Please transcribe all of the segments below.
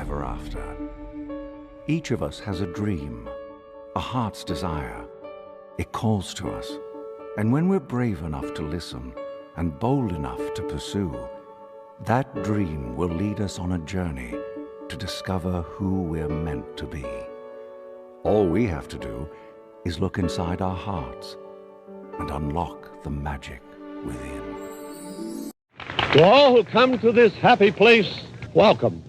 ever after. Each of us has a dream, a heart's desire. It calls to us, and when we're brave enough to listen and bold enough to pursue, that dream will lead us on a journey to discover who we're meant to be. All we have to do is look inside our hearts and unlock the magic within. To all who come to this happy place, welcome.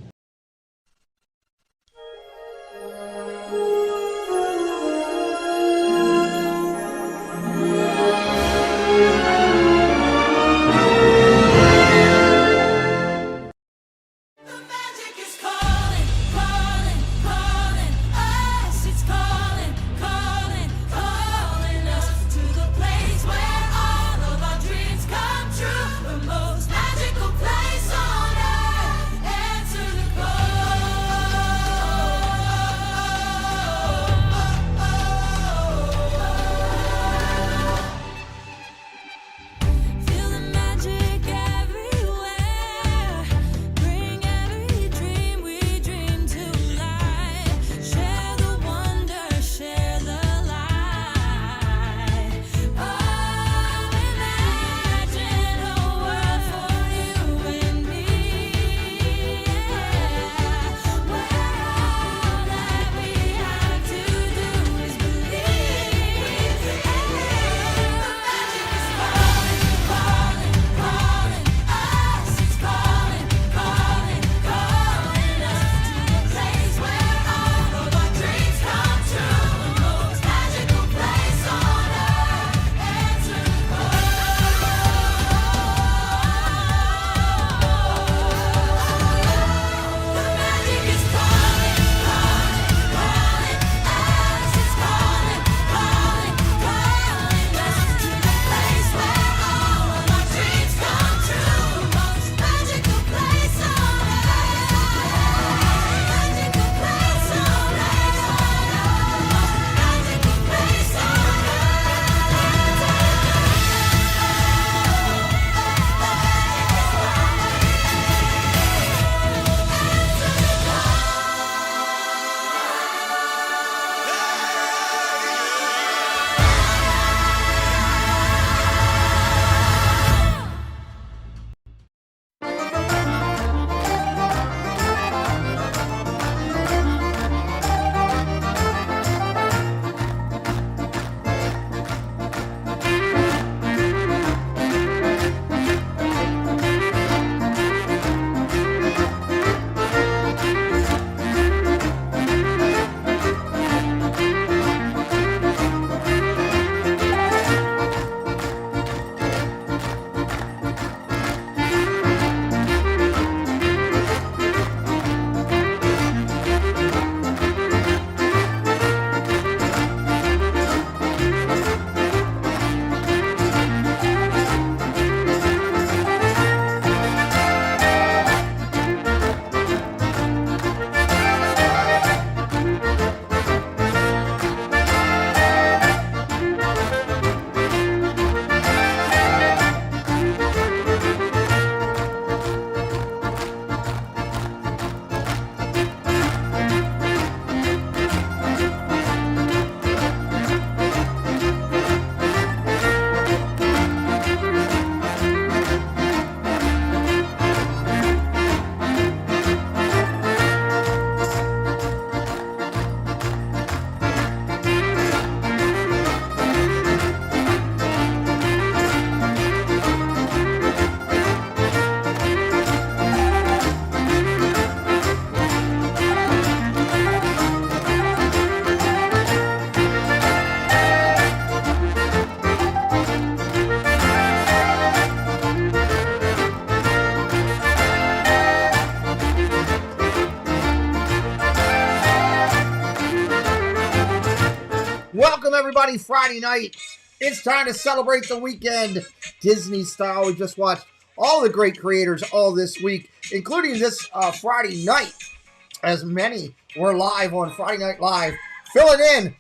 Welcome, everybody. Friday night. It's time to celebrate the weekend Disney style. We just watched all the great creators all this week, including this Friday night, as many were live on Friday Night Live, filling in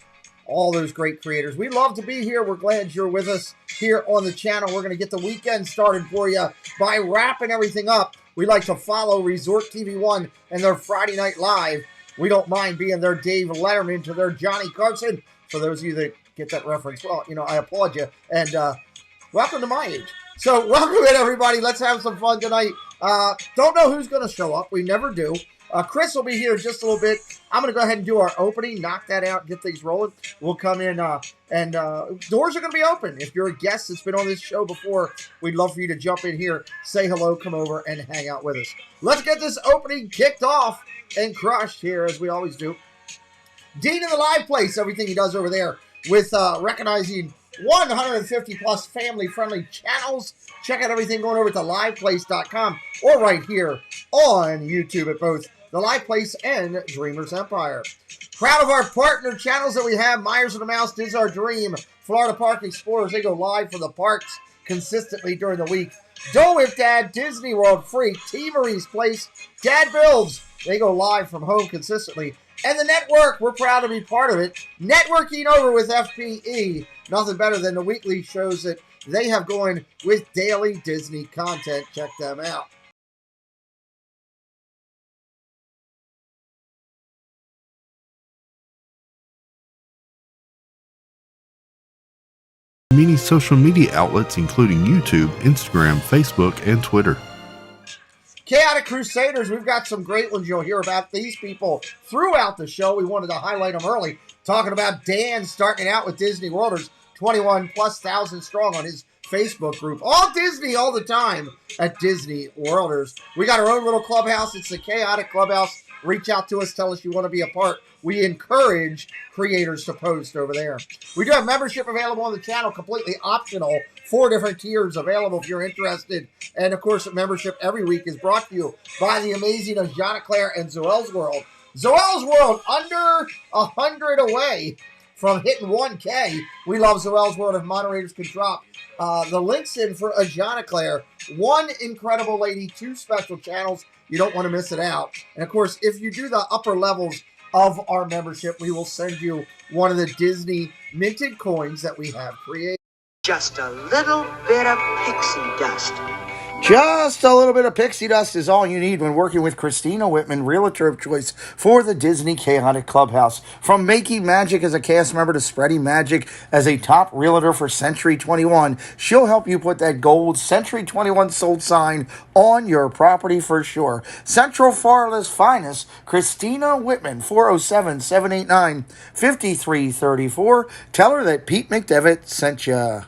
all those great creators. We love to be here. We're glad you're with us here on the channel. We're going to get the weekend started for you by wrapping everything up We like to follow Resort TV 1 and their Friday Night Live. We don't mind being their Dave Letterman to their Johnny Carson. For those of you that get that reference, well, I applaud you. And welcome to my age. So welcome in, everybody. Let's have some fun tonight. Don't know who's going to show up. We never do. Chris will be here in just a little bit. I'm going to go ahead and do our opening, knock that out, get things rolling. We'll come in, and doors are going to be open. If you're a guest that's been on this show before, we'd love for you to jump in here, say hello, come over, and hang out with us. Let's get this opening kicked off and crushed here, as we always do. Dean in the live place, everything he does over there with recognizing 150 plus family-friendly channels. Check out everything going over to liveplace.com or right here on YouTube at both The Live Place and Dreamers Empire. Proud of our partner channels that we have. Myers and the Mouse, Diz Our Dream, Florida Park Explorers. They go live for the parks consistently during the week. Dole Whip Dad, Disney World Freak, T. Marie's Place, Dad Builds. They go live from home consistently. And the network, we're proud to be part of it. Networking over with FPE. Nothing better than the weekly shows that they have going with daily Disney content. Check them out. Many social media outlets including YouTube, Instagram, Facebook, and Twitter. Chaotic Crusaders, we've got some great ones. You'll hear about these people throughout the show. We wanted to highlight them early. Talking about Dan starting out with Disney Worlders, 21,000+ strong on his Facebook group. All Disney all the time at Disney Worlders. We got our own little clubhouse. It's the Chaotic Clubhouse. Reach out to us. Tell us you want to be a part. We encourage creators to post over there. We do have membership available on the channel, completely optional. 4 different tiers available if you're interested. And, of course, membership every week is brought to you by the amazing Ajana Claire and Zoel's World. Zoel's World, under 100 away from hitting 1K. We love Zoel's World. If moderators can drop the links in for Ajana Claire. 1 incredible lady, 2 special channels. You don't want to miss it out. And, of course, if you do the upper levels of our membership, we will send you one of the Disney minted coins that we have created. Just a little bit of pixie dust. Just a little bit of pixie dust is all you need when working with Christina Whitman, realtor of choice for the Disney Chaotic Clubhouse. From making magic as a cast member to spreading magic as a top realtor for Century 21, she'll help you put that gold Century 21 sold sign on your property for sure. Central Florida's finest, Christina Whitman, 407-789-5334. Tell her that Pete McDevitt sent you.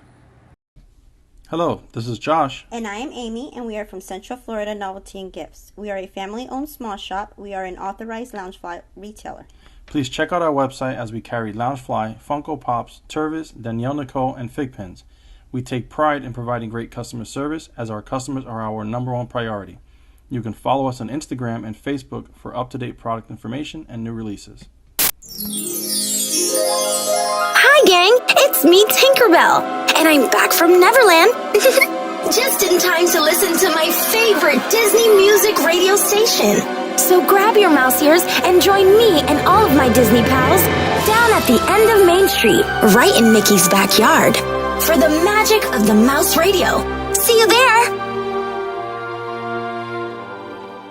Hello, this is Josh. And I am Amy, and we are from Central Florida Novelty and Gifts. We are a family-owned small shop. We are an authorized Loungefly retailer. Please check out our website as we carry Loungefly, Funko Pops, Tervis, Danielle Nicole, and Fig Pins. We take pride in providing great customer service as our customers are our #1 priority. You can follow us on Instagram and Facebook for up-to-date product information and new releases. Hi gang, it's me Tinkerbell, and I'm back from Neverland. Just in time to listen to my favorite Disney music radio station. So grab your mouse ears and join me and all of my Disney pals down at the end of Main Street, right in Mickey's backyard, for the magic of the Mouse Radio. See you there!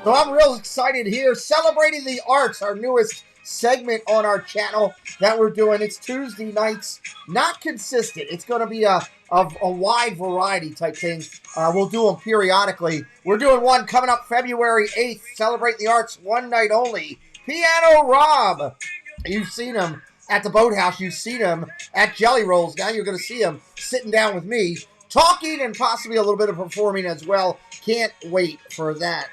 So I'm real excited here, celebrating the arts, our newest segment on our channel that we're doing. It's Tuesday nights, not consistent. It's going to be a wide variety type thing. We'll do them periodically. We're doing one coming up February 8th, Celebrate the Arts, one night only. Piano Rob. You've seen him at the Boathouse. You've seen him at Jelly Rolls. Now you're going to see him sitting down with me, talking and possibly a little bit of performing as well. Can't wait for that.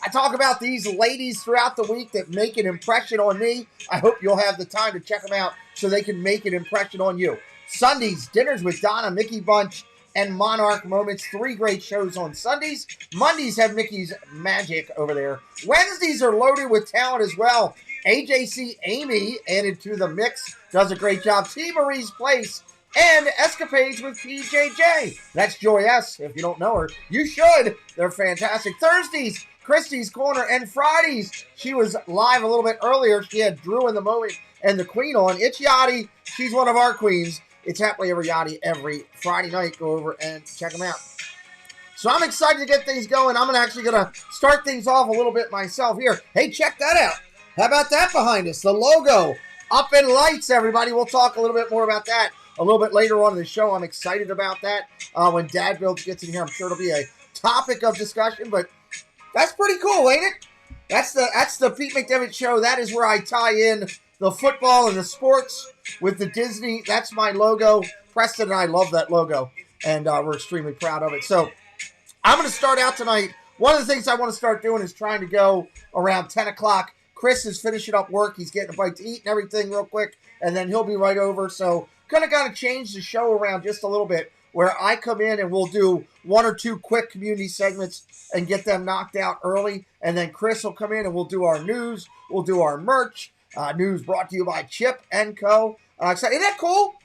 I talk about these ladies throughout the week that make an impression on me. I hope you'll have the time to check them out so they can make an impression on you. Sundays, Dinners with Donna, Mickey Bunch, and Monarch Moments. 3 great shows on Sundays. Mondays have Mickey's Magic over there. Wednesdays are loaded with talent as well. AJC Amy added to the mix. Does a great job. T. Marie's Place. And Escapades with PJJ. That's Joy S. If you don't know her, you should. They're fantastic. Thursdays, Christie's Corner, and Fridays, she was live a little bit earlier. She had Drew in the Moment and the Queen on. It's Yachty. She's one of our queens. It's Happily Ever Yachty every Friday night. Go over and check them out. So I'm excited to get things going. I'm actually going to start things off a little bit myself here. Hey, check that out. How about that behind us? The logo up in lights, everybody. We'll talk a little bit more about that a little bit later on in the show. I'm excited about that. When Dad Builds gets in here, I'm sure it'll be a topic of discussion, but that's pretty cool, ain't it? That's the Pete McDevitt Show. That is where I tie in the football and the sports with the Disney. That's my logo. Preston and I love that logo, and we're extremely proud of it. So I'm going to start out tonight. One of the things I want to start doing is trying to go around 10 o'clock. Chris is finishing up work. He's getting a bite to eat and everything real quick, and then he'll be right over. So kind of got to change the show around just a little bit, where I come in and we'll do one or two quick community segments and get them knocked out early. And then Chris will come in and we'll do our news. We'll do our merch. News brought to you by Chip & Co. Isn't that cool?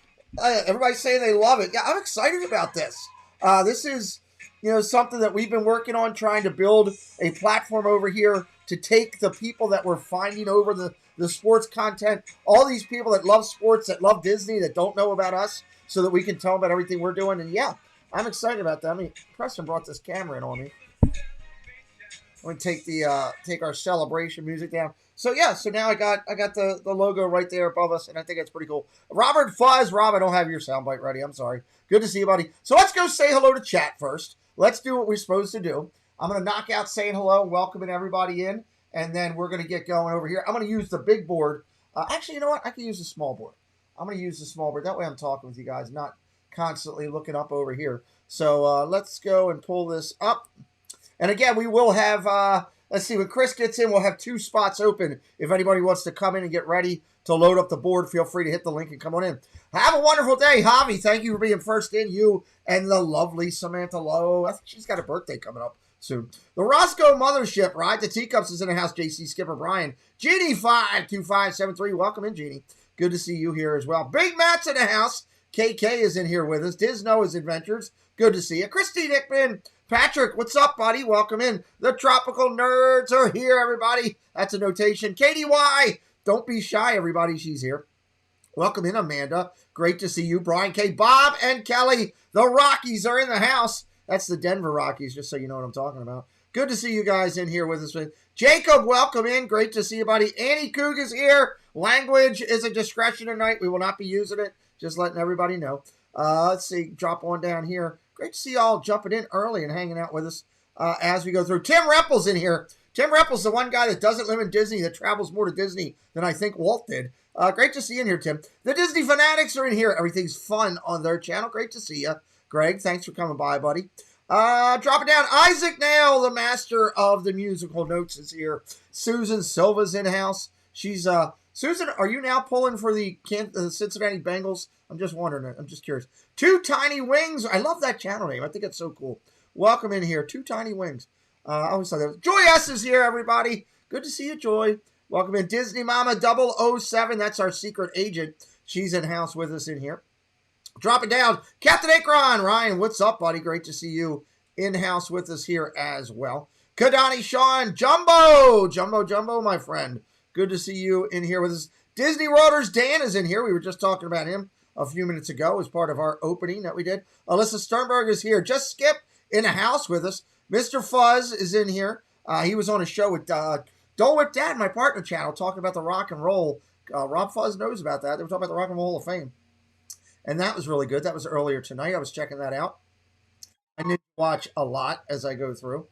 Everybody's saying they love it. Yeah, I'm excited about this. This is, something that we've been working on, trying to build a platform over here to take the people that we're finding over the sports content, all these people that love sports, that love Disney, that don't know about us, so that we can tell them about everything we're doing. And yeah, I'm excited about that. I mean, Preston brought this camera in on me. I'm gonna take our celebration music down. So yeah, so now I got the logo right there above us, and I think that's pretty cool. Robert Fuzz, Rob, I don't have your soundbite ready. I'm sorry. Good to see you, buddy. So let's go say hello to chat first. Let's do what we're supposed to do. I'm gonna knock out saying hello, welcoming everybody in, and then we're gonna get going over here. I'm gonna use the big board. Actually, you know what? I can use the small board. I'm going to use the small board. That way I'm talking with you guys, not constantly looking up over here. So let's go and pull this up. And again, we will have, let's see, when Chris gets in, we'll have 2 spots open. If anybody wants to come in and get ready to load up the board, feel free to hit the link and come on in. Have a wonderful day, Javi. Thank you for being first in. You and the lovely Samantha Lowe. I think she's got a birthday coming up soon. The Roscoe Mothership, right? The Teacups is in the house. JC Skipper Brian. Jeannie52573. Welcome in, Jeannie. Good to see you here as well. Big Matt's in the house. KK is in here with us. Disno's Adventures. Good to see you. Christy Dickman. Patrick, what's up, buddy? Welcome in. The Tropical Nerds are here, everybody. That's a notation. KDY. Don't be shy, everybody. She's here. Welcome in, Amanda. Great to see you. Brian K. Bob and Kelly. The Rockies are in the house. That's the Denver Rockies, just so you know what I'm talking about. Good to see you guys in here with us. Jacob, welcome in. Great to see you, buddy. Annie Coog is here. Language is a discretion tonight. We will not be using it. Just letting everybody know. Let's see. Drop on down here. Great to see you all jumping in early and hanging out with us as we go through. Tim Reppel's in here. Tim Reppel's the one guy that doesn't live in Disney, that travels more to Disney than I think Walt did. Great to see you in here, Tim. The Disney Fanatics are in here. Everything's fun on their channel. Great to see you. Greg, thanks for coming by, buddy. Drop it down. Isaac Nail, the master of the musical notes, is here. Susan Silva's in house. She's Susan, are you now pulling for the Cincinnati Bengals? I'm just wondering. I'm just curious. Two Tiny Wings. I love that channel name. I think it's so cool. Welcome in here. Two Tiny Wings. I always thought that was... Joy S is here, everybody. Good to see you, Joy. Welcome in. Disney Mama 007. That's our secret agent. She's in house with us in here. Drop it down. Captain Akron. Ryan, what's up, buddy? Great to see you in house with us here as well. Kadani Sean. Jumbo, my friend. Good to see you in here with us. Disney Rotors, Dan is in here. We were just talking about him a few minutes ago as part of our opening that we did. Alyssa Sternberg is here. Just Skip in the house with us. Mr. Fuzz is in here. He was on a show with Dole Whip Dad, my partner channel, talking about the rock and roll. Rob Fuzz knows about that. They were talking about the Rock and Roll Hall of Fame. And that was really good. That was earlier tonight. I was checking that out. I need to watch a lot as I go through.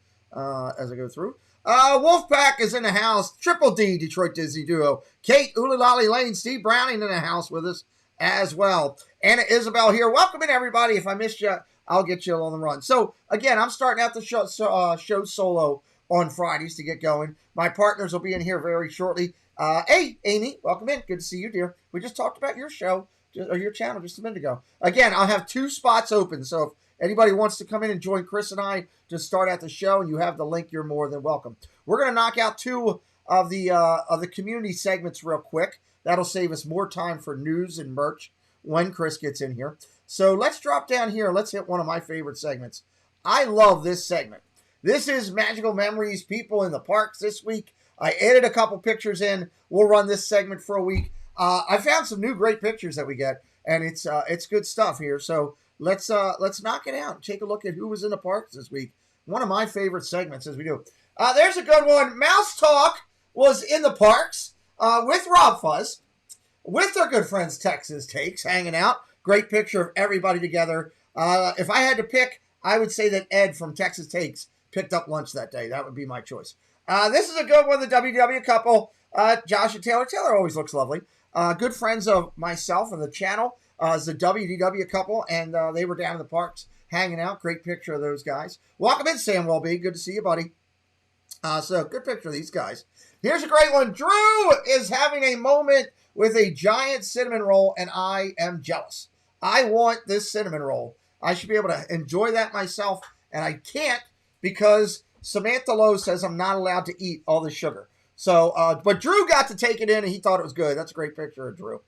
Wolfpack is in the house. Triple D, Detroit Disney Duo. Kate, Oolalali Lane, Steve Browning in the house with us as well. Anna Isabel here. Welcome in, everybody. If I missed you, I'll get you on the run. So, again, I'm starting out the show solo on Fridays to get going. My partners will be in here very shortly. Hey, Amy, welcome in. Good to see you, dear. We just talked about your show, or your channel just a minute ago. Again, I'll have 2 spots open, so if anybody wants to come in and join Chris and I to start out the show and you have the link, you're more than welcome. We're going to knock out 2 of the community segments real quick. That'll save us more time for news and merch when Chris gets in here. So let's drop down here. Let's hit one of my favorite segments. I love this segment. This is Magical Memories, People in the Parks this week. I added a couple pictures in. We'll run this segment for a week. I found some new great pictures that we get, and it's good stuff here. So let's knock it out and take a look at who was in the parks this week. One of my favorite segments as we do. There's a good one. Mouse Talk was in the parks with Rob Fuzz, with their good friends Texas Takes, hanging out. Great picture of everybody together. If I had to pick, I would say that Ed from Texas Takes picked up lunch that day. That would be my choice. This is a good one, the WW couple. Josh and Taylor. Taylor always looks lovely. Good friends of myself and the channel. It's the WDW couple, and they were down in the parks hanging out. Great picture of those guys. Welcome in, Sam Welby. Good to see you, buddy. So, good picture of these guys. Here's a great one. Drew is having a moment with a giant cinnamon roll, and I am jealous. I want this cinnamon roll. I should be able to enjoy that myself, and I can't because Samantha Lowe says I'm not allowed to eat all the sugar. So, but Drew got to take it in, and he thought it was good. That's a great picture of Drew.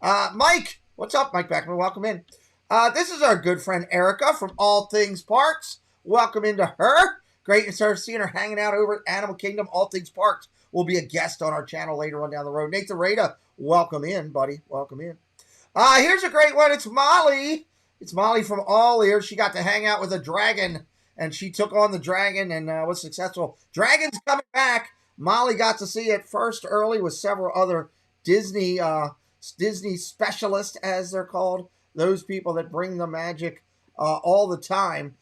Mike, what's up, Mike Beckman? Welcome in. This is our good friend Erica from All Things Parks. Welcome into her. Great to start seeing her hanging out over at Animal Kingdom. All Things Parks will be a guest on our channel later on down the road. Nathan Rada, welcome in, buddy. Welcome in. Here's a great one. It's Molly. It's Molly from All Ears. She got to hang out with a dragon, and she took on the dragon and was successful. Dragon's coming back. Molly got to see it first early with several other Disney specialists, as they're called. Those people that bring the magic all the time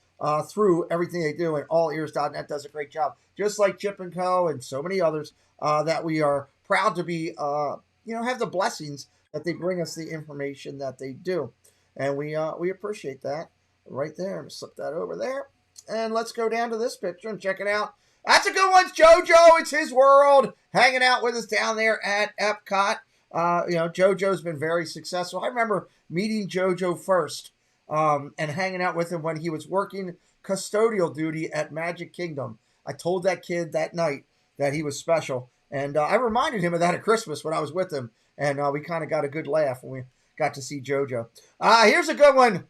through everything they do. And allears.net does a great job. Just like Chip & Co. and so many others that we are proud to be, have the blessings that they bring us the information that they do. And we appreciate that right there. I'm going to slip that over there. And let's go down to this picture and check it out. That's a good one. It's JoJo. It's his world. Hanging out with us down there at Epcot. JoJo's been very successful. I remember meeting JoJo first and hanging out with him when he was working custodial duty at Magic Kingdom. I told that kid that night that he was special. And I reminded him of that at Christmas when I was with him. And we kind of got a good laugh when we got to see JoJo. Here's a good one.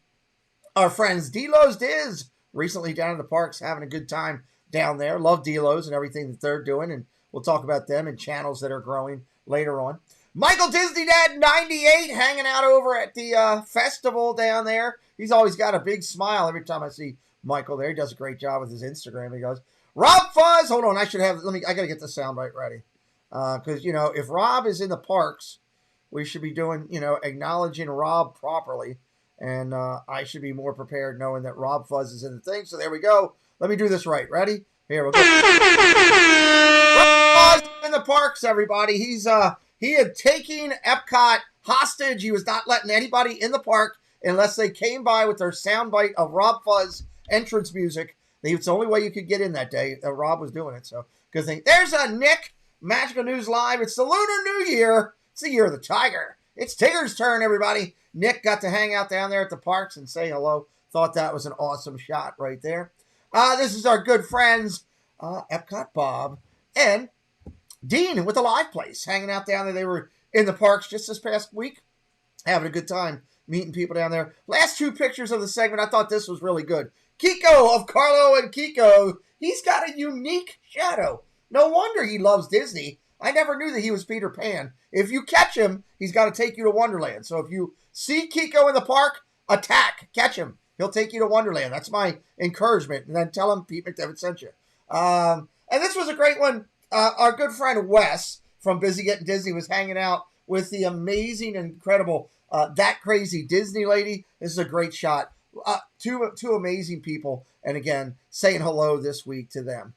Our friends Delo's Diz recently down in the parks having a good time down there. Love Delo's and everything that they're doing. And we'll talk about them and channels that are growing later on. Michael Disney Dad 98 hanging out over at the festival down there. He's always got a big smile every time I see Michael there. He does a great job with his Instagram. He goes, Rob Fuzz. Hold on. I got to get the soundbite ready. Because, if Rob is in the parks, we should be doing, acknowledging Rob properly. And I should be more prepared knowing that Rob Fuzz is in the thing. So there we go. Let me do this right. Ready? Here we go. Rob Fuzz in the parks, everybody. He had taken Epcot hostage. He was not letting anybody in the park unless they came by with their soundbite of Rob Fuzz entrance music. It's the only way you could get in that day. Rob was doing it. So good thing. There's a Nick, Magical News Live. It's the Lunar New Year. It's the year of the tiger. It's Tigger's turn, everybody. Nick got to hang out down there at the parks and say hello. Thought that was an awesome shot right there. This is our good friends, Epcot Bob and Dean with the Live Place, hanging out down there. They were in the parks just this past week, having a good time, meeting people down there. Last two pictures of the segment, I thought this was really good. Kiko of Carlo and Kiko. He's got a unique shadow. No wonder he loves Disney. I never knew that he was Peter Pan. If you catch him, he's got to take you to Wonderland. So if you see Kiko in the park, attack, catch him. He'll take you to Wonderland. That's my encouragement. And then tell him Pete McDevitt sent you. And this was a great one. Our good friend Wes from Busy Getting Disney was hanging out with the amazing and incredible That Crazy Disney Lady. This is a great shot. Two amazing people. And again, saying hello this week to them.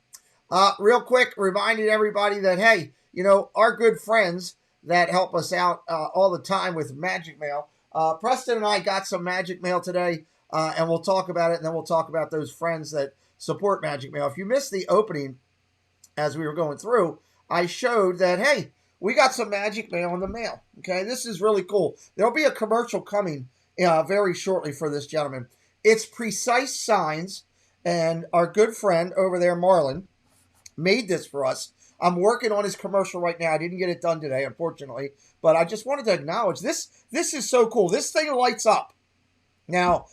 Real quick, reminding everybody that, hey, our good friends that help us out all the time with Magic Mail. Preston and I got some Magic Mail today, and we'll talk about it, and then we'll talk about those friends that support Magic Mail. If you missed the opening as we were going through, I showed that, hey, we got some Magic Mail in the mail. Okay, this is really cool. There'll be a commercial coming very shortly for this gentleman. It's Precise Signs, and our good friend over there, Marlon, made this for us. I'm working on his commercial right now. I didn't get it done today, unfortunately, but I just wanted to acknowledge this. This is so cool. This thing lights up. Now,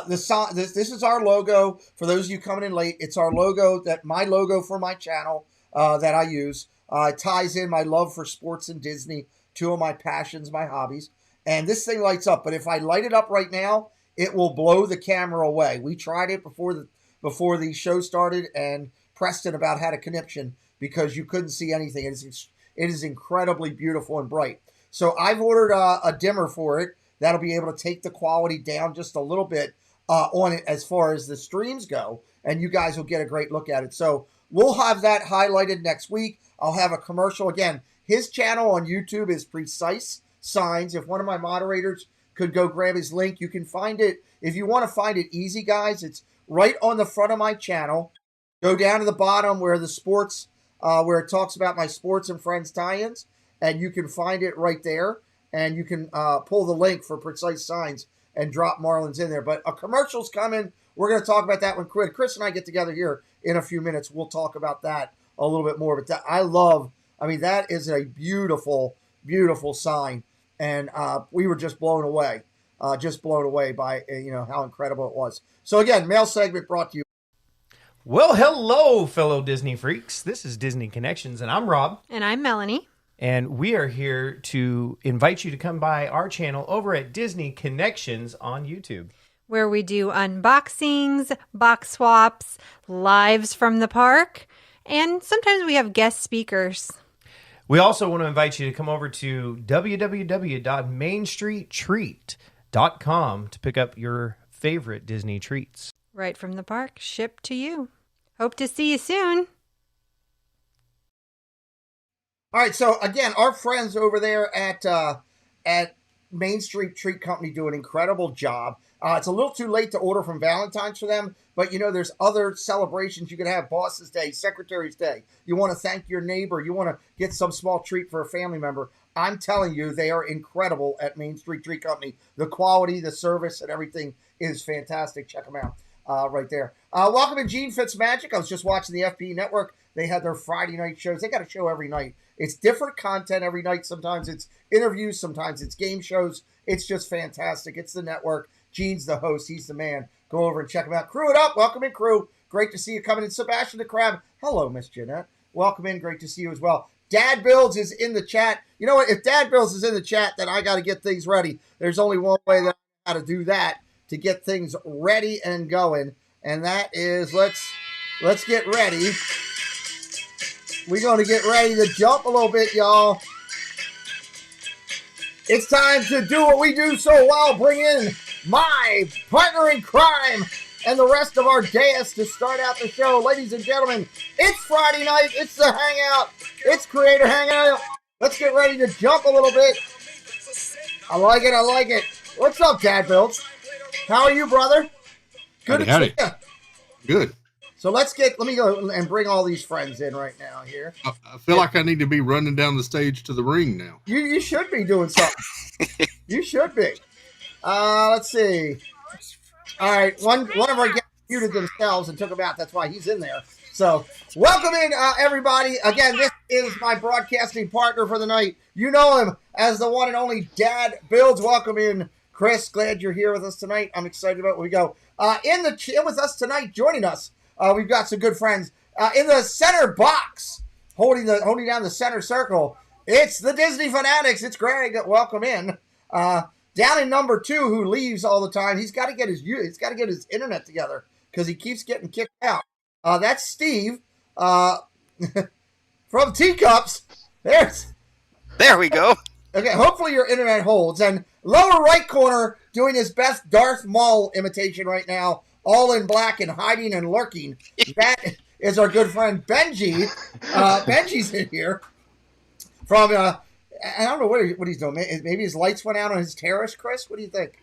this is our logo. For those of you coming in late, it's our logo, my logo for my channel that I use. It ties in my love for sports and Disney, two of my passions, my hobbies. And this thing lights up. But if I light it up right now, it will blow the camera away. We tried it before the show started, and Preston about had a conniption because you couldn't see anything. It is incredibly beautiful and bright. So I've ordered a dimmer for it that'll be able to take the quality down just a little bit on it as far as the streams go, and you guys will get a great look at it. So we'll have that highlighted next week. I'll have a commercial. Again, his channel on YouTube is Precise Signs. If one of my moderators could go grab his link, you can find it. If you want to find it easy, guys, it's right on the front of my channel. Go down to the bottom where the sports, where it talks about my sports and friends tie-ins, and you can find it right there. And you can pull the link for Precise Signs and drop Marlins in there. But a commercial's coming. We're going to talk about that when Chris and I get together here in a few minutes. We'll talk about that a little bit more. But that is a beautiful, beautiful sign. And we were just blown away by, how incredible it was. So again, mail segment brought to you. Well, hello, fellow Disney freaks. This is Disney Connections, and I'm Rob. And I'm Melanie. And we are here to invite you to come by our channel over at Disney Connections on YouTube, where we do unboxings, box swaps, lives from the park, and sometimes we have guest speakers. We also want to invite you to come over to www.mainstreettreat.com to pick up your favorite Disney treats. Right from the park, shipped to you. Hope to see you soon. All right, so again, our friends over there at Main Street Treat Company do an incredible job. It's a little too late to order from Valentine's for them, but there's other celebrations you can have. Boss's Day, Secretary's Day. You want to thank your neighbor. You want to get some small treat for a family member. I'm telling you, they are incredible at Main Street Treat Company. The quality, the service, and everything is fantastic. Check them out right there. Welcome to Gene Fitzmagic. I was just watching the FP Network. They had their Friday night shows. They got a show every night. It's different content every night. Sometimes it's interviews. Sometimes it's game shows. It's just fantastic. It's the network. Gene's the host. He's the man. Go over and check him out. Crew it up. Welcome in, crew. Great to see you coming in. Sebastian the Crab. Hello, Miss Jeanette. Welcome in. Great to see you as well. Dad Builds is in the chat. You know what? If Dad Builds is in the chat, then I got to get things ready. There's only one way that I got to do that to get things ready and going. And that is, let's get ready. We're going to get ready to jump a little bit, y'all. It's time to do what we do so well. Bring in my partner in crime and the rest of our dais to start out the show. Ladies and gentlemen, it's Friday night. It's the Hangout. It's Creator Hangout. Let's get ready to jump a little bit. I like it. I like it. What's up, Dad Builds? How are you, brother? Good to see you. Good. So let me go and bring all these friends in right now here. I feel like I need to be running down the stage to the ring now. You should be doing something. You should be. Let's see. All right, one of our guests muted themselves and took them out. That's why he's in there. So welcome in, everybody. Again, this is my broadcasting partner for the night. You know him as the one and only Dad Builds. Welcome in, Chris. Glad you're here with us tonight. I'm excited about where we go. In the chair with us tonight, joining us, we've got some good friends. In the center box, holding down the center circle, it's the Disney Fanatics. It's Greg. Welcome in. Down in number 2, who leaves all the time. He's got to get his internet together because he keeps getting kicked out. That's Steve from Teacups. There we go. Okay, hopefully your internet holds. And lower right corner, doing his best Darth Maul imitation right now, all in black and hiding and lurking. That is our good friend Benji. Benji's in here from, I don't know what he's doing. Maybe his lights went out on his terrace, Chris? What do you think?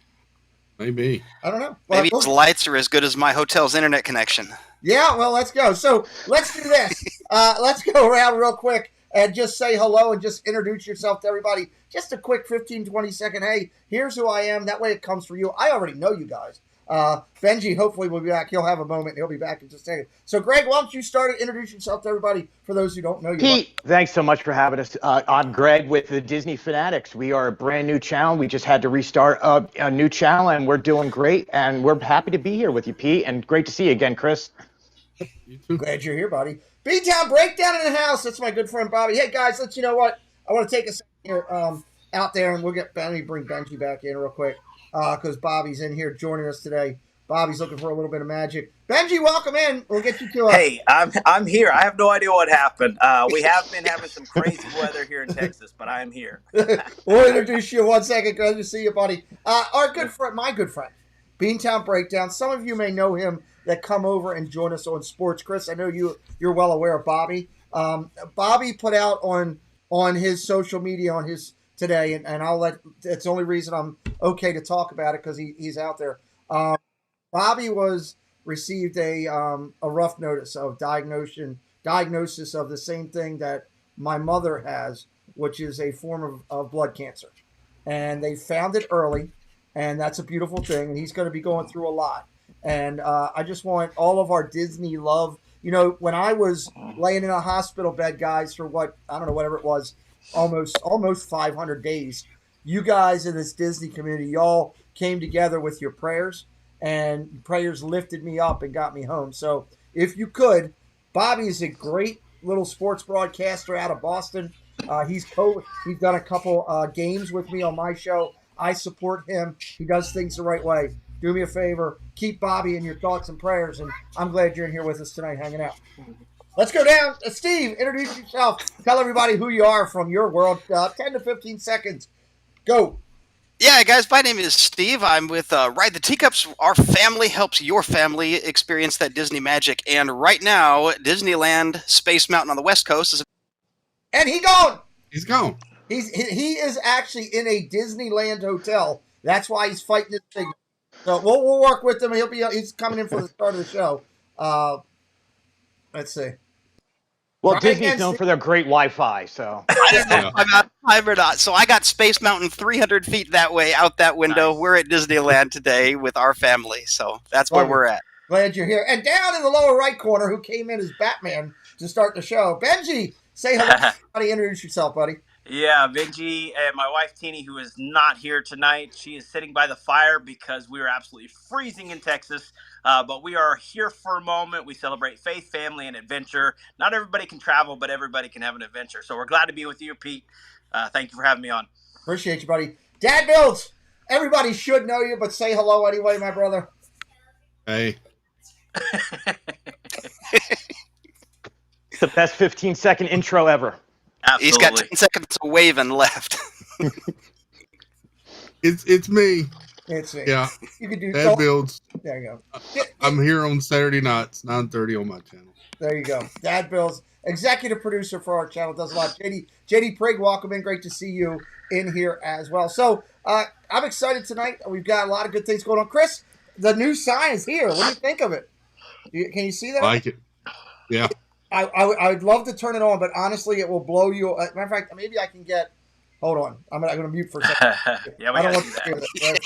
Maybe. I don't know. Maybe his lights are as good as my hotel's internet connection. Yeah, well, let's go. So let's do this. Let's go around real quick and just say hello and just introduce yourself to everybody. Just a quick 15, 20-second, hey, here's who I am. That way it comes for you. I already know you guys. Benji hopefully will be back. He'll have a moment. He'll be back in just a second. So, Greg, why don't you start and introduce yourself to everybody for those who don't know you? Pete, thanks so much for having us. I'm Greg with the Disney Fanatics. We are a brand new channel. We just had to restart a new channel, and we're doing great. And we're happy to be here with you, Pete. And great to see you again, Chris. You too. Glad you're here, buddy. B-Town Breakdown in the house. That's my good friend Bobby. Hey, guys, you know what? I want to take a second here out there, and we'll bring Benji back in real quick. because Bobby's in here joining us today. Bobby's looking for a little bit of magic. Benji, welcome in. We'll get you to us. Hey, I'm here. I have no idea what happened. We have been having some crazy weather here in Texas, but I am here. We'll introduce you in 1 second. Good to see you, buddy. Our good friend, my good friend, Beantown Breakdown. Some of you may know him that come over and join us on sports. Chris, I know you're well aware of Bobby. Bobby put out on his social media on his today, and I'll let. It's the only reason I'm okay to talk about it because he's out there. Bobby received a rough notice of diagnosis of the same thing that my mother has, which is a form of blood cancer. And they found it early, and that's a beautiful thing. And he's going to be going through a lot. And I just want all of our Disney love. You know, when I was laying in a hospital bed, guys, for whatever it was, almost 500 days, you guys in this Disney community, y'all came together with your prayers. And prayers lifted me up and got me home. So if you could, Bobby is a great little sports broadcaster out of Boston. He's done a couple games with me on my show. I support him. He does things the right way. Do me a favor. Keep Bobby in your thoughts and prayers. And I'm glad you're in here with us tonight hanging out. Let's go down. Steve, introduce yourself. Tell everybody who you are from your world. 10 to 15 seconds. Go. Yeah, guys, my name is Steve. I'm with Ride the Teacups. Our family helps your family experience that Disney magic. And right now, Disneyland Space Mountain on the West Coast is... And he gone. He's gone. He is actually in a Disneyland hotel. That's why he's fighting this thing. So we'll work with him. He's coming in for the start of the show. Let's see. Well, Disney's known for their great Wi-Fi, so. I don't know if I'm out of time or not. So I got Space Mountain 300 feet that way, out that window. Nice. We're at Disneyland today with our family, so that's where we're at. Glad you're here. And down in the lower right corner, who came in as Batman to start the show, Benji, say hello to everybody. Introduce yourself, buddy. Yeah, Benji and my wife, Teeny, who is not here tonight. She is sitting by the fire because we are absolutely freezing in Texas. But we are here for a moment. We celebrate faith, family, and adventure. Not everybody can travel, but everybody can have an adventure. So we're glad to be with you, Pete. Thank you for having me on. Appreciate you, buddy. Dad Builds, everybody should know you, but say hello anyway, my brother. Hey. It's the best 15-second intro ever. Absolutely. He's got 10 seconds of waving left. It's me. It's me. Yeah. You can do Dad Builds. There you go. I'm here on Saturday nights, 9:30 on my channel. There you go. Dad Builds, executive producer for our channel, does a lot. JD Prigg, welcome in. Great to see you in here as well. So I'm excited tonight. We've got a lot of good things going on. Chris, the new sign is here. What do you think of it? Can you see that? Like it. Yeah. I'd love to turn it on, but honestly, it will blow you. Matter of fact, maybe I can get. Hold on, I'm gonna mute for a second. Yeah, we gotta do that. Right?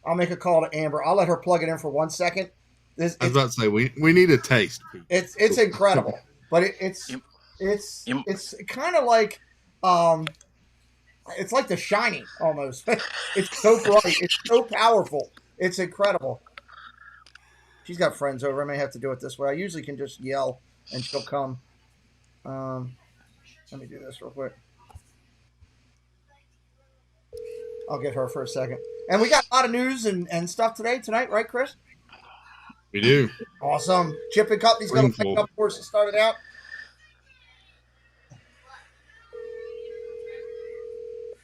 I'll make a call to Amber. I'll let her plug it in for 1 second. I was about to say we need a taste. It's incredible, but it's kind of like it's like The Shining almost. It's so bright. It's so powerful. It's incredible. She's got friends over. I may have to do it this way. I usually can just yell and she'll come. Let me do this real quick. I'll get her for a second. And we got a lot of news and stuff tonight, right, Chris? We do. Awesome. Chip and Company's going to pick up for us to start it out.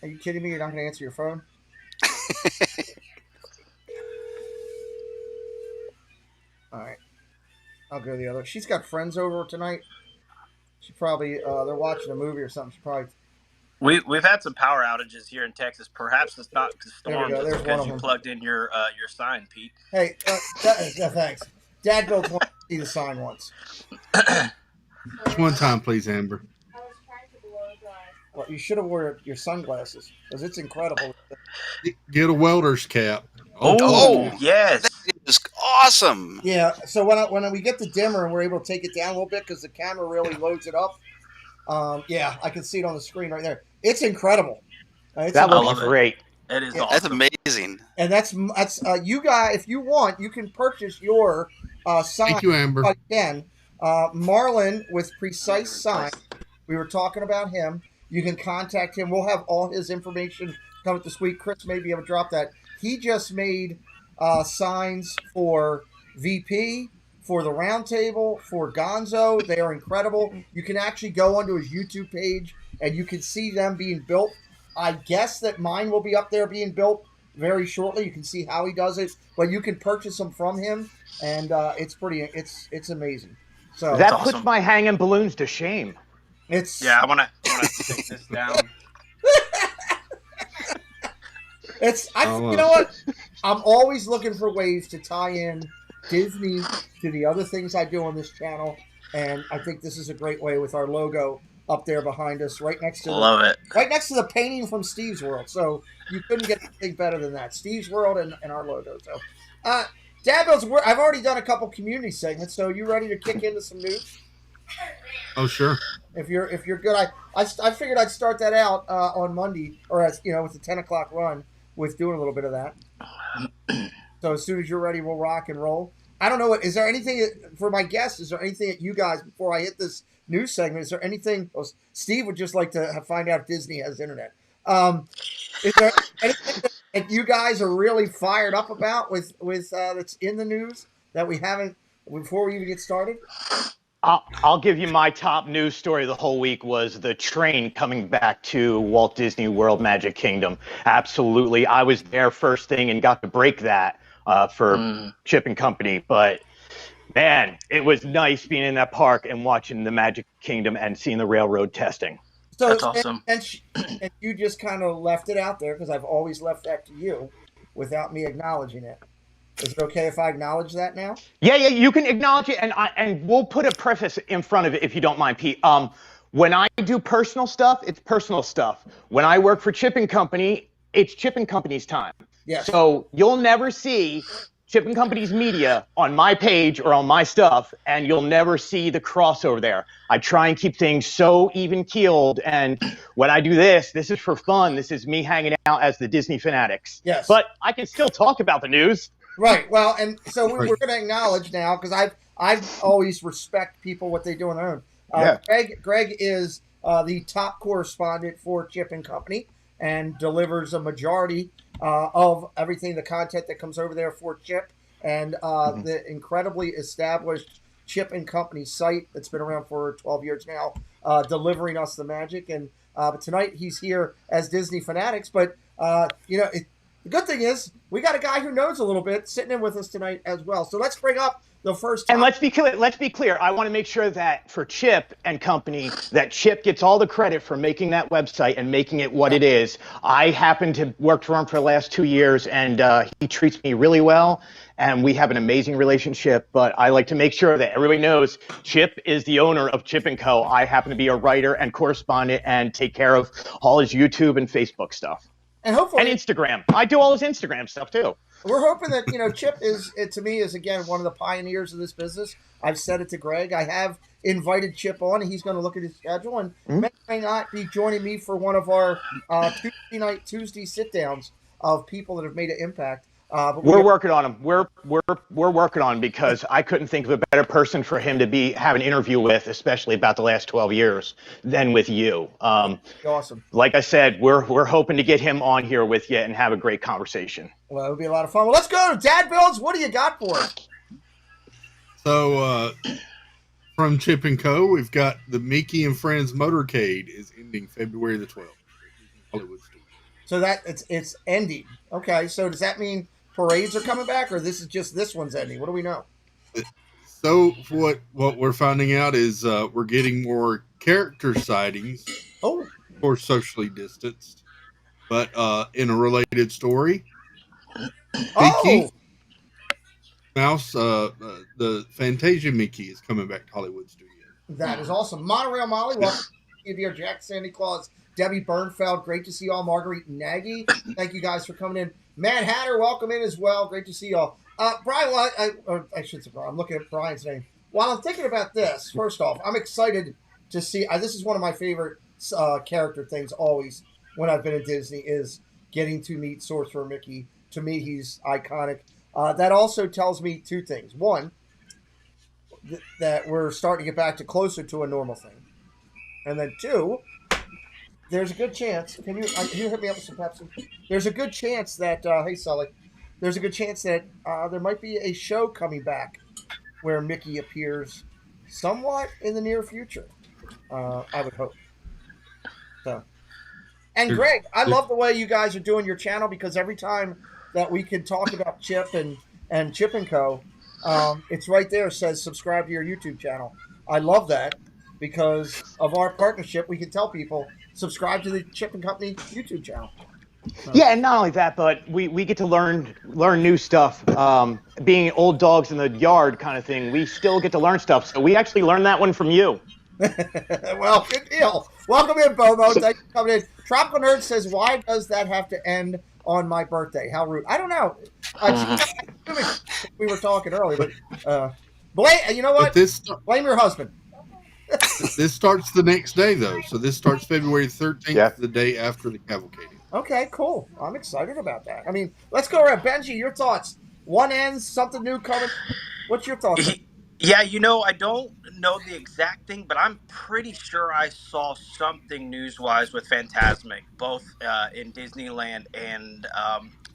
Are you kidding me? You're not going to answer your phone? All right. I'll go the other. She's got friends over tonight. She probably, they're watching a movie or something. She probably. We've had some power outages here in Texas. Perhaps it's not the storm, it's because you plugged in your sign, Pete. Hey, thanks. Dad Builds wants to see the sign once. Just one time, please, Amber. Well, you should have worn your sunglasses because it's incredible. Get a welder's cap. Oh, yes. That is awesome. Yeah, so when we get the dimmer and we're able to take it down a little bit because the camera really loads it up, yeah, I can see it on the screen right there. It's incredible. That looks great. It is awesome. That's amazing. And that's you guys, if you want, you can purchase your sign. Thank you, Amber. Again, Marlon with Precise Sign. We were talking about him. You can contact him. We'll have all his information coming this week. Chris may be able to drop that. He just made signs for VP, for the round table, for Gonzo. They are incredible. You can actually go onto his YouTube page and you can see them being built. I guess that mine will be up there being built very shortly. You can see how he does it, but you can purchase them from him, and it's amazing. So that puts my hanging balloons to shame. I want to take this down. You know what? I'm always looking for ways to tie in Disney to the other things I do on this channel, and I think this is a great way with our logo up there behind us, right next to right next to the painting from Steve's World. So you couldn't get anything better than that. Steve's World and our logo. So, Dad Bills, I've already done a couple community segments. So you ready to kick into some news? Oh, sure. If you're good, I figured I'd start that out on Monday, or with the 10 o'clock run, with doing a little bit of that. So as soon as you're ready, we'll rock and roll. I don't know is there anything for my guests? Is there anything that you guys, before I hit this news segment, is there anything? Oh, Steve would just like to find out if Disney has internet. Is there anything that you guys are really fired up about with that's in the news that we haven't before we even get started? I'll give you my top news story of the whole week was the train coming back to Walt Disney World Magic Kingdom. Absolutely. I was there first thing and got to break that for Chip and Company. But, man, it was nice being in that park and watching the Magic Kingdom and seeing the railroad testing. So, that's awesome. And you just kind of left it out there because I've always left that to you without me acknowledging it. Is it okay if I acknowledge that now? Yeah, you can acknowledge it, and we'll put a preface in front of it if you don't mind, Pete. When I do personal stuff, it's personal stuff. When I work for Chip and Company, it's Chip and Company's time. Yes. So you'll never see Chip and Company's media on my page or on my stuff, and you'll never see the crossover there. I try and keep things so even-keeled, and when I do this is for fun. This is me hanging out as the Disney Fanatics. Yes. But I can still talk about the news. Right. Well, and so we're going to acknowledge now, because I've always respect people what they do on their own. Greg is the top correspondent for Chip and Company and delivers a majority of everything, the content that comes over there for Chip and the incredibly established Chip and Company site that's been around for 12 years now, delivering us the magic. And but tonight he's here as Disney Fanatics, but the good thing is we got a guy who knows a little bit sitting in with us tonight as well. So let's bring up the first time. And let's be clear. I want to make sure that for Chip and Company, that Chip gets all the credit for making that website and making it what it is. I happen to work for him for the last 2 years, and he treats me really well, and we have an amazing relationship. But I like to make sure that everybody knows Chip is the owner of Chip & Co. I happen to be a writer and correspondent and take care of all his YouTube and Facebook stuff. And hopefully, and Instagram. I do all his Instagram stuff too. We're hoping that Chip to me is again one of the pioneers of this business. I've said it to Greg. I have invited Chip on, and he's going to look at his schedule and may not be joining me for one of our Tuesday sit downs of people that have made an impact. But we're working on him. We're working on him because I couldn't think of a better person for him to have an interview with, especially about the last 12 years, than with you. Awesome. Like I said, we're hoping to get him on here with you and have a great conversation. Well, it would be a lot of fun. Well, let's go to Dad Bills. What do you got for us? So, from Chip & Co., we've got the Mickey and Friends Motorcade is ending February the 12th. Hollywood Studios. So that it's ending. Okay, so does that mean parades are coming back, or this is just this one's ending? What do we know? So what we're finding out is we're getting more character sightings. Oh, of course, socially distanced, but in a related story, Mickey Mouse, the Fantasia Mickey is coming back to Hollywood Studios. That is awesome. Monorail Molly, welcome to your Jack Sandy Claus. Debbie Bernfeld, great to see y'all. Marguerite Nagy, thank you guys for coming in. Mad Hatter, welcome in as well. Great to see y'all. Brian, I should say Brian. I'm looking at Brian's name. While I'm thinking about this, first off, I'm excited to see. This is one of my favorite character things always when I've been at Disney is getting to meet Sorcerer Mickey. To me, he's iconic. That also tells me two things. One, that we're starting to get back to closer to a normal thing. And then two, there's a good chance. Can you hit me up with some Pepsi? There's a good chance that hey Sully, there's a good chance that there might be a show coming back where Mickey appears somewhat in the near future. I would hope. So, and Greg, I love the way you guys are doing your channel because every time that we can talk about Chip and Chip and Co, it's right there. It says subscribe to your YouTube channel. I love that because of our partnership. We can tell people subscribe to the Chip and Company YouTube channel. Yeah, and not only that, but we get to learn new stuff. Being old dogs in the yard kind of thing, we still get to learn stuff. So we actually learned that one from you. Well, good deal. Welcome in, Bobo. Thanks for coming in. Tropical Nerd says, why does that have to end on my birthday? How rude. I don't know. We were talking earlier, but you know what? Blame your husband. This starts the next day, though. So this starts February 13th, the day after the cavalcade. Okay, cool. I'm excited about that. I mean, let's go around. Benji, your thoughts. One ends, something new coming. What's your thoughts? Yeah, I don't know the exact thing, but I'm pretty sure I saw something news-wise with Fantasmic, both in Disneyland and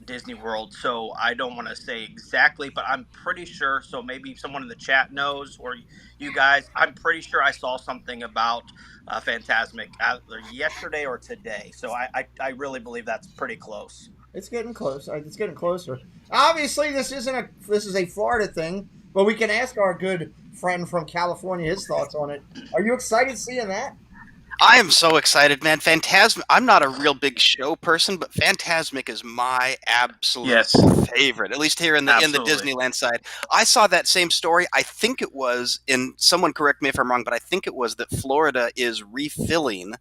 Disney World. So I don't want to say exactly, but I'm pretty sure. So maybe someone in the chat knows, or you guys. I'm pretty sure I saw something about Fantasmic either yesterday or today. So I really believe that's pretty close. It's getting close. It's getting closer. Obviously, this is a Florida thing. But we can ask our good friend from California his thoughts on it. Are you excited seeing that? I am so excited, man. Fantasmic. I'm not a real big show person, but Fantasmic is my absolute favorite, at least here in the Disneyland side. I saw that same story. I think it was someone correct me if I'm wrong, but I think it was that Florida is refilling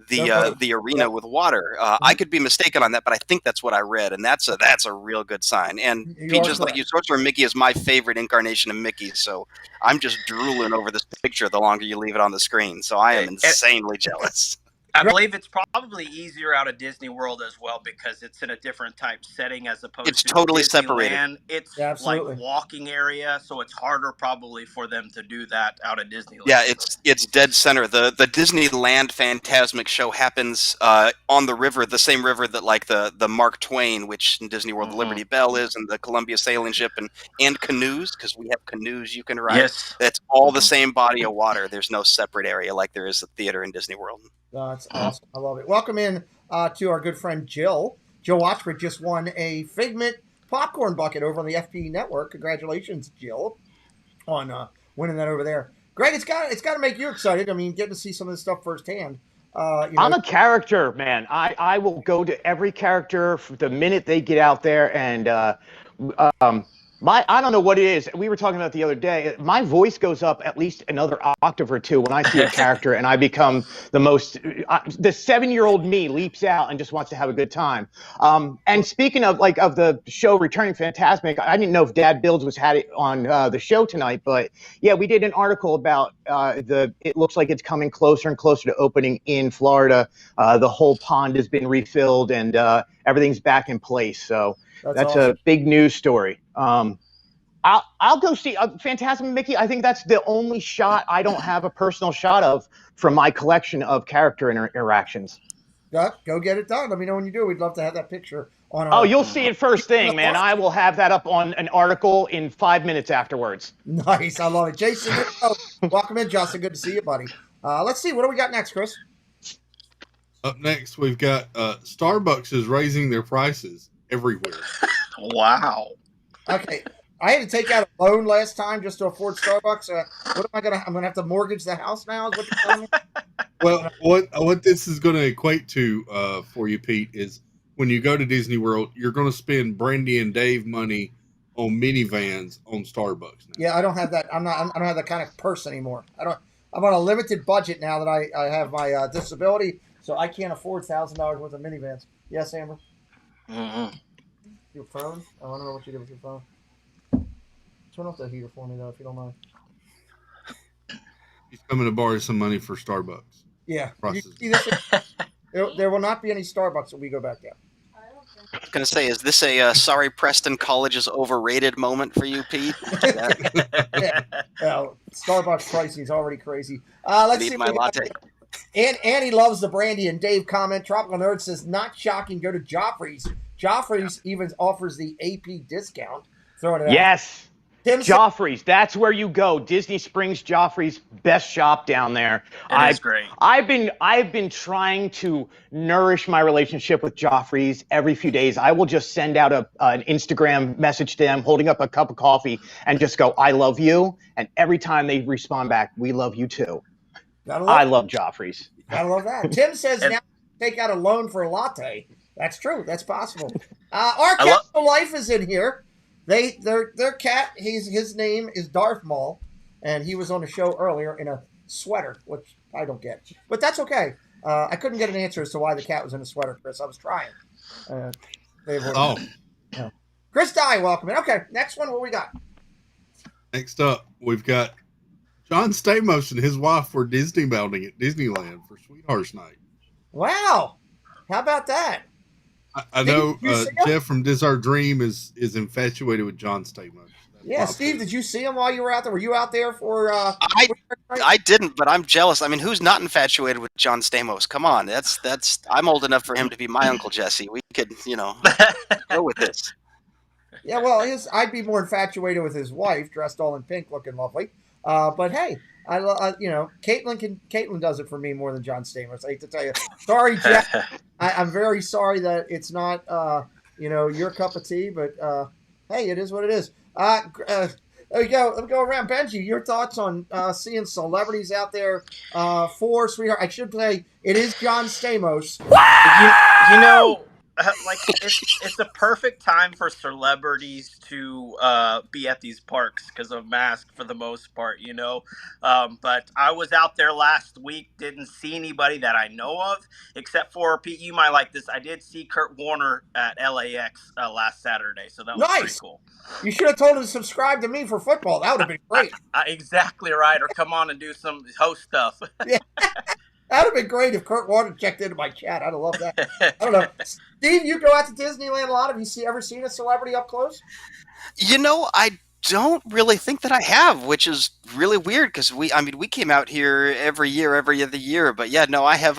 the arena with water. I could be mistaken on that, but I think that's what I read, and that's a real good sign. And just like you, Sorcerer Mickey is my favorite incarnation of Mickey, so I'm just drooling over this picture the longer you leave it on the screen. So I am insanely jealous. I believe it's probably easier out of Disney World as well because it's in a different type setting as opposed to totally Disneyland. Separated. It's like walking area, so it's harder probably for them to do that out of Disneyland. Yeah, it's dead center. The Disneyland Fantasmic show happens on the river, the same river that like the Mark Twain, which in Disney World the Liberty Bell is, and the Columbia sailing ship, and canoes, because we have canoes you can ride. Yes. That's all the same body of water. There's no separate area like there is a theater in Disney World. That's awesome. I love it. Welcome in to our good friend Jill. Jill Watchford just won a Figment popcorn bucket over on the FP network. Congratulations, Jill, on winning that over there. Greg, it's got to make you excited. I mean, getting to see some of this stuff firsthand. I'm a character, man. I will go to every character the minute they get out there, and I don't know what it is. We were talking about the other day. My voice goes up at least another octave or two when I see a character, and I become the 7-year-old me leaps out and just wants to have a good time. And speaking of the show returning Fantasmic, I didn't know if Dad Builds had it on the show tonight, but yeah, we did an article about it looks like it's coming closer and closer to opening in Florida. The whole pond has been refilled and everything's back in place. So that's awesome. A big news story. I'll go see Fantasmic Mickey. I think that's the only shot I don't have a personal shot of from my collection of character interactions. Yeah, go get it done. Let me know when you do. We'd love to have that picture on our... Oh, you'll see it first thing, man. I will have that up on an article in 5 minutes afterwards. Nice. I love it. Jason, welcome in, Justin. Good to see you, buddy. Let's see. What do we got next, Chris? Up next, we've got Starbucks is raising their prices everywhere. Wow. Okay. I had to take out a loan last time just to afford Starbucks. What am I I'm gonna have to mortgage the house now? Is what you're telling me? Well, what this is going to equate to for you, Pete, is when you go to Disney World, you're going to spend Brandy and Dave money on minivans on Starbucks now. Yeah, I don't have that. I don't have that kind of purse anymore. I'm on a limited budget now that I have my disability, so I can't afford $1,000 worth of minivans. Yes, Amber. Mm-hmm. Your phone? I want to know what you did with your phone. Turn off the heater for me, though, if you don't mind. He's coming to borrow some money for Starbucks. Yeah. There will not be any Starbucks when we go back down. I was going to say, is this a sorry Preston College is overrated moment for you, Pete? Yeah. Starbucks pricing is already crazy. Let's see my latte. And Annie loves the brandy. And Dave comment, Tropical Nerd says, not shocking, go to Joffrey's. Joffrey's even offers the AP discount. Throwing it out. Yes. Joffrey's, that's where you go. Disney Springs Joffrey's, best shop down there. It is great. I've been trying to nourish my relationship with Joffrey's every few days. I will just send out an Instagram message to them, holding up a cup of coffee, and just go, I love you. And every time they respond back, we love you too. I love Joffrey's. Gotta love that. Tim says now take out a loan for a latte. That's true. That's possible. Our cat for life is in here. Their cat. His name is Darth Maul, and he was on the show earlier in a sweater, which I don't get, but that's okay. I couldn't get an answer as to why the cat was in a sweater, Chris. I was trying. Chris Dye, welcome in. Okay, next one. What we got? Next up, we've got John Stamos and his wife were Disney bounding at Disneyland for Sweetheart's Night. Wow, how about that? I know Jeff from Dis Our Dream is infatuated with John Stamos. Yeah, Steve, did you see him while you were out there? Were you out there for? I didn't, but I'm jealous. I mean, who's not infatuated with John Stamos? Come on, that's. I'm old enough for him to be my Uncle Jesse. We could, go with this. Yeah, well, I'd be more infatuated with his wife, dressed all in pink, looking lovely. But hey, Caitlin does it for me more than John Stamos. I hate to tell you. Sorry, Jeff. I'm very sorry that it's not, your cup of tea. But hey, it is what it is. There we go. Let me go around. Benji, your thoughts on seeing celebrities out there for Sweetheart? I should say it is John Stamos. It's the perfect time for celebrities to be at these parks because of masks for the most part, But I was out there last week, didn't see anybody that I know of, except for, Pete, you might like this. I did see Kurt Warner at LAX last Saturday, so that was pretty cool. You should have told him to subscribe to me for football. That would have been great. Exactly right, or come on and do some host stuff. Yeah. That would have been great if Kurt Warner checked into my chat. I'd have loved that. I don't know. Steve, you go out to Disneyland a lot. Have you ever seen a celebrity up close? I don't really think that I have, which is really weird because we came out here every other year. But yeah, no, I have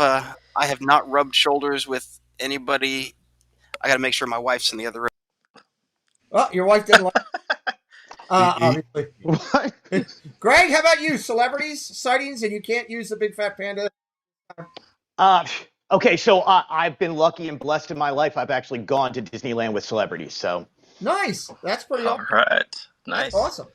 not rubbed shoulders with anybody. I got to make sure my wife's in the other room. Well, your wife didn't like obviously. Greg, how about you? Celebrities, sightings, and you can't use the big fat panda? Okay, so I've been lucky and blessed in my life. I've actually gone to Disneyland with celebrities. So nice. That's pretty awesome. All right. Nice. That's awesome.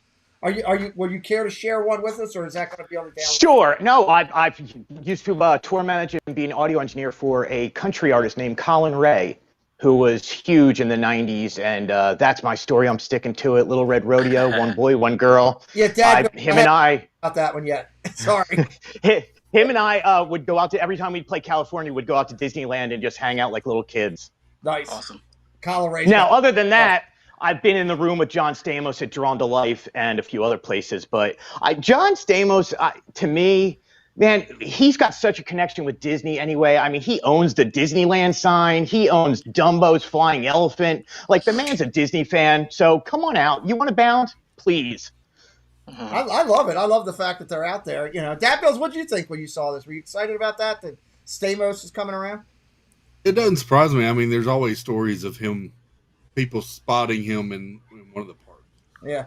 Would you care to share one with us, or is that going to be on the down? Sure. No, I've used to tour manage and be an audio engineer for a country artist named Colin Ray, who was huge in the 90s, and that's my story. I'm sticking to it. Little Red Rodeo, one boy, one girl. Yeah, Dad. Him and I. Not that one yet. Sorry. Him and I would go out to, every time we'd play California, we'd go out to Disneyland and just hang out like little kids. Nice. Awesome. Colorado. Now, other than that, I've been in the room with John Stamos at Drawn to Life and a few other places. But John Stamos, to me, man, he's got such a connection with Disney anyway. I mean, he owns the Disneyland sign. He owns Dumbo's Flying Elephant. Like, the man's a Disney fan. So come on out. You want to bound? Please. I love it. I love the fact that they're out there. Dad Bills, what did you think when you saw this? Were you excited about that Stamos is coming around? It doesn't surprise me. I mean, there's always stories of people spotting him in one of the parks. Yeah.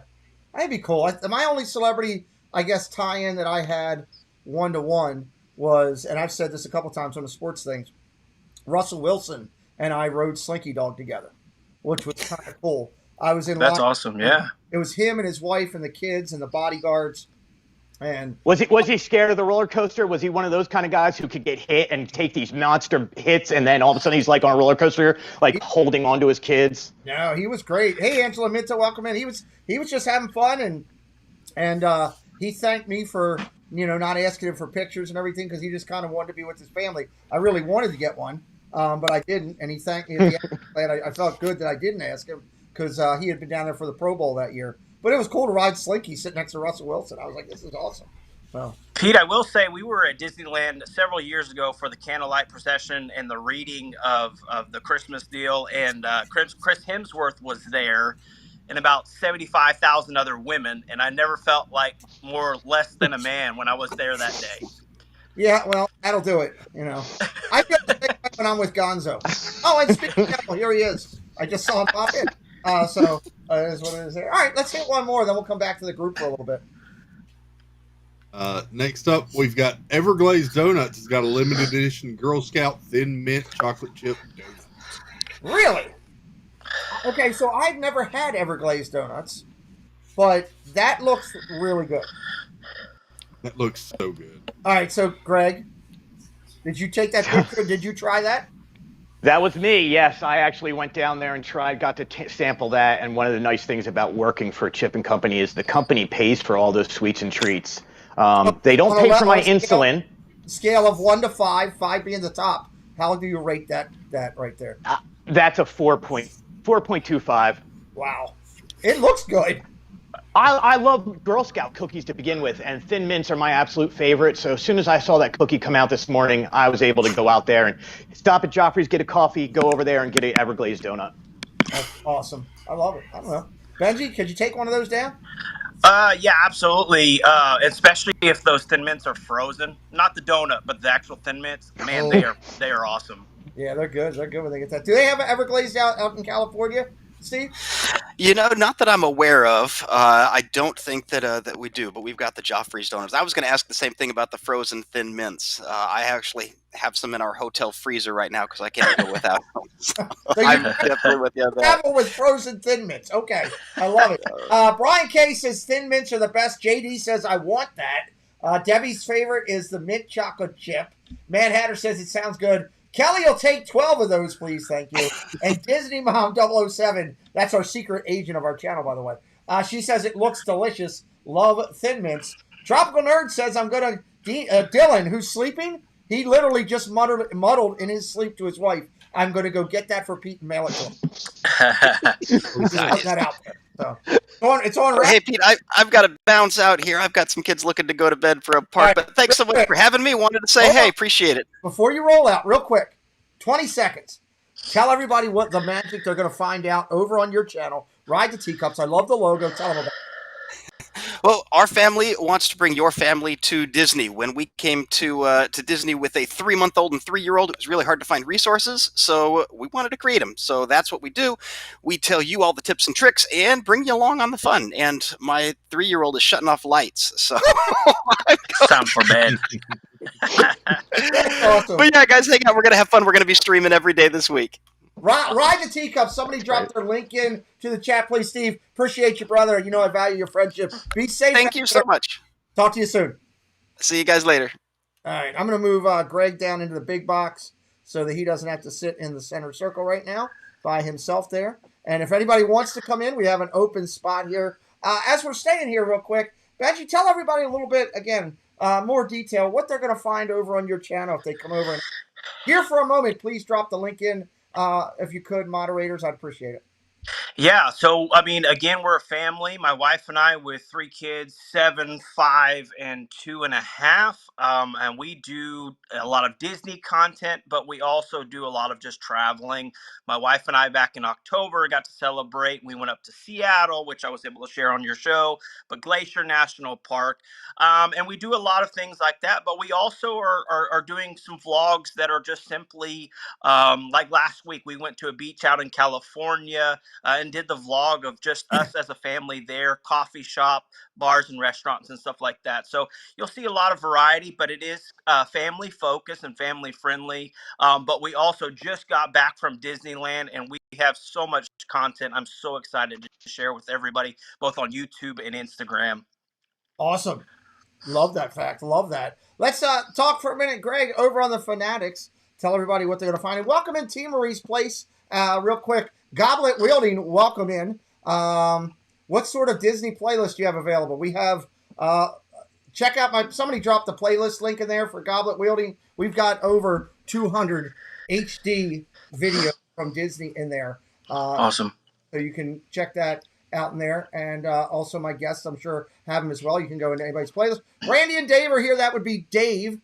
That'd be cool. My only celebrity, I guess, tie-in that I had one-to-one was, and I've said this a couple times on the sports things, Russell Wilson and I rode Slinky Dog together, which was kind of cool. I was in. That's awesome. Yeah. It was him and his wife and the kids and the bodyguards. And was he scared of the roller coaster? Was he one of those kind of guys who could get hit and take these monster hits, and then all of a sudden he's like on a roller coaster, like holding on to his kids? No, he was great. Hey, Angela Minto, welcome in. He was just having fun, and he thanked me for not asking him for pictures and everything because he just kind of wanted to be with his family. I really wanted to get one, but I didn't, and he thanked me at the end. I felt good that I didn't ask him because he had been down there for the Pro Bowl that year. But it was cool to ride Slinky sitting next to Russell Wilson. I was like, this is awesome. Well, Pete, I will say we were at Disneyland several years ago for the candlelight procession and the reading of the Christmas deal. And Chris Hemsworth was there and about 75,000 other women. And I never felt like more or less than a man when I was there that day. Yeah, well, that'll do it. You know, I feel the same way when I'm with Gonzo. Oh, and speaking of, here he is. I just saw him pop in. So it is what it is there. All right, let's hit one more, then we'll come back to the group for a little bit. Next up, we've got Everglazed Donuts. It's got a limited edition Girl Scout Thin Mint Chocolate Chip Donut. Really? Okay, so I've never had Everglazed Donuts, but that looks really good. That looks so good. All right, so Greg, did you take that picture? Did you try that? That was me, yes. I actually went down there and got to sample that. And one of the nice things about working for a chipping company is the company pays for all those sweets and treats. They don't pay for my insulin. Scale of 1 to 5, 5 being the top. How do you rate that right there? That's a 4.25. Wow. It looks good. I love Girl Scout cookies to begin with, and Thin Mints are my absolute favorite. So as soon as I saw that cookie come out this morning, I was able to go out there and stop at Joffrey's, get a coffee, go over there and get an Everglazed donut. That's awesome. I love it. I don't know. Benji, could you take one of those down? Yeah, absolutely. Especially if those Thin Mints are frozen. Not the donut, but the actual Thin Mints. Man, they are awesome. Yeah, they're good. They're good when they get that. Do they have an Everglazed out in California, Steve? You know, not that I'm aware of. I don't think that we do, but we've got the Joffrey's donuts. I was going to ask the same thing about the frozen Thin Mints. I actually have some in our hotel freezer right now because I can't go without them. So I'm definitely with you on that. Travel with frozen Thin Mints. Okay, I love it. Brian K says Thin Mints are the best. JD says I want that. Debbie's favorite is the mint chocolate chip. Mad Hatter says it sounds good. Kelly will take 12 of those, please. Thank you. And Disney Mom 007, that's our secret agent of our channel, by the way. She says it looks delicious. Love Thin Mints. Tropical Nerd says I'm going to... Dylan, who's sleeping, he literally just muddled in his sleep to his wife. I'm going to go get that for Pete and mail it to him. Just put that out there. So, it's on. Hey, Pete, I've got to bounce out here. I've got some kids looking to go to bed for a park. Right, but thanks so much for having me. Wanted to say, hey, appreciate it. Before you roll out, real quick, 20 seconds. Tell everybody what the magic they're going to find out over on your channel. Ride the Teacups. I love the logo. Tell them about it. Well, our family wants to bring your family to Disney. When we came to Disney with a 3-month-old and 3-year-old, it was really hard to find resources, so we wanted to create them. So that's what we do. We tell you all the tips and tricks and bring you along on the fun. And my 3-year-old is shutting off lights, so sounds forbid. Awesome. But yeah, guys, hang out. We're gonna have fun. We're gonna be streaming every day this week. Ride the Teacup. Somebody dropped their link in to the chat, please, Steve. Appreciate you, brother. You know I value your friendship. Be safe. Thank you so much. Talk to you soon. See you guys later. All right, I'm going to move Greg down into the big box so that he doesn't have to sit in the center circle right now by himself there. And if anybody wants to come in, we have an open spot here. As we're staying here real quick, Benji, tell everybody a little bit, again, more detail, what they're going to find over on your channel if they come over. And here for a moment, please drop the link in. If you could, moderators, I'd appreciate it. Yeah, so I mean, again, we're a family. My wife and I with 3 kids, 7, 5, and 2.5. And we do a lot of Disney content, but we also do a lot of just traveling. My wife and I back in October got to celebrate. We went up to Seattle, which I was able to share on your show, but Glacier National Park. And we do a lot of things like that, but we also are doing some vlogs that are just simply like last week, we went to a beach out in California and did the vlog of just us as a family there, coffee shop, bars and restaurants and stuff like that. So you'll see a lot of variety, but it is family focused and family friendly. But we also just got back from Disneyland and we have so much content. I'm so excited to share with everybody, both on YouTube and Instagram. Awesome. Love that fact. Love that. Let's talk for a minute, Greg, over on the Fanatics. Tell everybody what they're going to find. And welcome in T. Marie's place. Real quick, Goblet Wielding, welcome in. What sort of Disney playlist do you have available? We have, check out somebody dropped the playlist link in there for Goblet Wielding. We've got over 200 HD videos from Disney in there. Awesome. So you can check that out in there. And also my guests, I'm sure, have them as well. You can go into anybody's playlist. Randy and Dave are here. That would be Dave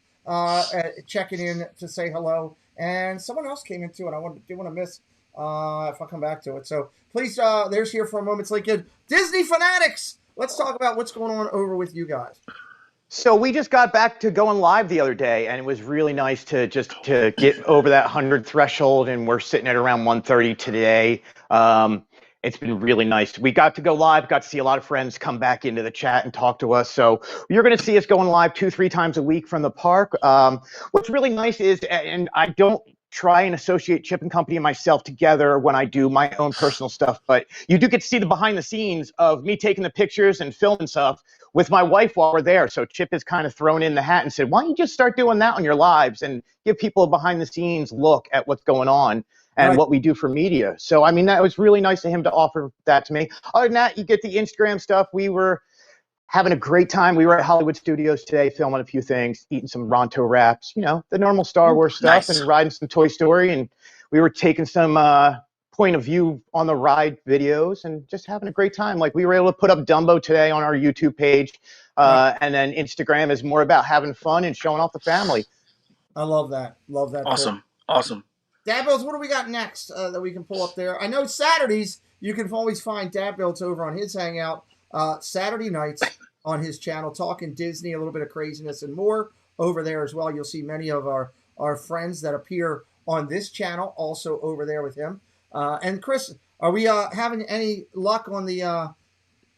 checking in to say hello. And someone else came in too, and I didn't want to miss if I come back to it. So please, there's here for a moment's Lincoln. Disney Fanatics. Let's talk about what's going on over with you guys. So we just got back to going live the other day, and it was really nice to get over that 100 threshold, and we're sitting at around 130 today. It's been really nice. We got to go live, got to see a lot of friends come back into the chat and talk to us. So you're going to see us going live 2-3 times a week from the park. What's really nice is, and I don't try and associate Chip and Company and myself together when I do my own personal stuff, but you do get to see the behind the scenes of me taking the pictures and filming stuff with my wife while we're there. So Chip has kind of thrown in the hat and said, why don't you just start doing that on your lives and give people a behind the scenes look at what's going on and what we do for media. So, I mean, that was really nice of him to offer that to me. Other than that, you get the Instagram stuff. We were having a great time. We were at Hollywood Studios today, filming a few things, eating some Ronto wraps, you know, the normal Star Wars stuff, and riding some Toy Story. And we were taking some point of view on the ride videos and just having a great time. Like, we were able to put up Dumbo today on our YouTube page. And then Instagram is more about having fun and showing off the family. I love that. Love that. Awesome. Awesome. Dad Builds, what do we got next that we can pull up there? I know Saturdays, you can always find Dad Builds over on his Hangout. Saturday nights on his channel, talking Disney, a little bit of craziness and more over there as well. You'll see many of our friends that appear on this channel also over there with him. And Chris, are we having any luck on the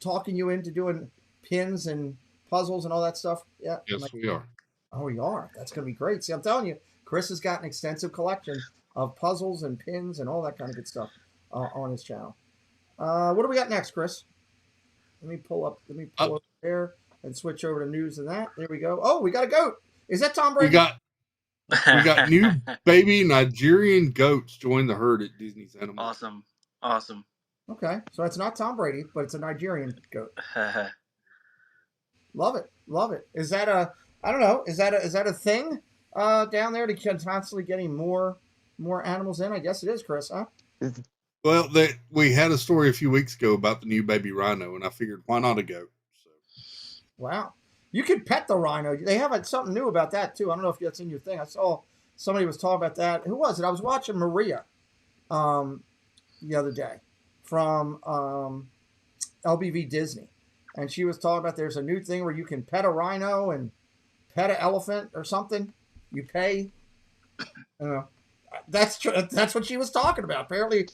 talking you into doing pins and puzzles and all that stuff? Yeah. Yes, we are. Oh, we are. That's going to be great. See, I'm telling you, Chris has got an extensive collection of puzzles and pins and all that kind of good stuff on his channel. What do we got next, Chris? Let me pull up there and switch over to news and that. There we go. Oh, we got a goat. Is that Tom Brady? We got new baby Nigerian goats join the herd at Disney's Animal. Awesome. Awesome. Okay. So it's not Tom Brady, but it's a Nigerian goat. Love it. Love it. Is that I don't know, is that a thing down there to constantly getting more animals in? I guess it is, Chris, huh? Well, we had a story a few weeks ago about the new baby rhino, and I figured, why not a goat? So. Wow. You can pet the rhino. They have something new about that, too. I don't know if that's in your thing. I saw somebody was talking about that. Who was it? I was watching Maria the other day from LBV Disney, and she was talking about there's a new thing where you can pet a rhino and pet an elephant or something. You pay. That's true. That's what she was talking about. Apparently.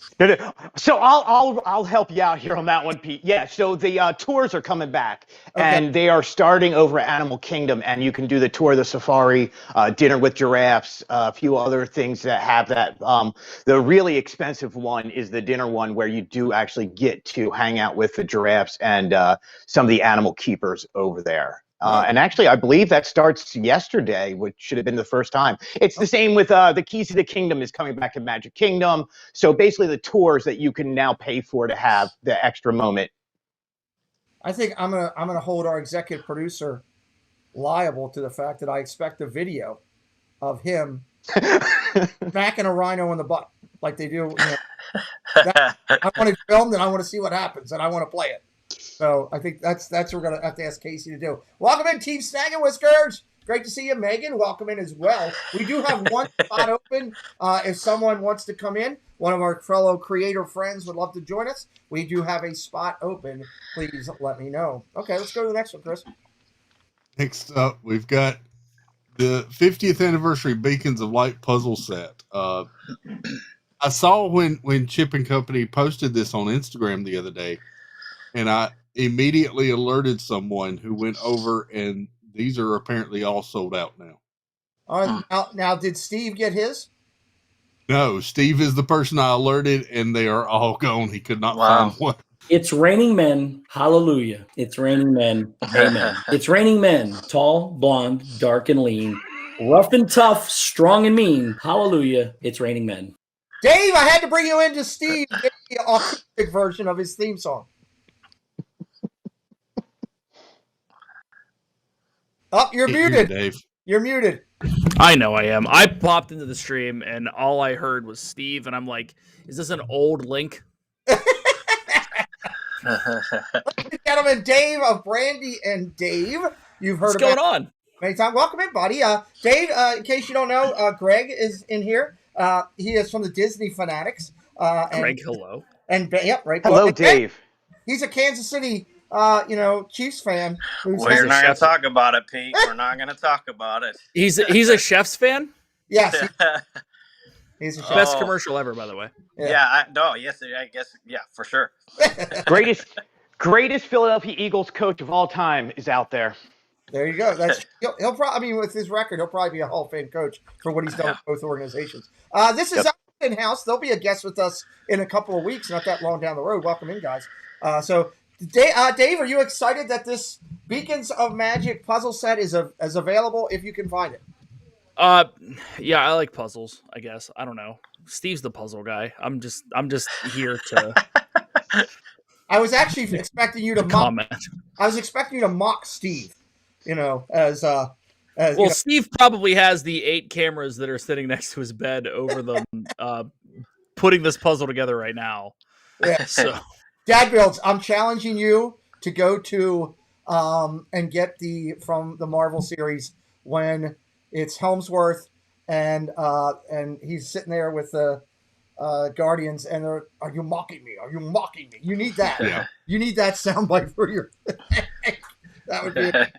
So I'll help you out here on that one, Pete. Yeah. So the tours are coming back, and they are starting over at Animal Kingdom, and you can do the tour of the safari, dinner with giraffes, a few other things that have that. The really expensive one is the dinner one, where you do actually get to hang out with the giraffes and some of the animal keepers over there. And actually, I believe that starts yesterday, which should have been the first time. It's the same with the Keys to the Kingdom is coming back in Magic Kingdom. So basically the tours that you can now pay for to have the extra moment. I think I'm gonna hold our executive producer liable to the fact that I expect a video of him backing a rhino in the butt like they do. You know, I want it filmed and I want to see what happens and I want to play it. So I think that's what we're going to have to ask Casey to do. Welcome in, Team Snag and Whiskers. Great to see you, Megan. Welcome in as well. We do have one spot open. If someone wants to come in, one of our fellow creator friends would love to join us. We do have a spot open. Please let me know. Okay, let's go to the next one, Chris. Next up, we've got the 50th anniversary Beacons of Light puzzle set. I saw when Chip and Company posted this on Instagram the other day, and I immediately alerted someone who went over, and these are apparently all sold out now. Now, did Steve get his? No, Steve is the person I alerted, and they are all gone. He could not find one. It's raining men. Hallelujah. It's raining men. Amen. It's raining men. Tall, blonde, dark and lean. Rough and tough, strong and mean. Hallelujah. It's raining men. Dave, I had to bring you in to Steve to get the authentic version of his theme song. Oh, you're muted. Dave. You're muted. I know I am. I popped into the stream and all I heard was Steve, and I'm like, is this an old link? Ladies and gentlemen, Dave of Brandy and Dave. You've heard What's going on? Many times. Welcome in, buddy. Dave, in case you don't know, Greg is in here. He is from the Disney Fanatics. Greg, hello. And yep, right. Hello, Dave. He's a Kansas City Chiefs fan. We're not going to talk about it, Pete. We're not going to talk about it. He's a Chef's fan? Yes. He's a chef. Best commercial ever, by the way. Yeah, I guess, yeah, for sure. Greatest Philadelphia Eagles coach of all time is out there. There you go. He'll probably, with his record, he'll probably be a Hall of Fame coach for what he's done with both organizations. This is in house. They'll be a guest with us in a couple of weeks, not that long down the road. Welcome in, guys. Dave, are you excited that this Beacons of Magic puzzle set is available if you can find it? Yeah, I like puzzles, I guess. I don't know. Steve's the puzzle guy. I'm just here to. I was actually expecting you to comment. I was expecting you to mock Steve. Steve probably has the 8 cameras that are sitting next to his bed over them, putting this puzzle together right now. Yeah. So, Dad Builds, I'm challenging you to go to and get from the Marvel series when it's Helmsworth and he's sitting there with the Guardians and they're, are you mocking me? Are you mocking me? You need that. Yeah. You need that soundbite for your. That would be it.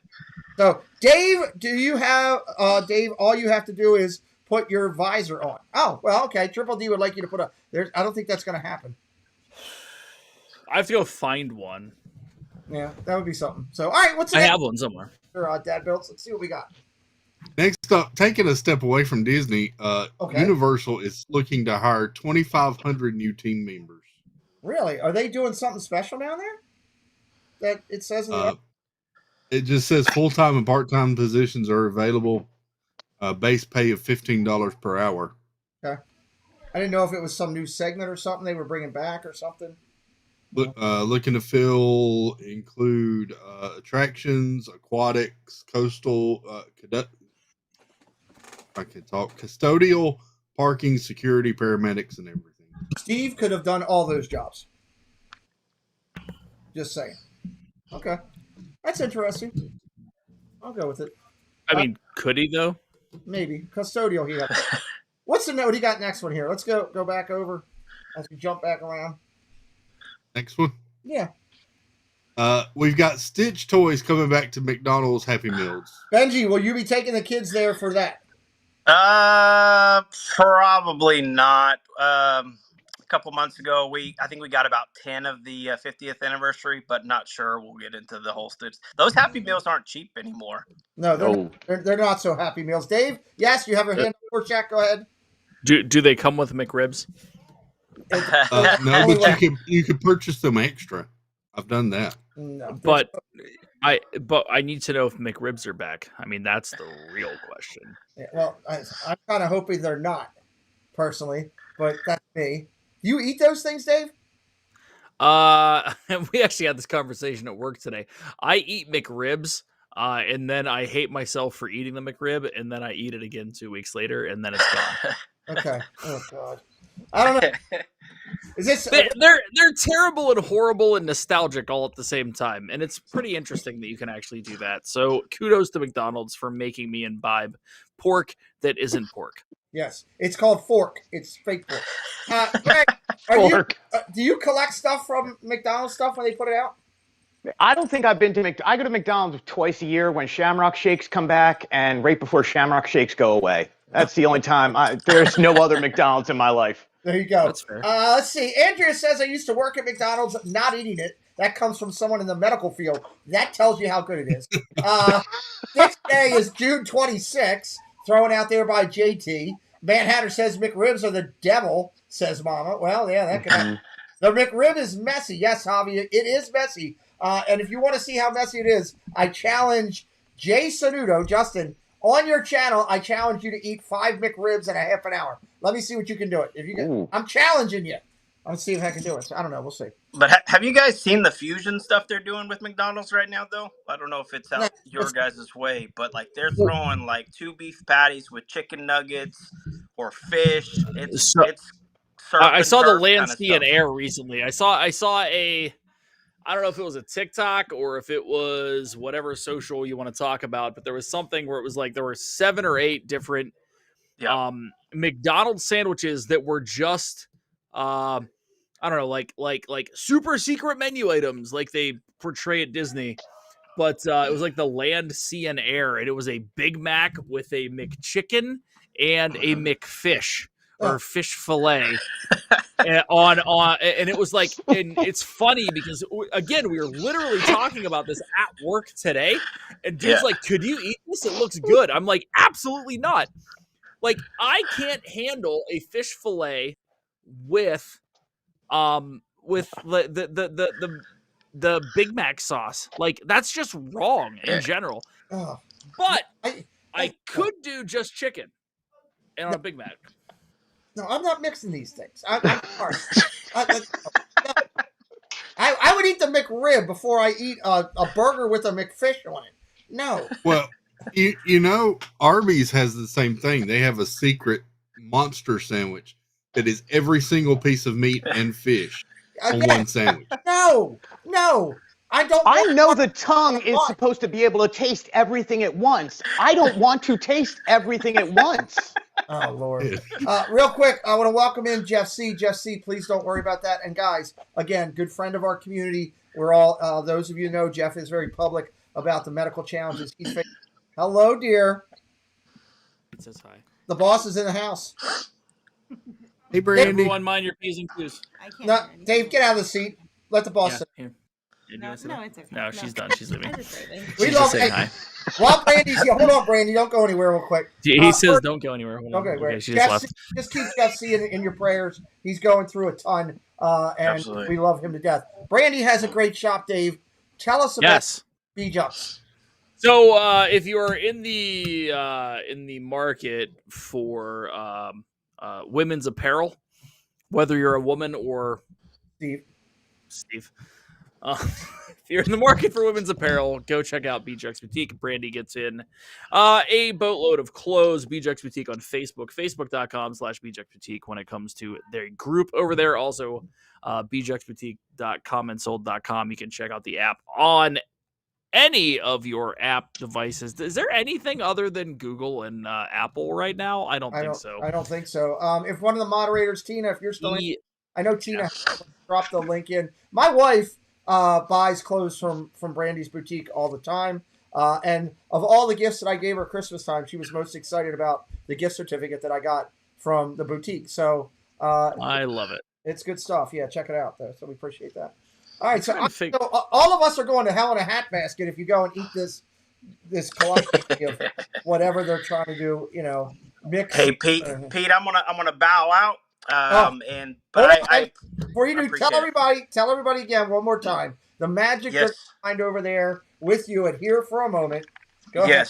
So, Dave, do you have Dave? All you have to do is put your visor on. Oh, well, okay. Triple D would like you to put a. I don't think that's going to happen. I have to go find one. Yeah, that would be something. So, all right, I have one somewhere. Dad Builds. Let's see what we got. Next up, taking a step away from Disney, Universal is looking to hire 2,500 new team members. Really? Are they doing something special down there? That it says in the it just says full-time and part-time positions are available. Base pay of $15 per hour. Okay. I didn't know if it was some new segment or something they were bringing back or something. Looking to include attractions, aquatics, coastal, custodial, parking, security, paramedics, and everything. Steve could have done all those jobs. Just saying. Okay. That's interesting. I'll go with it. I mean, could he though? Maybe. Custodial he got. What's the note he got next one here? Let's go back over as we jump back around. Next one? Yeah. We've got Stitch toys coming back to McDonald's Happy Meals. Benji, will you be taking the kids there for that? Probably not. A couple months ago, I think we got about 10 of the 50th anniversary, but not sure. We'll get into the whole Stitch. Those Happy Meals aren't cheap anymore. No, they're not so Happy Meals. Dave, yes, you have your hand up for Jack. Go ahead. Do they come with McRibs? No, but you could purchase them extra. I've done that. No, but I need to know if McRibs are back. I mean, that's the real question. Yeah, well, I'm kind of hoping they're not, personally, but that's me. Do you eat those things, Dave? We actually had this conversation at work today. I eat McRibs, and then I hate myself for eating the McRib, and then I eat it again 2 weeks later, and then it's gone. Okay. Oh God. I don't know. Is this? They're terrible and horrible and nostalgic all at the same time, and it's pretty interesting that you can actually do that. So kudos to McDonald's for making me imbibe pork that isn't pork. Yes, it's called fork. It's fake pork. Greg, do you collect stuff from McDonald's stuff when they put it out? I don't think I've been to I go to McDonald's twice a year when Shamrock Shakes come back and right before Shamrock Shakes go away. That's the only time. There's no other McDonald's in my life. There you go. That's fair. Let's see. Andrea says, I used to work at McDonald's, not eating it. That comes from someone in the medical field. That tells you how good it is. This day is June 26th, thrown out there by JT. Manhatter says McRibs are the devil, says Mama. Well, yeah, that could happen. The McRib is messy. Yes, Javi, it is messy. And if you want to see how messy it is, I challenge Jay Sanudo, Justin, on your channel, I challenge you to eat 5 McRibs in a half an hour. Let me see what you can do it. If you can, I'm challenging you. Let's see if I can do it. So, I don't know. We'll see. But have you guys seen the fusion stuff they're doing with McDonald's right now, though? I don't know if it's out your guys' way, but like they're throwing like 2 beef patties with chicken nuggets or fish. It's I saw the land, sea, and air recently. I saw I don't know if it was a TikTok or if it was whatever social you want to talk about, but there was something where it was like there were 7 or 8 different McDonald's sandwiches that were just I don't know, like super secret menu items. Like they for Trey at Disney, but it was like the Land, Sea, and Air, and it was a Big Mac with a McChicken and a McFish or fish fillet. And it was like, and it's funny because again, we were literally talking about this at work today, and dude's like, "Could you eat this? It looks good." I'm like, "Absolutely not." Like, I can't handle a fish fillet with the Big Mac sauce. Like, that's just wrong in general. But I could do just chicken and on a Big Mac. No, I'm not mixing these things. I'm sorry. I would eat the McRib before I eat a burger with a McFish on it. No. Well, you know, Arby's has the same thing. They have a secret monster sandwich that is every single piece of meat and fish on one sandwich. No. I know the tongue is supposed to be able to taste everything at once. I don't want to taste everything at once. Oh, Lord. Real quick, I want to welcome in Jeff C. Jeff C., please don't worry about that. And guys, again, good friend of our community. We're all, those of you know, Jeff is very public about the medical challenges he's facing. Hello, dear. It says hi. The boss is in the house. Hey, Brandy. Everyone mind your P's and Q's. No, Dave, get out of the seat. Let the boss sit. No, it's okay. No, she's done. She's leaving. We love saying hi. While Brandy's here, hold on, Brandy. Don't go anywhere real quick. He says don't go anywhere. Okay, okay, she just left. Just keep Jeff C. in your prayers. He's going through a ton, and Absolutely. we love him to death. Brandy has a great shop, Dave. Tell us about B-Jumps. So if you are in the market for women's apparel, whether you're a woman or Steve. If you're in the market for women's apparel, go check out BJX Boutique. Brandy gets in a boatload of clothes. BJX Boutique on Facebook, facebook.com/BJX Boutique when it comes to their group over there. Also, bjxboutique.comandsold.com. You can check out the app on any of your app devices. Is there anything other than Google and Apple right now? I don't think so. I don't think so. If one of the moderators, Tina, if you're still in, I know Tina dropped the link in. My wife buys clothes from Brandy's boutique all the time. And of all the gifts that I gave her Christmas time, she was most excited about the gift certificate that I got from the boutique. So I love it. It's good stuff. Yeah, check it out, though. So we appreciate that. All right, so all of us are going to hell in a hat basket if you go and eat this kaleidoscope of whatever they're trying to do. You know, mix. Hey, Pete, I'm gonna bow out. Before you do, tell everybody again one more time the magic they're find over there with you and here for a moment. Go ahead.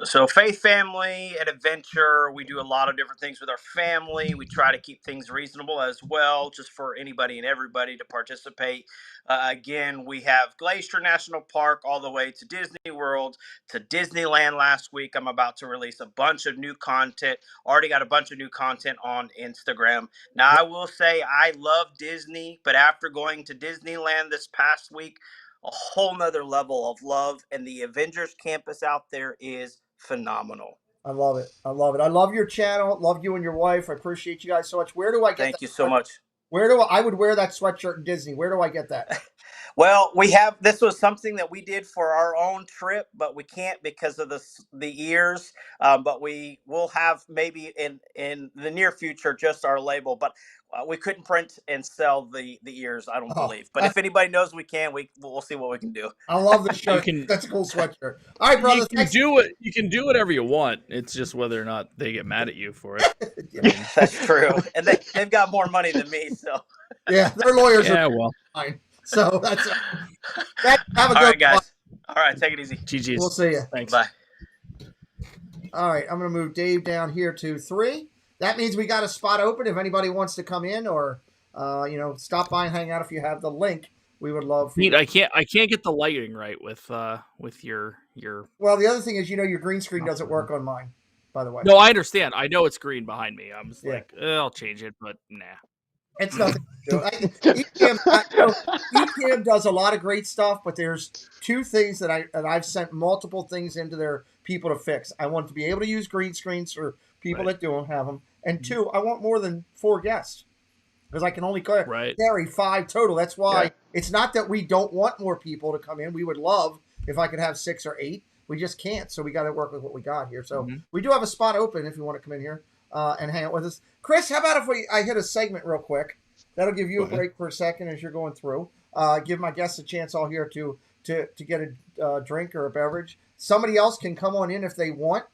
So Faith Family and Adventure, we do a lot of different things with our family. We try to keep things reasonable as well, just for anybody and everybody to participate. Again, we have Glacier National Park all the way to Disney World to Disneyland last week. I'm about to release a bunch of new content. Already got a bunch of new content on Instagram. Now, I will say I love Disney, but after going to Disneyland this past week, a whole nother level of love, and the Avengers campus out there is phenomenal. I love it. I love your channel. Love you and your wife. I appreciate you guys so much. Where do I get Thank you so much. I would wear that sweatshirt in Disney. Where do I get that? Well, this was something that we did for our own trip, but we can't because of the ears. But we will have maybe in the near future just our label. But we couldn't print and sell the ears, I don't believe. But if anybody knows we can, we'll see what we can do. I love the shirt. That's a cool sweatshirt. All right, brother. You can do whatever you want. It's just whether or not they get mad at you for it. That's true. And they've got more money than me, so. Yeah, their lawyers are fine. So have a good All right, guys. All right, take it easy. GG's. We'll see you. Thanks. Bye. All right, I'm going to move Dave down here to 3. That means we got a spot open. If anybody wants to come in or stop by and hang out, if you have the link, we would love. Pete, I can't get the lighting right with your. Well, the other thing is, your green screen doesn't work on mine. By the way. No, I understand. I know it's green behind me. I'm just like, I'll change it, but nah. It's nothing to do. ECAM does a lot of great stuff, but there's 2 things that I've sent multiple things into their people to fix. I want to be able to use green screens for people that don't have them, and 2, I want more than 4 guests. because I can only carry 5 total. That's why it's not that we don't want more people to come in. We would love if I could have 6 or 8. We just can't, so we got to work with what we got here. So we do have a spot open if you want to come in here and hang out with us. Chris, how about if I hit a segment real quick? That'll give you a break for a second as you're going through. Give my guests a chance all here to get a drink or a beverage. Somebody else can come on in if they want.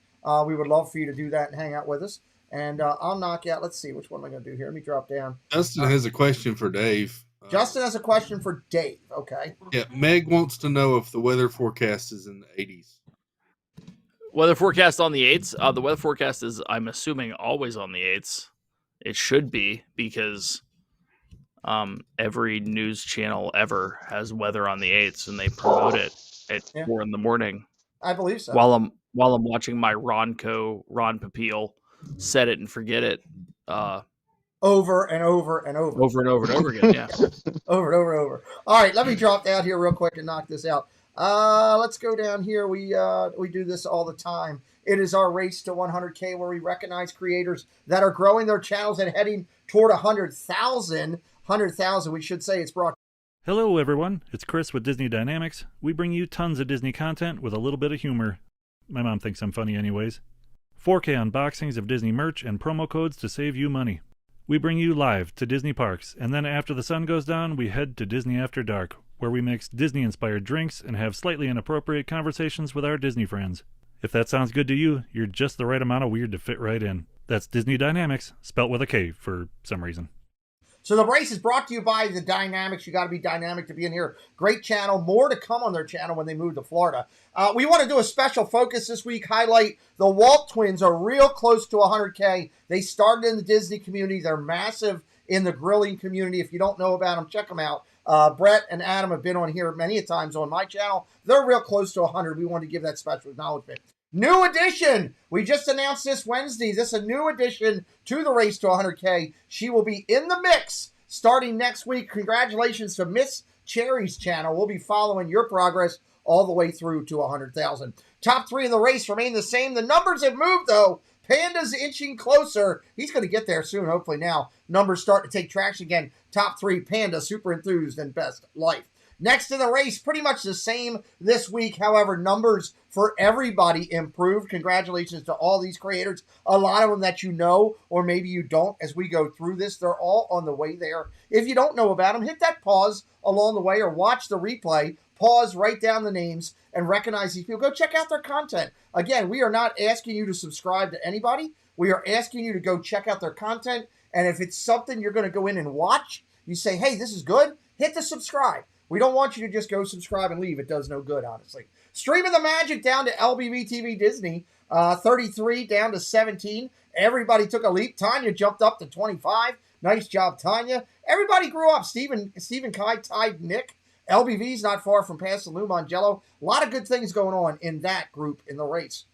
We would love for you to do that and hang out with us. And I'll knock out. Let's see, which one am I going to do here? Let me drop down. Justin has a question for Dave. Justin has a question for Dave. Okay. Yeah, Meg wants to know if the weather forecast is in the 80s. Weather forecast on the 8s. The weather forecast is, I'm assuming, always on the 8s. It should be, because every news channel ever has weather on the 8s, and they promote it at 4 in the morning. I believe so. While I'm watching my Ron Popeil set it and forget it. Over and over and over. Over and over and over again, yeah. Over and over and over. All right, let me drop down here real quick and knock this out. Let's go down here. We do this all the time. It is our race to 100K, where we recognize creators that are growing their channels and heading toward 100,000. 100,000, we should say. It's brought. Hello, everyone. It's Chris with Disney Dynamics. We bring you tons of Disney content with a little bit of humor. My mom thinks I'm funny anyways. 4K unboxings of Disney merch and promo codes to save you money. We bring you live to Disney parks, and then after the sun goes down, we head to Disney After Dark, where we mix Disney-inspired drinks and have slightly inappropriate conversations with our Disney friends. If that sounds good to you, you're just the right amount of weird to fit right in. That's Disney Dynamics, spelt with a K for some reason. So the race is brought to you by the Dynamics. You got to be dynamic to be in here. Great channel. More to come on their channel when they move to Florida. We want to do a special focus this week. Highlight the Walt twins are real close to 100K. They started in the Disney community. They're massive in the grilling community. If you don't know about them, check them out. Brett and Adam have been on here many a times on my channel. They're real close to 100. We want to give that special acknowledgement. New addition. We just announced this Wednesday. This is a new addition to the race to 100K. She will be in the mix starting next week. Congratulations to Miss Cherry's channel. We'll be following your progress all the way through to 100,000. Top 3 in the race remain the same. The numbers have moved, though. Panda's inching closer. He's going to get there soon, hopefully now. Numbers start to take traction again. Top 3, Panda, Super Enthused, and Best Life. Next in the race, pretty much the same this week. However, numbers for everybody improved. Congratulations to all these creators. A lot of them that you know, or maybe you don't as we go through this. They're all on the way there. If you don't know about them, hit that pause along the way or watch the replay. Pause, write down the names, and recognize these people. Go check out their content. Again, we are not asking you to subscribe to anybody. We are asking you to go check out their content. And if it's something you're going to go in and watch, you say, hey, this is good, hit the subscribe. We don't want you to just go subscribe and leave. It does no good, honestly. Streaming the Magic down to LBB TV Disney, 33 down to 17. Everybody took a leap. Tanya jumped up to 25. Nice job, Tanya. Everybody grew up. Stephen Kai tied Nick. LBV's not far from passing Lou Mangello. A lot of good things going on in that group in the race.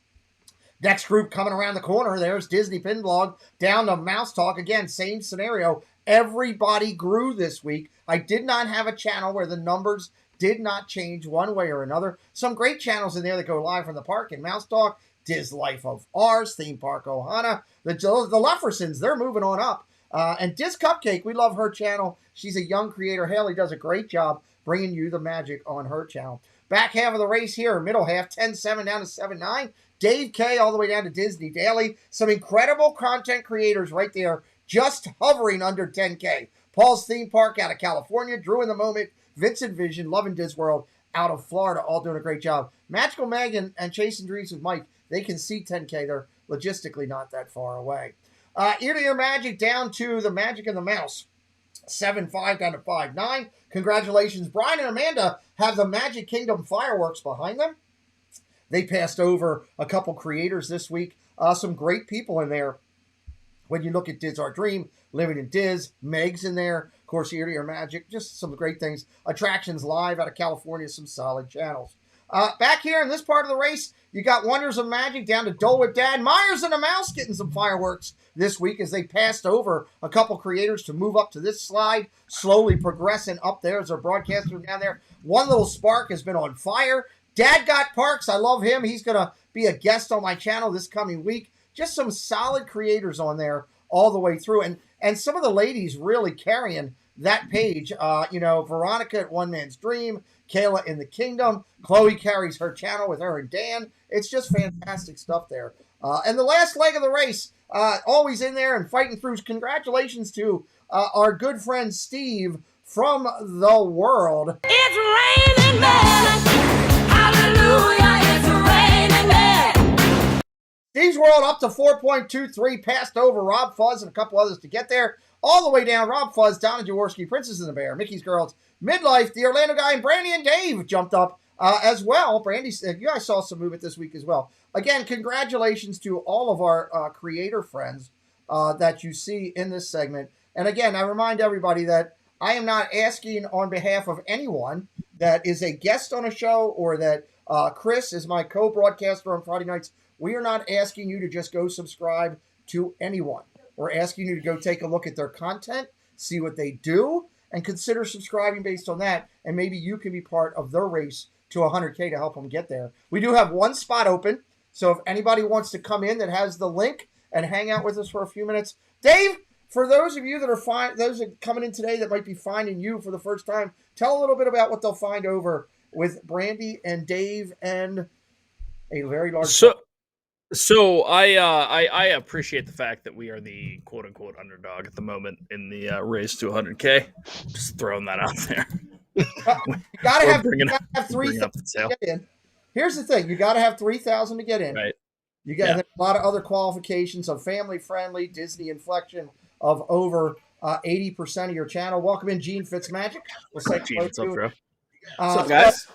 Next group coming around the corner, there's Disney Pin Blog down to Mouse Talk. Again, same scenario. Everybody grew this week. I did not have a channel where the numbers did not change one way or another. Some great channels in there that go live from the park in Mouse Talk. Diz Life of Ours, Theme Park Ohana. The Leffersons, they're moving on up. And Diz Cupcake, we love her channel. She's a young creator. Haley does a great job bringing you the magic on her channel. Back half of the race here, middle half, 10-7 down to 7-9. Dave K all the way down to Disney Daily. Some incredible content creators right there, just hovering under 10K. Paul's Theme Park out of California, Drew in the Moment, Vincent Vision, Loving Diz World out of Florida, all doing a great job. Magical Meg and Chasing Dreams with Mike, they can see 10K. They're logistically not that far away. Ear to Ear Magic down to the Magic and the Mouse. 7-5 down to 5-9. Congratulations. Brian and Amanda have the Magic Kingdom fireworks behind them. They passed over a couple creators this week. Some great people in there. When you look at Diz Our Dream, Living in Diz, Meg's in there. Of course, Ear to Ear Magic. Just some great things. Attractions Live out of California. Some solid channels. Back here in this part of the race, you got Wonders of Magic down to Dole with Dad. Myers and the Mouse getting some fireworks this week as they passed over a couple creators to move up to this slide, slowly progressing up there as our broadcaster down there. One Little Spark has been on fire. Dad Got Parks, I love him. He's going to be a guest on my channel this coming week. Just some solid creators on there all the way through. and some of the ladies really carrying that page. Veronica at One Man's Dream, Kayla in the Kingdom, Chloe carries her channel with her and Dan. It's just fantastic stuff there. And the last leg of the race, always in there and fighting through. Congratulations to our good friend Steve from the world. It's raining men. Hallelujah, it's raining men. Steve's World up to 4.23, passed over Rob Fuzz and a couple others to get there. All the way down, Rob Fuzz, Donna Jaworski, Princess and the Bear, Mickey's Girls, Midlife, the Orlando Guy, and Brandy and Dave jumped up as well. Brandy, you guys saw some movement this week as well. Again, congratulations to all of our creator friends that you see in this segment. And again, I remind everybody that I am not asking on behalf of anyone that is a guest on a show or that Chris is my co-broadcaster on Friday nights. We are not asking you to just go subscribe to anyone. We're asking you to go take a look at their content, see what they do, and consider subscribing based on that. And maybe you can be part of their race to 100K to help them get there. We do have one spot open. So if anybody wants to come in that has the link and hang out with us for a few minutes. Dave, for those of you that are those that are coming in today that might be finding you for the first time, tell a little bit about what they'll find over with Brandy and Dave and a very large. So I appreciate the fact that we are the quote unquote underdog at the moment in the race to 100K. Just throwing that out there. You gotta have 3,000 to get in. Here's the thing: you gotta have 3,000 to get in. Right. You got a lot of other qualifications of family friendly Disney inflection of over 80% of your channel. Welcome in, Gene Fitzmagic. We'll say Gene, what's up, bro? What's up, guys?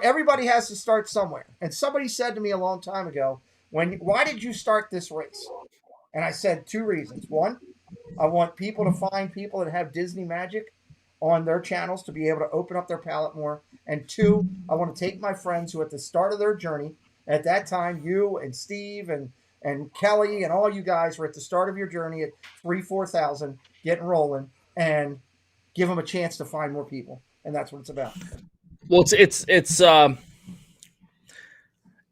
Everybody has to start somewhere. And somebody said to me a long time ago, why did you start this race? And I said 2 reasons. One, I want people to find people that have Disney magic on their channels to be able to open up their palette more. And 2, I want to take my friends who at the start of their journey, at that time, you and Steve and Kelly and all you guys were at the start of your journey at 4,000, getting rolling, and give them a chance to find more people. And that's what it's about. Well,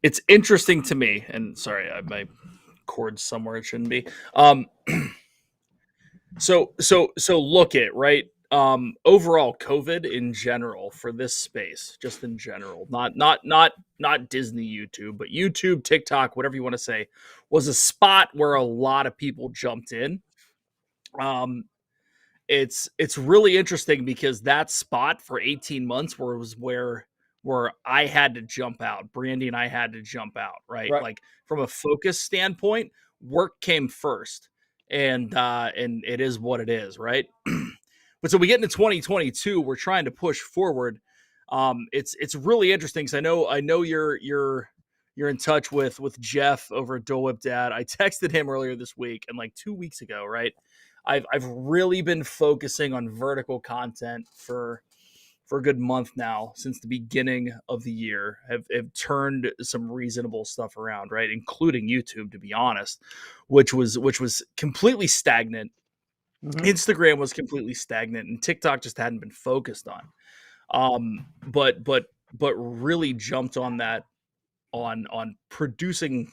it's interesting to me, and sorry, my cord's somewhere it shouldn't be. So look at right. Overall, COVID in general for this space, just in general, not Disney YouTube, but YouTube, TikTok, whatever you want to say, was a spot where a lot of people jumped in. It's really interesting because that spot for 18 months was where I had to jump out. Brandy and I had to jump out, right? Like from a focus standpoint, work came first, and it is what it is, right? But so we get into 2022, we're trying to push forward. It's really interesting because I know you're in touch with Jeff over at Dole Whip Dad. I texted him earlier this week and like 2 weeks ago, right? I've really been focusing on vertical content for a good month now since the beginning of the year. Have turned some reasonable stuff around, right? Including YouTube, to be honest, which was completely stagnant. Mm-hmm. Instagram was completely stagnant, and TikTok just hadn't been focused on. But really jumped on that on producing,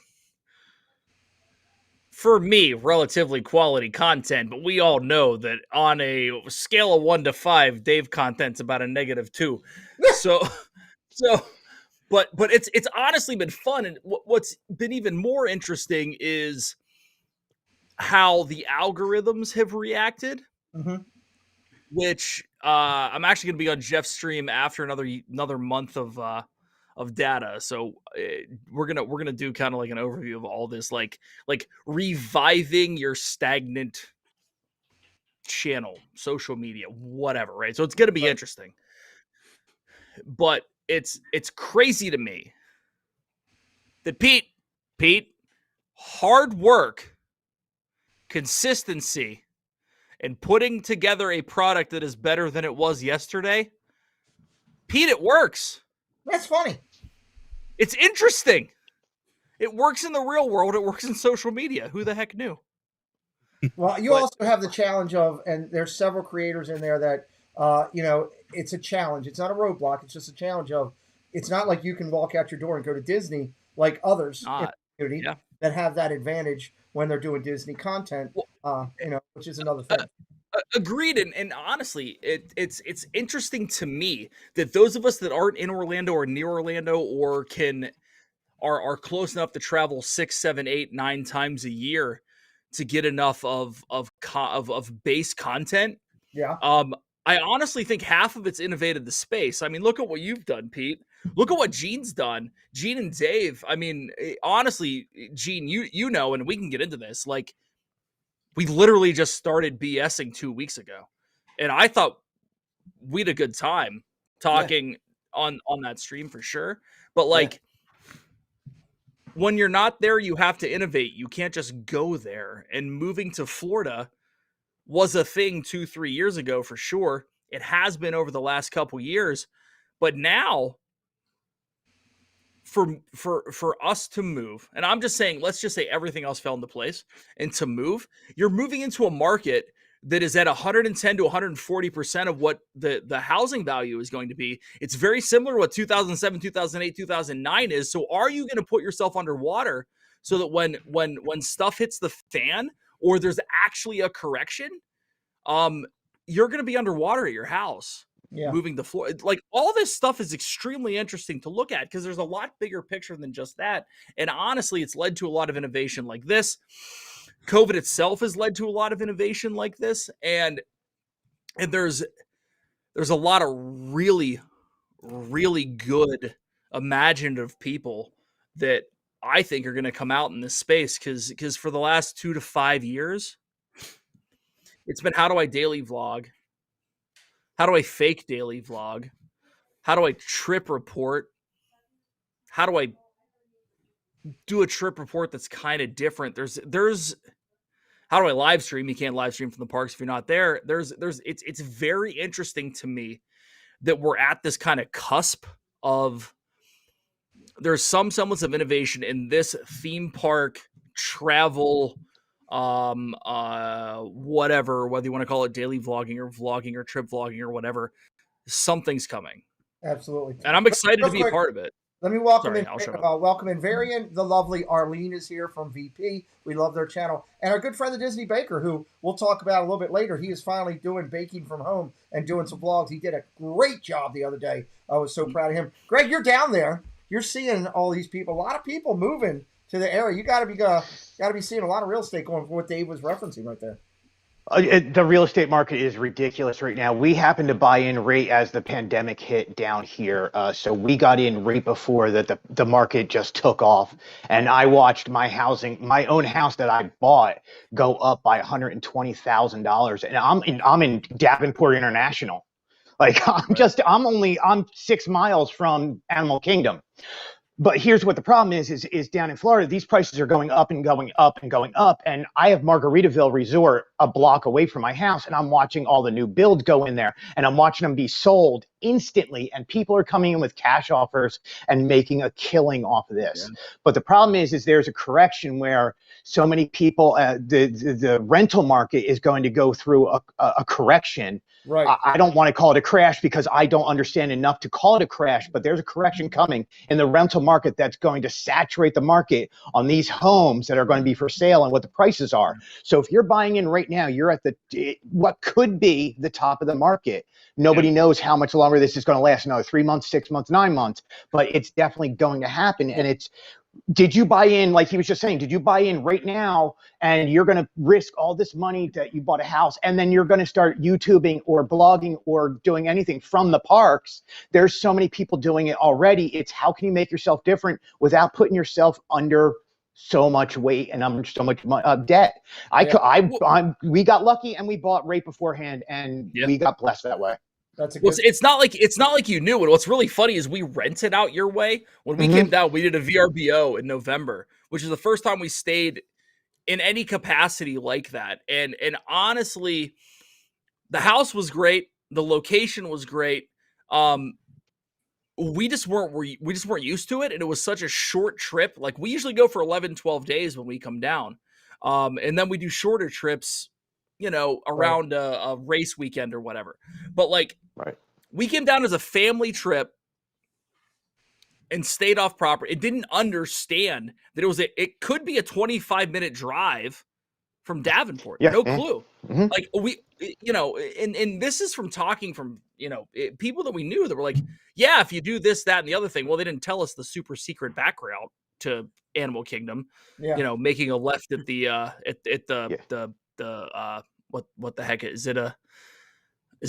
for me, relatively quality content. But we all know that on a scale of 1 to 5, Dave content's about a -2. But it's honestly been fun. And what's been even more interesting is how the algorithms have reacted, which I'm actually going to be on Jeff's stream after another month of data. So we're gonna do kind of like an overview of all this, like reviving your stagnant channel, social media, whatever, right? So it's gonna be interesting. But it's crazy to me that Pete, hard work, consistency, and putting together a product that is better than it was yesterday, Pete, it works. That's funny. It's interesting. It works in the real world. It works in social media. Who the heck knew? Well, you also have the challenge of, and there's several creators in there that, it's a challenge. It's not a roadblock. It's just a challenge of, it's not like you can walk out your door and go to Disney like others in the community that have that advantage when they're doing Disney content. which is another thing. Agreed, and honestly, it's interesting to me that those of us that aren't in Orlando or near Orlando or are close enough to travel 6, 7, 8, 9 times a year to get enough of base content. Yeah. I honestly think half of it's innovated the space. I mean, look at what you've done, Pete. Look at what Gene's done. Gene and Dave. I mean, honestly, Gene, you know, and we can get into this. Like, we literally just started BSing 2 weeks ago, and I thought we had a good time talking on that stream for sure. But like, when you're not there, you have to innovate. You can't just go there. And moving to Florida was a thing 2-3 years ago for sure. It has been over the last couple years, but now for us to move, and I'm just saying, let's just say everything else fell into place, and to move, you're moving into a market that is at 110 to 140% of what the housing value is going to be. It's very similar to what 2007, 2008, 2009 is. So are you going to put yourself underwater so that when stuff hits the fan or there's actually a correction, you're going to be underwater at your house? Moving the floor, like all this stuff is extremely interesting to look at because there's a lot bigger picture than just that. And honestly, it's led to a lot of innovation like this. COVID itself has led to a lot of innovation like this. And there's a lot of really, really good imaginative people that I think are going to come out in this space because for the last 2 to 5 years, it's been, how do I daily vlog? How do I fake daily vlog? How do I trip report? How do I do a trip report that's kind of different? There's how do I live stream? You can't live stream from the parks if you're not there. It's very interesting to me that we're at this kind of cusp of, there's some semblance of innovation in this theme park travel, whatever, whether you want to call it daily vlogging or trip vlogging or whatever, something's coming. Absolutely. And I'm excited to be a part of it. Let me welcome in Varian. The lovely Arlene is here from VP. We love their channel. And our good friend, the Disney Baker, who we'll talk about a little bit later. He is finally doing baking from home and doing some vlogs. He did a great job the other day. I was so proud of him. Greg, you're down there. You're seeing all these people, a lot of people moving to the area. You got to be seeing a lot of real estate going for what Dave was referencing right there. The real estate market is ridiculous right now. We happened to buy in right as the pandemic hit down here. So we got in right before the market just took off. And I watched my own house that I bought go up by $120,000. And I'm in Davenport International. Like I'm 6 miles from Animal Kingdom. But here's what the problem is down in Florida, these prices are going up and going up and going up. And I have Margaritaville Resort a block away from my house, and I'm watching all the new builds go in there, and I'm watching them be sold instantly. And people are coming in with cash offers and making a killing off of this. Yeah. But the problem is there's a correction where so many people, the rental market is going to go through a correction. Right. I don't want to call it a crash because I don't understand enough to call it a crash, but there's a correction coming in the rental market that's going to saturate the market on these homes that are going to be for sale and what the prices are. So if you're buying in right now, you're at what could be the top of the market. Nobody knows how much longer this is going to last, another 3 months, 6 months, 9 months, but it's definitely going to happen. And did you buy in, like he was just saying, did you buy in right now and you're going to risk all this money that you bought a house and then you're going to start YouTubing or blogging or doing anything from the parks? There's so many people doing it already. It's how can you make yourself different without putting yourself under so much weight and under so much debt? We got lucky and we bought right beforehand and we got blessed that way. It's not like you knew it. What's really funny is we rented out your way. When we came down, we did a VRBO in November, which is the first time we stayed in any capacity like that. And honestly, the house was great. The location was great. We just weren't used to it. And it was such a short trip. Like we usually go for 11, 12 days when we come down. And then we do shorter trips, around a race weekend or whatever. But we came down as a family trip and stayed off property. It didn't understand that it could be a 25-minute drive from Davenport. Yeah. No Yeah. clue. Mhm. Like we, and this is from talking from, people that we knew that were like, yeah, if you do this, that, and the other thing. Well, they didn't tell us the super secret back route to Animal Kingdom. Yeah. Making a left at the what the heck is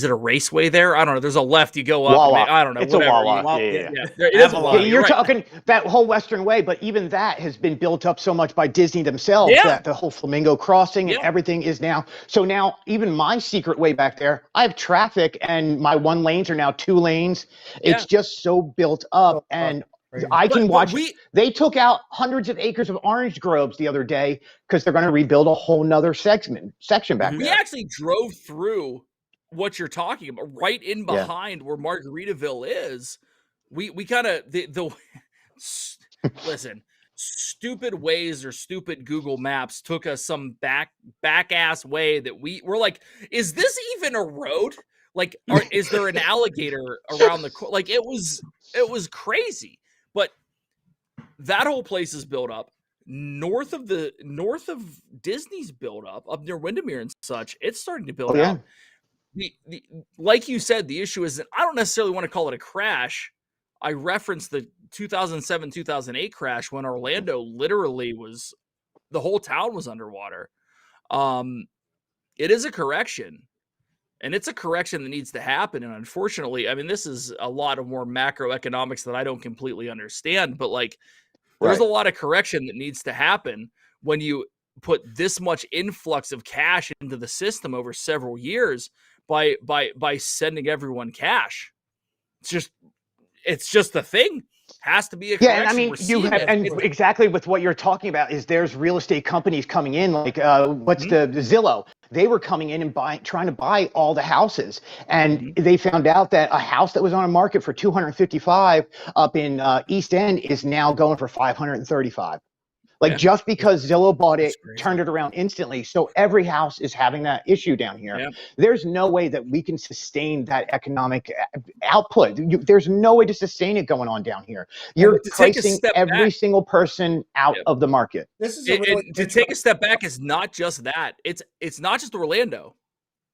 it a raceway there? I don't know. There's a left you go up. Wawa. I don't know. It's whatever. a Wawa. It is a Yeah, Wawa. you're right. talking that whole Western Way, but even that has been built up so much by Disney themselves that the whole Flamingo Crossing and everything is now. So now even my secret way back there, I have traffic and my 1 lanes are now 2 lanes. It's just so built up, and I can watch. They took out hundreds of acres of orange groves the other day because they're going to rebuild a whole nother section back there. We actually drove through what you're talking about, right in behind where Margaritaville is. We kind of listen. Stupid Waze or stupid Google Maps took us some back ass way that we're like, is this even a road? Like, is there an alligator around the like? It was crazy, but that whole place is built up. North of Disney's built up near Windermere and such. It's starting to build out. Like you said, the issue is that I don't necessarily want to call it a crash. I referenced the 2007-2008 crash when Orlando literally the whole town was underwater. It is a correction, and it's a correction that needs to happen. And unfortunately, I mean, this is a lot of more macroeconomics that I don't completely understand, but like there's a lot of correction that needs to happen when you put this much influx of cash into the system over several years by sending everyone cash. It's just a thing. Has to be a correction. Yeah, and I mean, you have, and exactly with what you're talking about is there's real estate companies coming in, like what's the Zillow? They were coming in and trying to buy all the houses, and they found out that a house that was on a market for 255 up in East End is now going for 535. Like just because Zillow bought it, turned it around instantly. So every house is having that issue down here. Yeah. There's no way that we can sustain that economic output. There's no way to sustain it going on down here. You're pricing every single person out of the market. This is to take a step back is not just that. It's not just Orlando.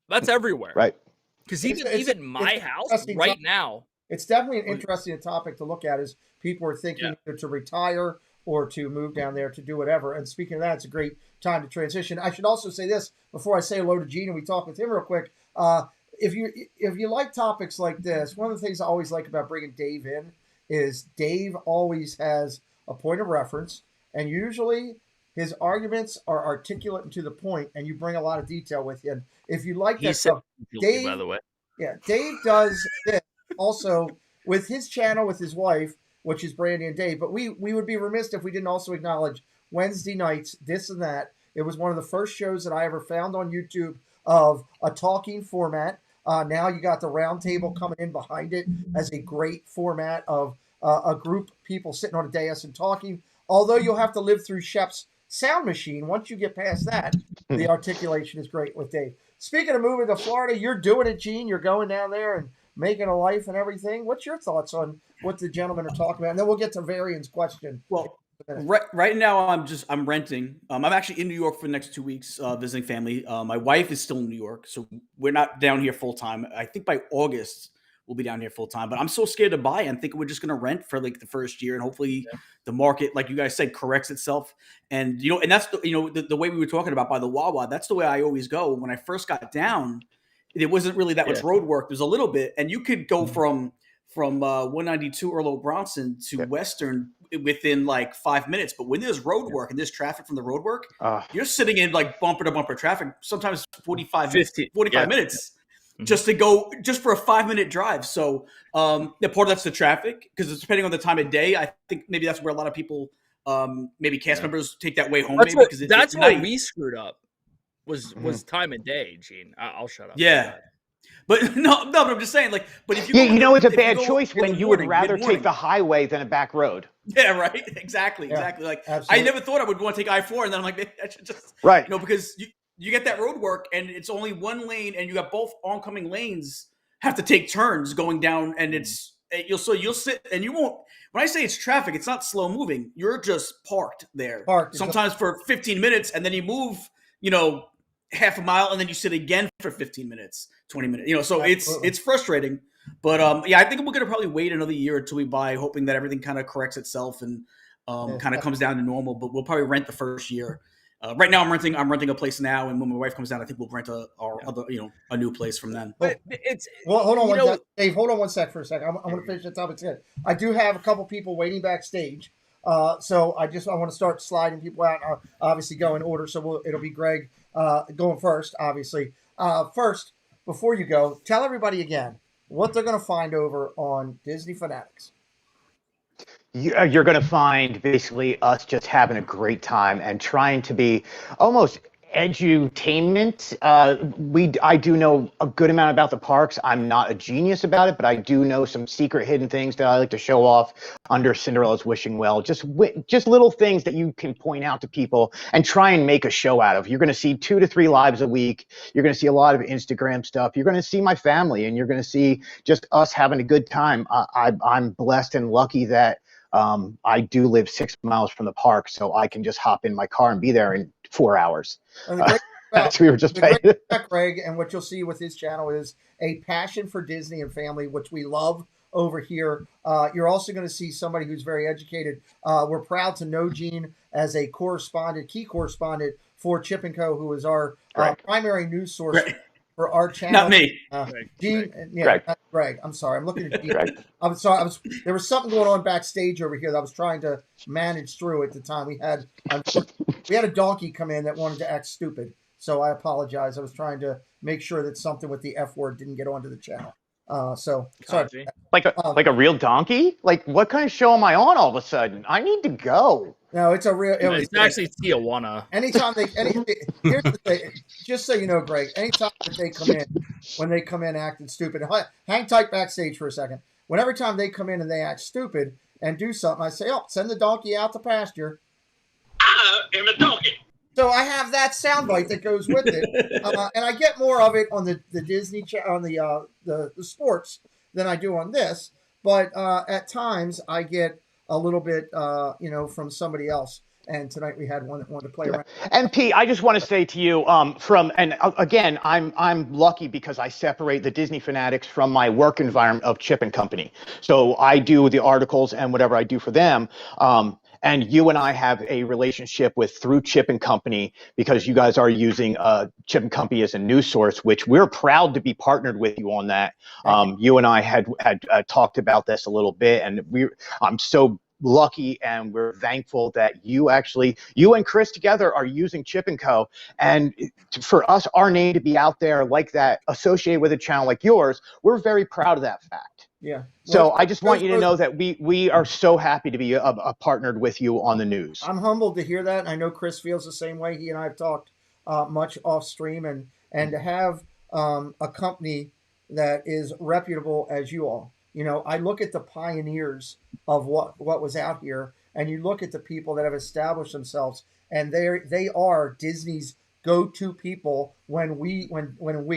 That's everywhere. Right. Because even my house right now. It's definitely an interesting topic to look at as people are thinking either to retire or to move down there to do whatever. And speaking of that, it's a great time to transition. I should also say this before I say hello to Gene and we talk with him real quick. If you like topics like this, one of the things I always like about bringing Dave in is Dave always has a point of reference, and usually his arguments are articulate and to the point, and you bring a lot of detail with you. And if you like that stuff, Dave, by the way, Dave does this also with his channel with his wife, which is Brandy and Dave. But we would be remiss if we didn't also acknowledge Wednesday nights, This and That. It was one of the first shows that I ever found on YouTube of a talking format. Now you got the round table coming in behind it as a great format of a group of people sitting on a dais and talking. Although you'll have to live through Shep's sound machine. Once you get past that, the articulation is great with Dave. Speaking of moving to Florida, you're doing it, Gene. You're going down there and making a life and everything. What's your thoughts on what the gentlemen are talking about? And then we'll get to Varian's question. Well, right now I'm renting. I'm actually in New York for the next 2 weeks, visiting family. My wife is still in New York, so we're not down here full time. I think by August we'll be down here full time. But I'm so scared to buy. I'm thinking we're just going to rent for like the first year, and hopefully the market, like you guys said, corrects itself. And and that's the way we were talking about by the Wawa. That's the way I always go. When I first got down, there wasn't really that much road work. There's a little bit, and you could go from 192 Earl Bronson to Western within like 5 minutes. But when there's road work and there's traffic from the road work, you're sitting in like bumper to bumper traffic, sometimes 45 minutes just for a 5-minute drive. So part of that's the traffic, because it's depending on the time of day. I think maybe that's where a lot of people, maybe cast members take that way home. That's where we screwed up. Was time of day, Gene. I'll shut up. Yeah. But no, but I'm just saying, like, but if you it's a bad choice when you would rather take the highway than a back road. Yeah, right. Exactly. Like, absolutely. I never thought I would want to take I-4, and then I'm like, maybe I should just because you get that road work, and it's only one lane, and you got both oncoming lanes have to take turns going down, and you'll sit, and you won't. When I say it's traffic, it's not slow moving. You're just parked there. Sometimes for 15 minutes, and then you move half a mile, and then you sit again for 15 minutes, 20 minutes. So it's frustrating. But I think we're gonna probably wait another year until we buy, hoping that everything kind of corrects itself and kind of comes down to normal. But we'll probably rent the first year. Right now, I'm renting a place now, and when my wife comes down, I think we'll rent a new place from then. But hold on one sec, Dave. Hold on one sec for a second. I want to finish the topic. I do have a couple people waiting backstage, so I want to start sliding people out. I'll obviously go in order, so it'll be Greg going first. Obviously, first before you go, tell everybody again what they're going to find over on Disney Fanatics. You're going to find basically us just having a great time and trying to be almost edutainment. I do know a good amount about the parks. I'm not a genius about it, but I do know some secret hidden things that I like to show off under Cinderella's wishing well. Just little things that you can point out to people and try and make a show out of. You're going to see 2 to 3 lives a week. You're going to see a lot of Instagram stuff. You're going to see my family, and you're going to see just us having a good time. I'm blessed and lucky that I do live 6 miles from the park, so I can just hop in my car and be there in 4 hours. As we were just saying. Greg, and what you'll see with his channel is a passion for Disney and family, which we love over here. You're also going to see somebody who's very educated. We're proud to know Gene as a key correspondent for Chip & Co., who is our primary news source for our channel. Not me. Gene, Greg. I'm sorry. I'm looking at Gene. Greg. I'm sorry. There was something going on backstage over here that I was trying to manage through at the time. We had a donkey come in that wanted to act stupid. So I apologize. I was trying to make sure that something with the F word didn't get onto the channel. So sorry. Like a real donkey? Like, what kind of show am I on all of a sudden? I need to go. No, it's a real. It's actually Tijuana. Anytime here's the thing. Just so you know, Greg. Anytime that they come in, when they come in acting stupid, hang tight backstage for a second. Whenever time they come in and they act stupid and do something, I say, "Oh, send the donkey out to pasture." I am a donkey. So I have that soundbite that goes with it, and I get more of it on the Disney on the sports than I do on this. But at times I get a little bit, from somebody else. And tonight we had one that wanted to play around. And Pete, I just want to say to you, again, I'm lucky because I separate the Disney Fanatics from my work environment of Chip & Company. So I do the articles and whatever I do for them. And you and I have a relationship through Chip & Company because you guys are using Chip & Company as a news source, which we're proud to be partnered with you on that. You and I had talked about this a little bit, and I'm so lucky and we're thankful that you and Chris together are using Chip & Co. And for us, our name to be out there like that, associated with a channel like yours, we're very proud of that fact. Yeah. So I just want you to know that we are so happy to be partnered with you on the news. I'm humbled to hear that. And I know Chris feels the same way. He and I have talked much off stream, and to have a company that is reputable as you all. I look at the pioneers of what was out here, and you look at the people that have established themselves, and they are Disney's go-to people. When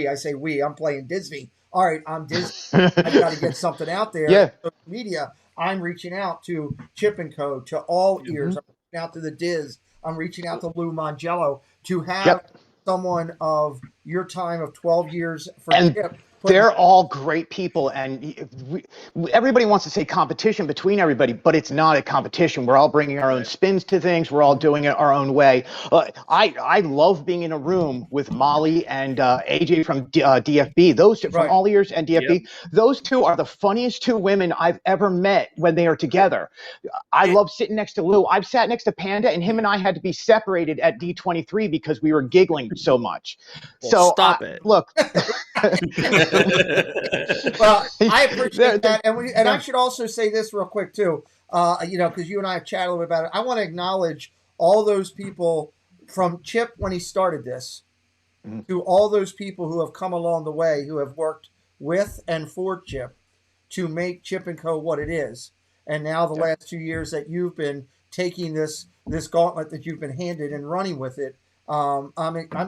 I say we, I'm playing Disney. All right, I'm Disney. I've got to get something out there. Yeah. Social media. I'm reaching out to Chip & Co., to All Ears. I'm reaching out to the Diz. I'm reaching out to Lou Mangello to have someone of your time of 12 years for Chip. They're all great people, and everybody wants to say competition between everybody, but it's not a competition. We're all bringing our own spins to things. We're all doing it our own way. I love being in a room with Molly and AJ from DFB. Those two, from All Ears and DFB. Yep. Those two are the funniest two women I've ever met when they are together. I love sitting next to Lou. I've sat next to Panda, and him and I had to be separated at D23 because we were giggling so much. Well, stop it. Look. Well, I appreciate that, and I should also say this real quick too. Because you and I have chatted a little bit about it. I want to acknowledge all those people from Chip when he started this, to all those people who have come along the way, who have worked with and for Chip to make Chip & Co. what it is. And now the last 2 years that you've been taking this gauntlet that you've been handed and running with it. I'm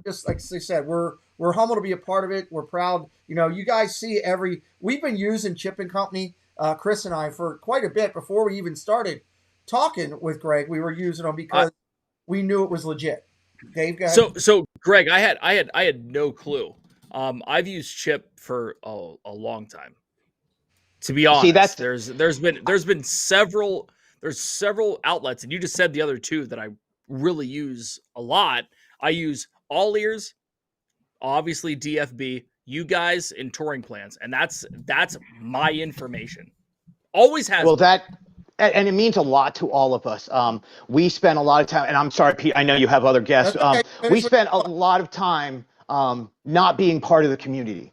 just, like I said, we're humbled to be a part of it. We're proud. You guys see we've been using Chip & Company, Chris and I, for quite a bit before we even started talking with Greg. We were using them because we knew it was legit. Dave, go ahead. So Greg, I had no clue. I've used Chip for a long time. To be honest, there's been several outlets, and you just said the other two that I really use a lot. I use All Ears, obviously DFB, you guys, and Touring Plans, and that's my information. Always has. Well, and it means a lot to all of us. We spend a lot of time, and I'm sorry, Pete, I know you have other guests. Okay. We spent a lot of time not being part of the community,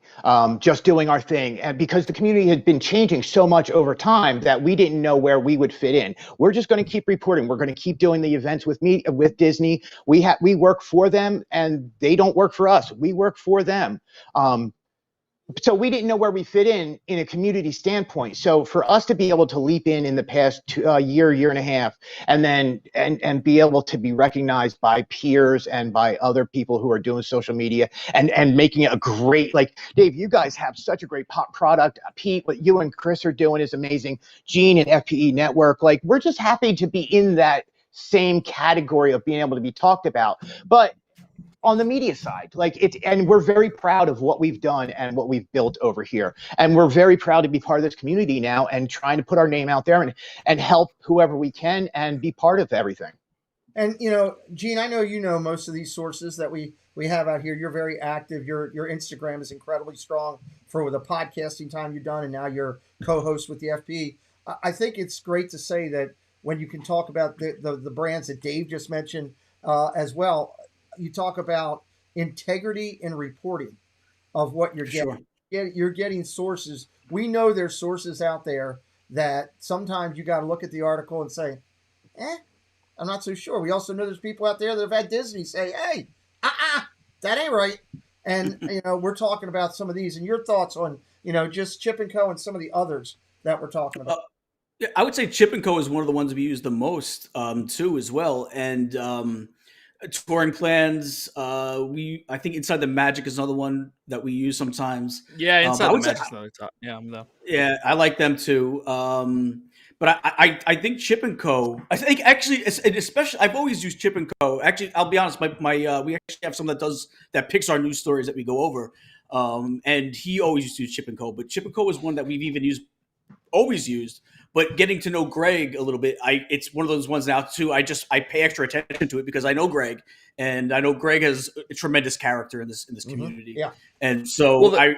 just doing our thing. And because the community had been changing so much over time that we didn't know where we would fit in. We're just going to keep reporting. We're going to keep doing the events with Disney. We work for them, and they don't work for us. We work for them. So we didn't know where we fit in a community standpoint. So for us to be able to leap in the past year and a half, and then and be able to be recognized by peers and by other people who are doing social media and making it a great, like, Dave, you guys have such a great product. Pete, what you and Chris are doing is amazing. Gene and FPE Network, like, we're just happy to be in that same category of being able to be talked about. But on the media side, and we're very proud of what we've done and what we've built over here. And we're very proud to be part of this community now and trying to put our name out there and help whoever we can and be part of everything. And, Gene, I know you know most of these sources that we have out here. You're very active. Your Instagram is incredibly strong for the podcasting time you've done, and now you're co-host with the FP. I think it's great to say that when you can talk about the brands that Dave just mentioned as well, you talk about integrity in reporting of what you're getting. Sure. You're getting sources. We know there's sources out there that sometimes you got to look at the article and say, I'm not so sure. We also know there's people out there that have had Disney say, hey, that ain't right. And, we're talking about some of these, and your thoughts on, just Chip & Co. and some of the others that we're talking about. Yeah, I would say Chip & Co. is one of the ones we use the most too as well. And Touring Plans, I think Inside the Magic is another one that we use sometimes. Yeah, Inside the Magic's another top. Yeah, I like them too. But I think Chip & Co. I think actually, especially, I've always used Chip & Co. Actually, I'll be honest, we actually have someone that picks our news stories that we go over. And he always used to use Chip & Co. But Chip & Co. is one that we've even always used. But getting to know Greg a little bit, it's one of those ones now too. I pay extra attention to it because I know Greg, and I know Greg has a tremendous character in this community. Yeah, and so I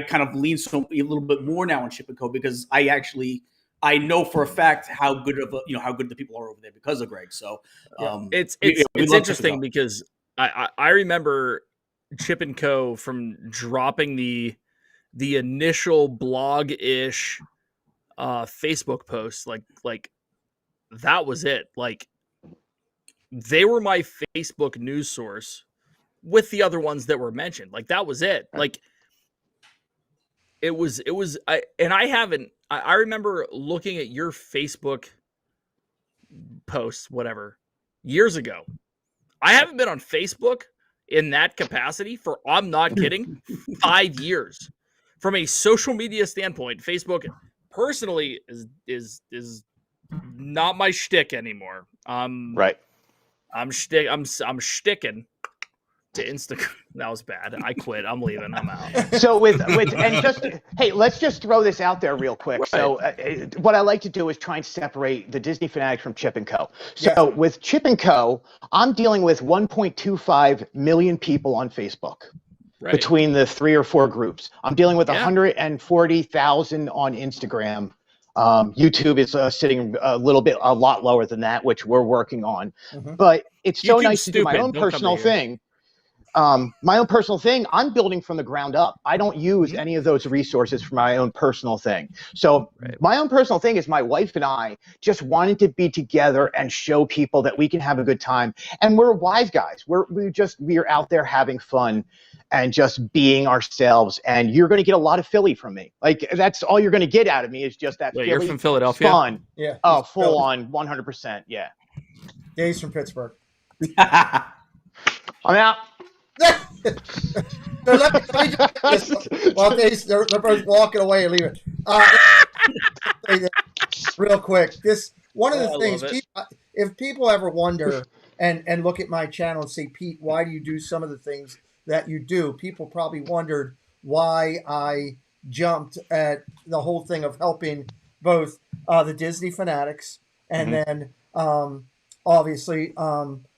kind of lean a little bit more now on Chip & Co. because I know for a fact how good the people are over there because of Greg. So it's interesting because I remember Chip & Co. from dropping the initial blog-ish Facebook posts, like that was it. Like, they were my Facebook news source with the other ones that were mentioned. Like, that was it. Like, I remember looking at your Facebook posts, whatever, years ago. I haven't been on Facebook in that capacity for, I'm not kidding, 5 years. From a social media standpoint, Facebook personally is not my shtick anymore. Right. I'm shticking to Instagram. That was bad. I quit. I'm leaving. I'm out. So hey, let's just throw this out there real quick. Right. So what I like to do is try and separate the Disney fanatics from Chip & Co. So with Chip & Co., I'm dealing with 1.25 million people on Facebook. Right. Between the 3 or 4 groups. I'm dealing with 140,000 on Instagram. YouTube is sitting a lot lower than that, which we're working on. Mm-hmm. But it's so nice to do my own personal thing. I'm building from the ground up. I don't use any of those resources for my own personal thing. So my own personal thing is my wife and I just wanting to be together and show people that we can have a good time. And we're wise guys. We're out there having fun and just being ourselves. And you're going to get a lot of Philly from me. Like, that's all you're going to get out of me is just that. Wait, you're from Philadelphia? Fun. Yeah. Oh, full on 100%. Yeah. Dave's from Pittsburgh. I'm out. So let me just, while they're both walking away and leaving. Real quick, one of the things, if people ever wonder, and look at my channel and say, Pete, why do you do some of the things that you do? People probably wondered why I jumped at the whole thing of helping both the Disney fanatics and then obviously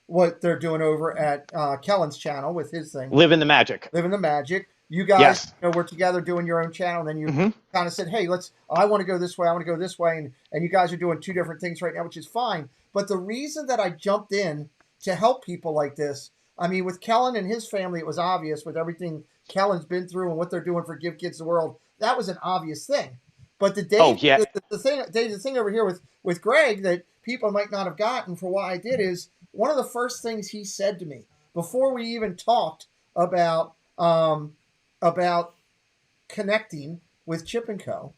what they're doing over at Kellen's channel with his thing. Living the Magic. Living the Magic. You guys were together doing your own channel, and then you kind of said, hey, I want to go this way, I want to go this way, and you guys are doing two different things right now, which is fine. But the reason that I jumped in to help people like this, I mean, with Kellen and his family, it was obvious with everything Kellen's been through and what they're doing for Give Kids the World. That was an obvious thing. But the thing over here with Greg that people might not have gotten for what I did is one of the first things he said to me before we even talked about connecting with Chip and Co.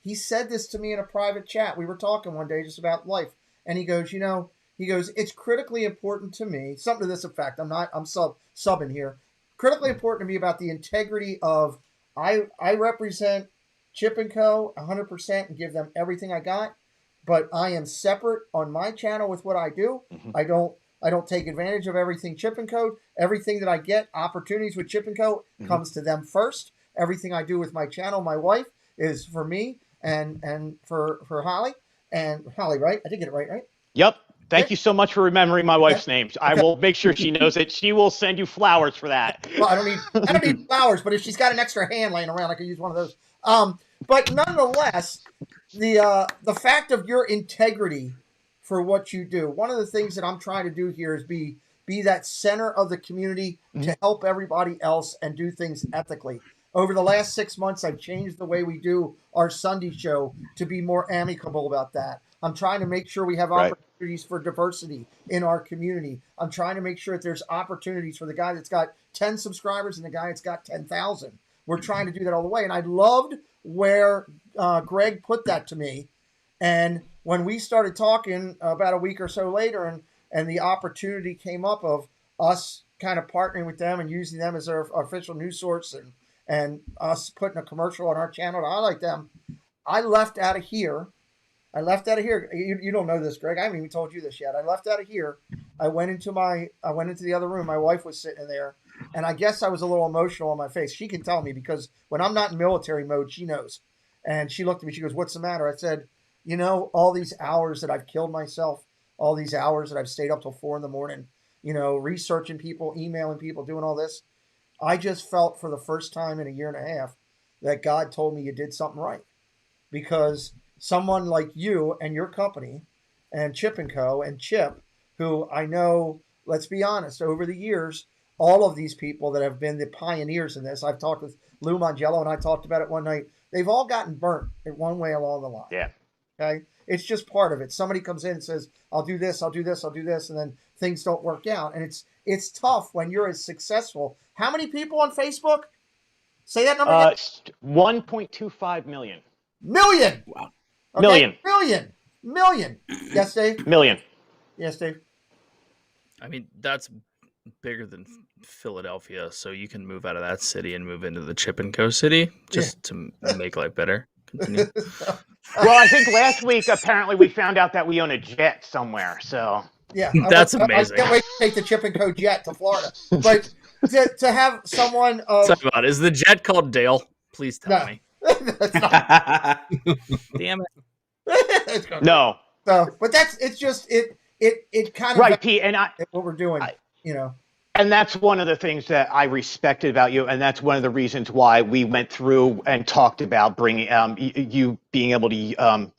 He said this to me in a private chat. We were talking one day just about life, and he goes, it's critically important to me. Something to this effect. I'm subbing here. Critically important to me about the integrity of I represent Chip and Co. 100% and give them everything I got, but I am separate on my channel with what I do. I don't take advantage of everything Chip and Co. Everything that I get, opportunities with Chip and Co. comes to them first. Everything I do with my channel, my wife, is for me and for Holly. And Holly, right? I did get it right? Yep. Thank you so much for remembering my wife's name. I will make sure she knows it. She will send you flowers for that. Well, I don't need flowers, but if she's got an extra hand laying around, I could use one of those. But nonetheless, the fact of your integrity for what you do. One of the things that I'm trying to do here is be that center of the community to help everybody else and do things ethically. Over the last 6 months, I've changed the way we do our Sunday show to be more amicable about that. I'm trying to make sure we have opportunities for diversity in our community. I'm trying to make sure that there's opportunities for the guy that's got 10 subscribers and the guy that's got 10,000. We're trying to do that all the way. And I loved where Greg put that to me. And when we started talking about a week or so later and the opportunity came up of us kind of partnering with them and using them as our official news source and us putting a commercial on our channel to highlight them, I left out of here. You don't know this, Greg. I haven't even told you this yet. I left out of here. I went into the other room. My wife was sitting there, and I guess I was a little emotional on my face. She can tell me because when I'm not in military mode, she knows. And she looked at me. She goes, "What's the matter?" I said, all these hours that I've killed myself, all these hours that I've stayed up till 4 a.m, researching people, emailing people, doing all this. I just felt for the first time in a year and a half that God told me you did something right. Because someone like you and your company and Chip and Co. and Chip, who I know, let's be honest, over the years, all of these people that have been the pioneers in this, I've talked with Lou Mangello and I talked about it one night, they've all gotten burnt in one way along the line. Yeah. Okay? It's just part of it. Somebody comes in and says, I'll do this, I'll do this, I'll do this, and then things don't work out. And it's tough when you're as successful. How many people on Facebook? Say that number again. 1.25 million. Million! Wow. Okay? Million. Yes, Dave? Million. Yes, Dave? I mean, that's bigger than Philadelphia, so you can move out of that city and move into the Chip and Co. city just to make life better. Continue. Well, I think last week, apparently, we found out that we own a jet somewhere, so... Yeah. That's amazing. I can't wait to take the Chip and Co. jet to Florida. But to have someone... Talk about it. Is the jet called Dale? Please tell me. Damn it. No. So, but it kind of... Right, Pete, and what we're doing, And that's one of the things that I respected about you, and that's one of the reasons why we went through and talked about bringing you being able to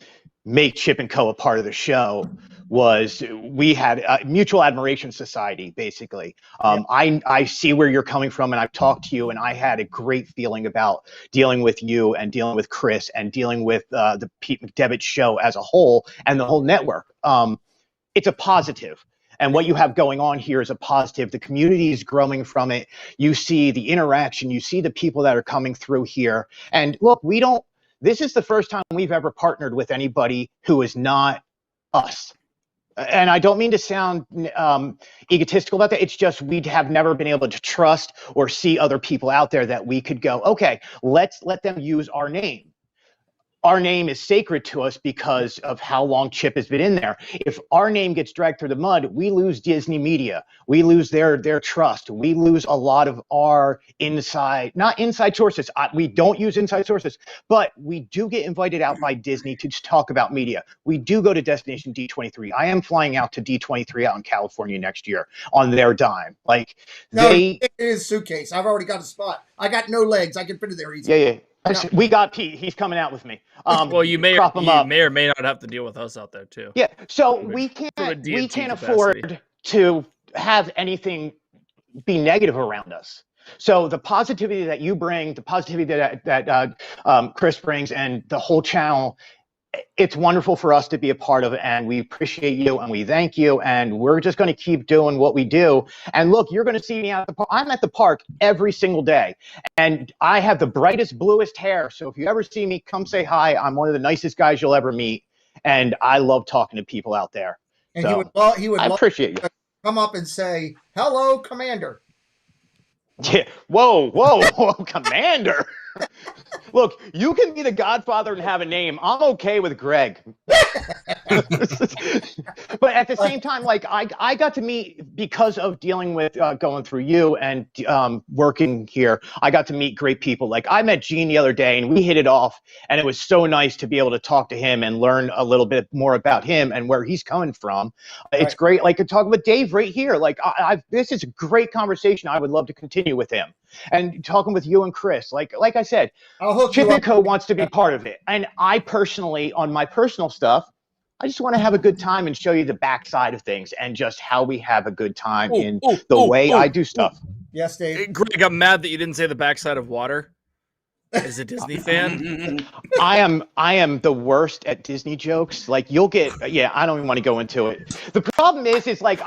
make Chip and Co. a part of the show. Was we had a mutual admiration society, basically. I see where you're coming from, and I've talked to you, and I had a great feeling about dealing with you and dealing with Chris and dealing with the Pete McDevitt show as a whole and the whole network. It's a positive. And what you have going on here is a positive. The community is growing from it. You see the interaction. You see the people that are coming through here. And look, this is the first time we've ever partnered with anybody who is not us. And I don't mean to sound egotistical about that. It's just we have never been able to trust or see other people out there that we could go, okay, let's let them use our name. our name is sacred to us because of how long Chip has been in there. If our name gets dragged through the mud, we lose Disney media. We lose their trust. We lose a lot of our not inside sources. We don't use inside sources, but we do get invited out by Disney to talk about media. We do go to Destination D23. I am flying out to D23 out in California next year on their dime. Like it is suitcase. I've already got a spot. I got no legs. I can fit it there easy. Yeah. We got Pete. He's coming out with me. Well, you may or may not have to deal with us out there too. Yeah. So we can't afford to have anything be negative around us. So the positivity that you bring, the positivity that Chris brings, and the whole channel, it's wonderful for us to be a part of it, and we appreciate you and we thank you, and we're just going to keep doing what we do. And look, you're going to see me at the park. I'm at the park every single day, and I have the brightest, bluest hair. So if you ever see me, come say hi. I'm one of the nicest guys you'll ever meet, and I love talking to people out there. And so he would I appreciate you. Come up and say, "Hello, Commander." Yeah. Whoa, Commander. Look, you can be the Godfather and have a name. I'm okay with Greg. But at the same time, like I got to meet, because of dealing with going through you and working here, I got to meet great people. Like I met Gene the other day and we hit it off, and it was so nice to be able to talk to him and learn a little bit more about him and where he's coming from. Right. It's great. Like talking with Dave right here. Like this is a great conversation. I would love to continue with him. And talking with you and Chris, like I said, Chip and Co wants to be part of it. And I personally, on my personal stuff, I just want to have a good time and show you the backside of things and just how we have a good time in the way I do stuff. Yes, Dave. Greg, I'm mad that you didn't say the backside of water. As a Disney fan, I am the worst at Disney jokes. Like you'll get, I don't even want to go into it. The problem is like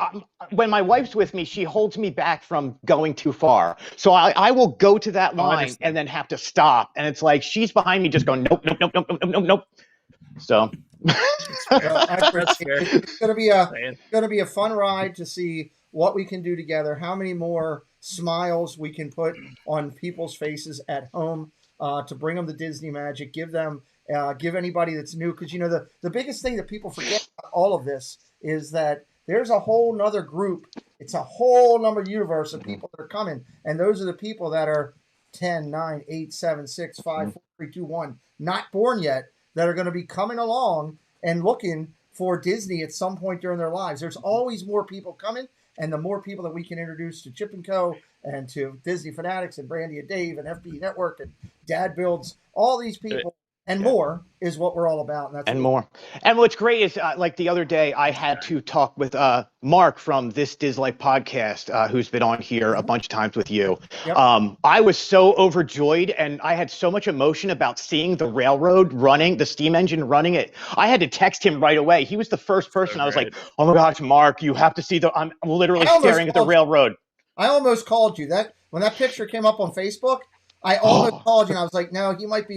when my wife's with me, she holds me back from going too far. So I will go to that line and then have to stop. And it's like she's behind me just going, nope. So it's gonna be a fun ride to see what we can do together. How many more smiles we can put on people's faces at home. To bring them the Disney magic, give anybody that's new, because the biggest thing that people forget about all of this is that there's a whole nother group. It's a whole number universe of people that are coming, and those are the people that are 10, 9, 8, 7, 6, 5, 4, 3, 2, 1, not born yet, that are going to be coming along and looking for Disney at some point during their lives. There's always more people coming, and the more people that we can introduce to Chip and Co. and to Disney Fanatics and Brandy and Dave and FB Network and Dad Builds, all these people and more is what we're all about. And more. And what's great is like the other day I had to talk with Mark from This Diz Life podcast, who's been on here a bunch of times with you. Yep. I was so overjoyed and I had so much emotion about seeing the railroad running, the steam engine running it. I had to text him right away. He was the first person. I was like, oh my gosh, Mark, you have to see I'm literally staring at the railroad. I almost called you. That when that picture came up on Facebook, I almost called you, and I was like, no, he might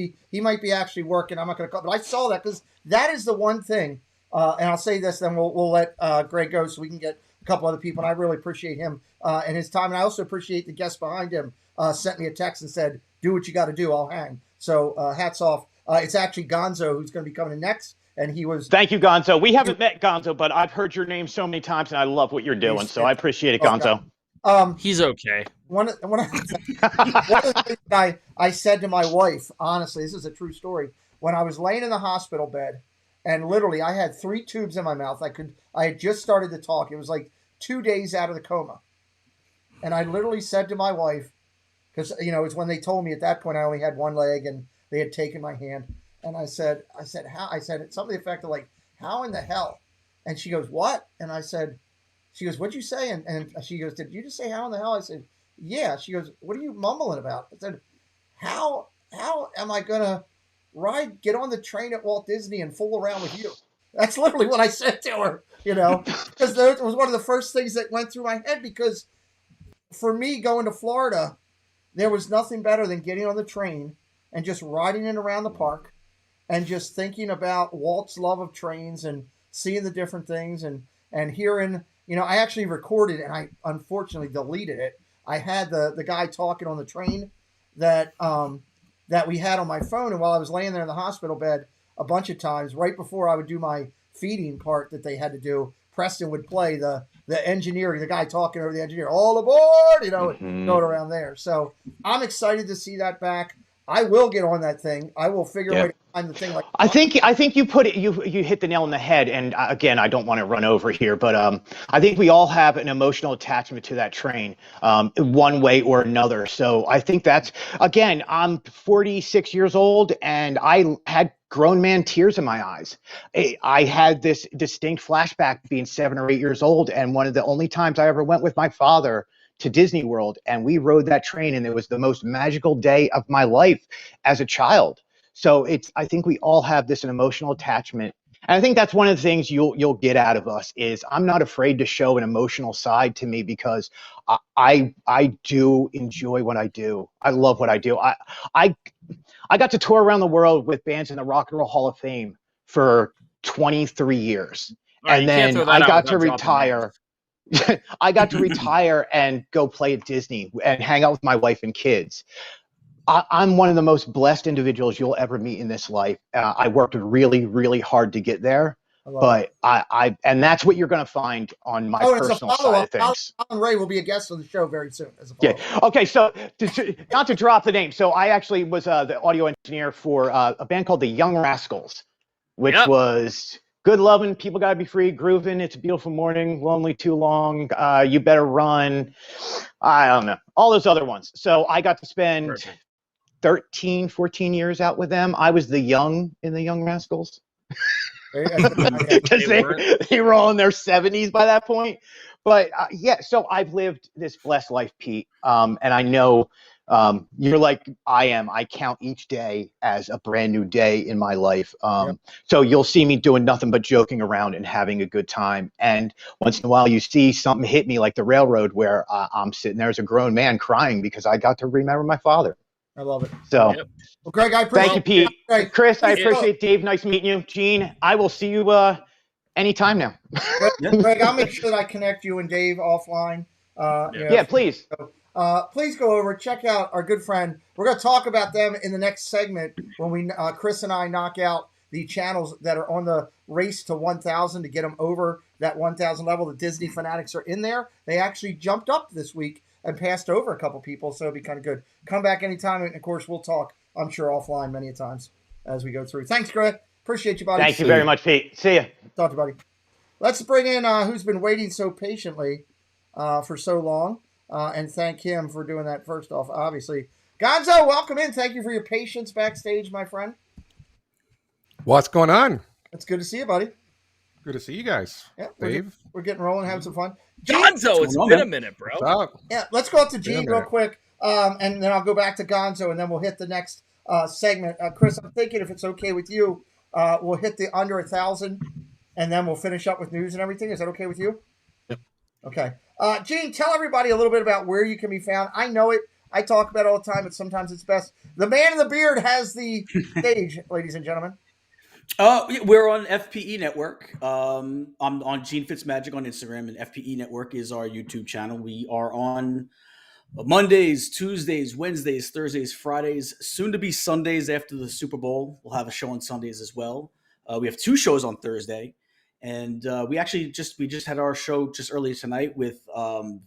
be actually working. I'm not going to call. But I saw that because that is the one thing. And I'll say this, then we'll let Greg go so we can get a couple other people. And I really appreciate him and his time. And I also appreciate the guest behind him sent me a text and said, do what you got to do. I'll hang. So hats off. It's actually Gonzo who's going to be coming in next. And he was. Thank you, Gonzo. We haven't met Gonzo, but I've heard your name so many times, and I love what you're doing. So I appreciate it, Gonzo. He's okay. One of the things that I said to my wife, honestly, this is a true story. When I was laying in the hospital bed, and literally I had 3 tubes in my mouth, I had just started to talk. It was like 2 days out of the coma, and I literally said to my wife, because it's when they told me at that point I only had one leg and they had taken my hand, and I said how? I said it's something to the effect of like, how in the hell? And she goes, what? And I said. She goes, what'd you say? And she goes, did you just say how in the hell? I said, yeah. She goes, what are you mumbling about? I said, how am I going to get on the train at Walt Disney and fool around with you? That's literally what I said to her, because that was one of the first things that went through my head, because for me going to Florida, there was nothing better than getting on the train and just riding it around the park and just thinking about Walt's love of trains and seeing the different things and hearing. I actually recorded and I unfortunately deleted it. I had the guy talking on the train that that we had on my phone. And while I was laying there in the hospital bed a bunch of times, right before I would do my feeding part that they had to do, Preston would play the engineer, the guy talking over the engineer, all aboard, going around there. So I'm excited to see that back. I will get on that thing. I will figure a way to find the thing. Like I think you put it. You hit the nail on the head. And again, I don't want to run over here, but I think we all have an emotional attachment to that train, one way or another. So I think that's, again, I'm 46 years old, and I had grown man tears in my eyes. I had this distinct flashback being 7 or 8 years old, and one of the only times I ever went with my father to Disney World, and we rode that train, and it was the most magical day of my life as a child. So I think we all have an emotional attachment. And I think that's one of the things you'll get out of us is I'm not afraid to show an emotional side to me, because I do enjoy what I do. I love what I do. I got to tour around the world with bands in the Rock and Roll Hall of Fame for 23 years. Right, and then I got to retire. I got to retire and go play at Disney and hang out with my wife and kids. I'm one of the most blessed individuals you'll ever meet in this life. I worked really, really hard to get there, but and that's what you're going to find on my personal side of things. Alan Ray will be a guest on the show very soon. As a follow-up. Yeah. Okay. So not to drop the name. So I actually was the audio engineer for a band called the Young Rascals, which was good loving, people gotta be free, grooving, it's a beautiful morning, lonely too long, you better run. I don't know, all those other ones. So I got to spend 13, 14 years out with them. I was the young in the Young Rascals. Because they were all in their 70s by that point. But so I've lived this blessed life, Pete. And I know you're like I am. I count each day as a brand new day in my life. So you'll see me doing nothing but joking around and having a good time. And once in a while you see something hit me like the railroad, where I'm sitting there as a grown man crying because I got to remember my father. I love it. So, well, Greg, I appreciate thank you, Pete. Chris, I appreciate it. Dave, nice meeting you. Gene, I will see you anytime now. Greg, I'll make sure that I connect you and Dave offline. Please. So, please go over, check out our good friend. We're going to talk about them in the next segment when we Chris and I knock out the channels that are on the race to 1,000 to get them over that 1,000 level. The Disney fanatics are in there. They actually jumped up this week and passed over a couple people, so it'd be kind of good. Come back anytime, and of course, we'll talk, I'm sure, offline many a times as we go through. Thanks, Greg. Appreciate you, buddy. Thank you very much, Pete. See ya. Talk to you, buddy. Let's bring in who's been waiting so patiently for so long, and thank him for doing that first off, obviously. Gonzo, welcome in. Thank you for your patience backstage, my friend. What's going on? It's good to see you, buddy. Good to see you guys. Yeah, Dave. We're getting rolling, having some fun. Gonzo, it's been a minute, bro. What's up? Yeah, let's go up to Gene real quick, and then I'll go back to Gonzo, and then we'll hit the next segment. Chris, I'm thinking if it's okay with you, we'll hit the under 1,000, and then we'll finish up with news and everything. Is that okay with you? Yep. Okay. Gene, tell everybody a little bit about where you can be found. I know it. I talk about it all the time, but sometimes it's best. The man in the beard has the stage, ladies and gentlemen. We're on FPE Network. I'm on Gene Fitzmagic on Instagram, and FPE Network is our YouTube channel. We are on Mondays, Tuesdays, Wednesdays, Thursdays, Fridays, soon to be Sundays after the Super Bowl. We'll have a show on Sundays as well. We have 2 shows on Thursday, and we just had our show just earlier tonight with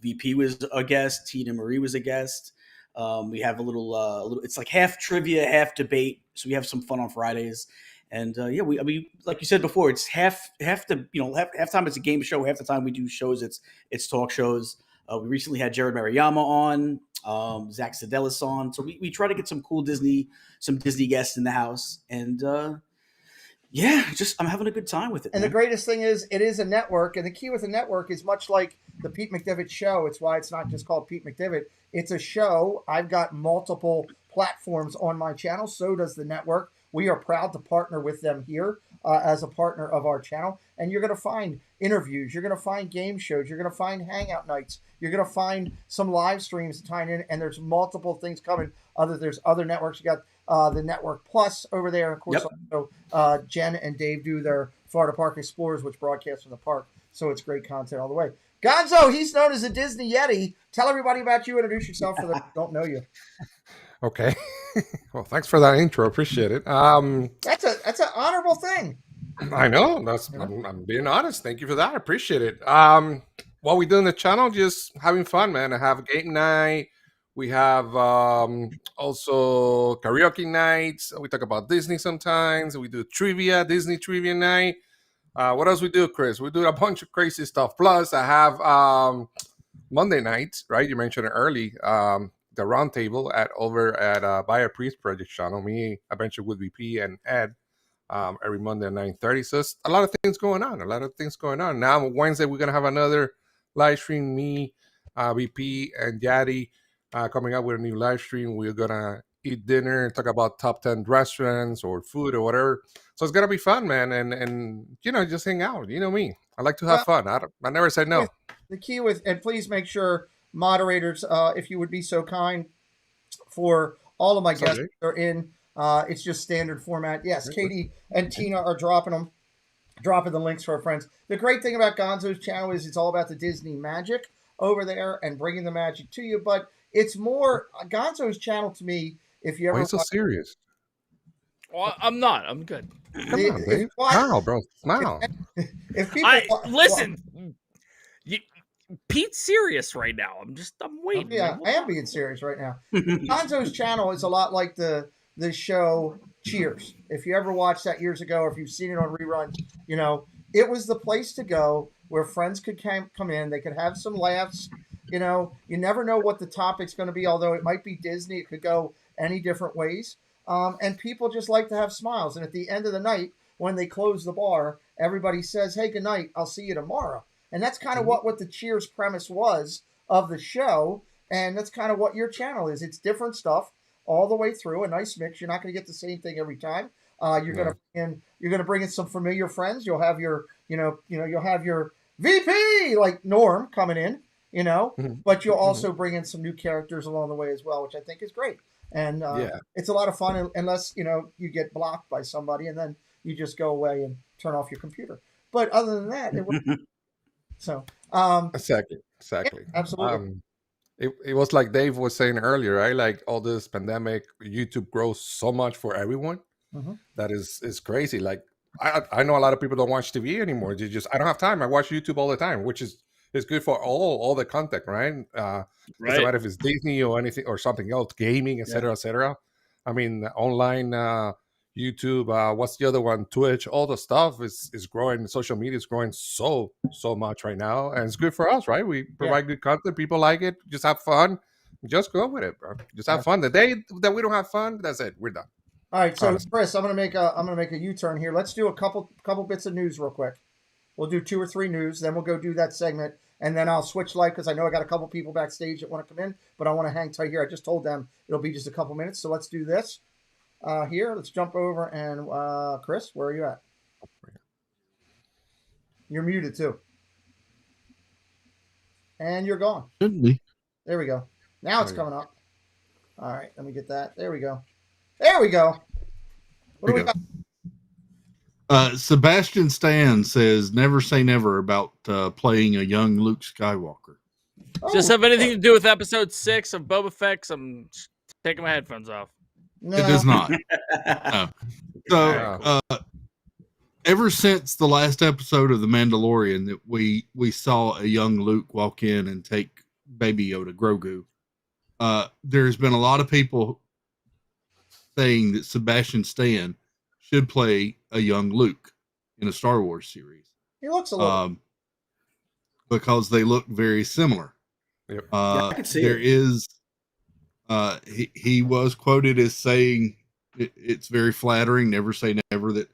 VP was a guest, Tina Marie was a guest. We have a little. It's like half trivia, half debate. So we have some fun on Fridays. And we like you said before, it's half the time it's a game show, half the time we do shows, it's talk shows. We recently had Jared Mariyama on, Zach Sedelis on, so we try to get some Disney guests in the house, and I'm having a good time with it. And the greatest thing is, it is a network, and the key with a network is much like the Pete McDevitt show. It's why it's not just called Pete McDevitt. It's a show. I've got multiple platforms on my channel. So does the network. We are proud to partner with them here as a partner of our channel. And you're going to find interviews. You're going to find game shows. You're going to find hangout nights. You're going to find some live streams tying in. And there's multiple things coming. There's other networks. You got the Network Plus over there. Of course, also, Jen and Dave do their Florida Park Explorers, which broadcasts from the park. So it's great content all the way. Gonzo, he's known as a Disney Yeti. Tell everybody about you. Introduce yourself for those who don't know you. Okay. Well, thanks for that intro. Appreciate it. That's an honorable thing. I know. I'm being honest. Thank you for that. I appreciate it. What we do in the channel, just having fun, man. I have a game night. We have also karaoke nights. We talk about Disney sometimes. We do trivia, Disney trivia night. What else we do, Chris? We do a bunch of crazy stuff. Plus, I have Monday nights, right? You mentioned it early. The roundtable over at Buy a Priest Project channel. Me, Adventure with VP, and Ed. Every Monday at 9:30. So it's a lot of things going on. Now Wednesday we're gonna have another live stream. Me, VP, and Yadi coming up with a new live stream. We're gonna eat dinner, talk about top 10 restaurants or food or whatever. So it's gonna be fun, man. And just hang out. You know me. I like to have fun. I never say no. The key and please make sure moderators, if you would be so kind, for all of my guests that are in. It's just standard format. Yes, Katie and Tina are dropping the links for our friends. The great thing about Gonzo's channel is it's all about the Disney magic over there and bringing the magic to you. But it's more Gonzo's channel to me. If you ever, why are you so serious? Well, I'm not. I'm good. Come on, babe. Smile, bro. Smile. If people listen, Pete's serious right now. I'm waiting. Yeah, I am being serious right now. Gonzo's channel is a lot like the show Cheers. If you ever watched that years ago, or if you've seen it on reruns, it was the place to go where friends could come in. They could have some laughs. You never know what the topic's going to be, although it might be Disney. It could go any different ways. And people just like to have smiles. And at the end of the night, when they close the bar, everybody says, hey, good night. I'll see you tomorrow. And that's kind of what the Cheers premise was of the show. And that's kind of what your channel is. It's different stuff all the way through, a nice mix. You're not going to get the same thing every time. You're going to bring in some familiar friends. You'll have your, you'll have your VP like Norm coming in, but you'll also bring in some new characters along the way as well, which I think is great. And it's a lot of fun unless, you get blocked by somebody and then you just go away and turn off your computer. But other than that, it works. So, exactly. Yeah, absolutely. It was like Dave was saying earlier, right? Like all this pandemic, YouTube grows so much for everyone. That is crazy. Like I know a lot of people don't watch TV anymore. I don't have time. I watch YouTube all the time, which is good for all the content, right? Doesn't matter if it's Disney or anything or something else, gaming, etc., etc. I mean, online YouTube. What's the other one? Twitch. All the stuff is growing. Social media is growing so much right now, and it's good for us, right? We provide good content. People like it. Just have fun. Just go with it, bro. Just have fun. The day that we don't have fun, that's it. We're done. All right, so Chris, I'm gonna make a U-turn here. Let's do a couple bits of news real quick. We'll do 2 or 3 news, then we'll go do that segment, and then I'll switch live because I know I got a couple people backstage that want to come in, but I want to hang tight here. I just told them it'll be just a couple minutes, so let's do this. Here, let's jump over and Chris, where are you at? You're muted too, and you're gone. Shouldn't be. There we go. Now it's coming up. All right, let me get that. There we go. There we go. What do we got? Sebastian Stan says, "Never say never about playing a young Luke Skywalker." Does this have anything to do with episode 6 of Boba Fett? I'm taking my headphones off. No. It does not. No. So, ever since the last episode of The Mandalorian, that we saw a young Luke walk in and take Baby Yoda, Grogu, there's been a lot of people saying that Sebastian Stan should play a young Luke in a Star Wars series. He looks a little because they look very similar. Yep. I can see there is. He was quoted as saying it's very flattering. Never say never that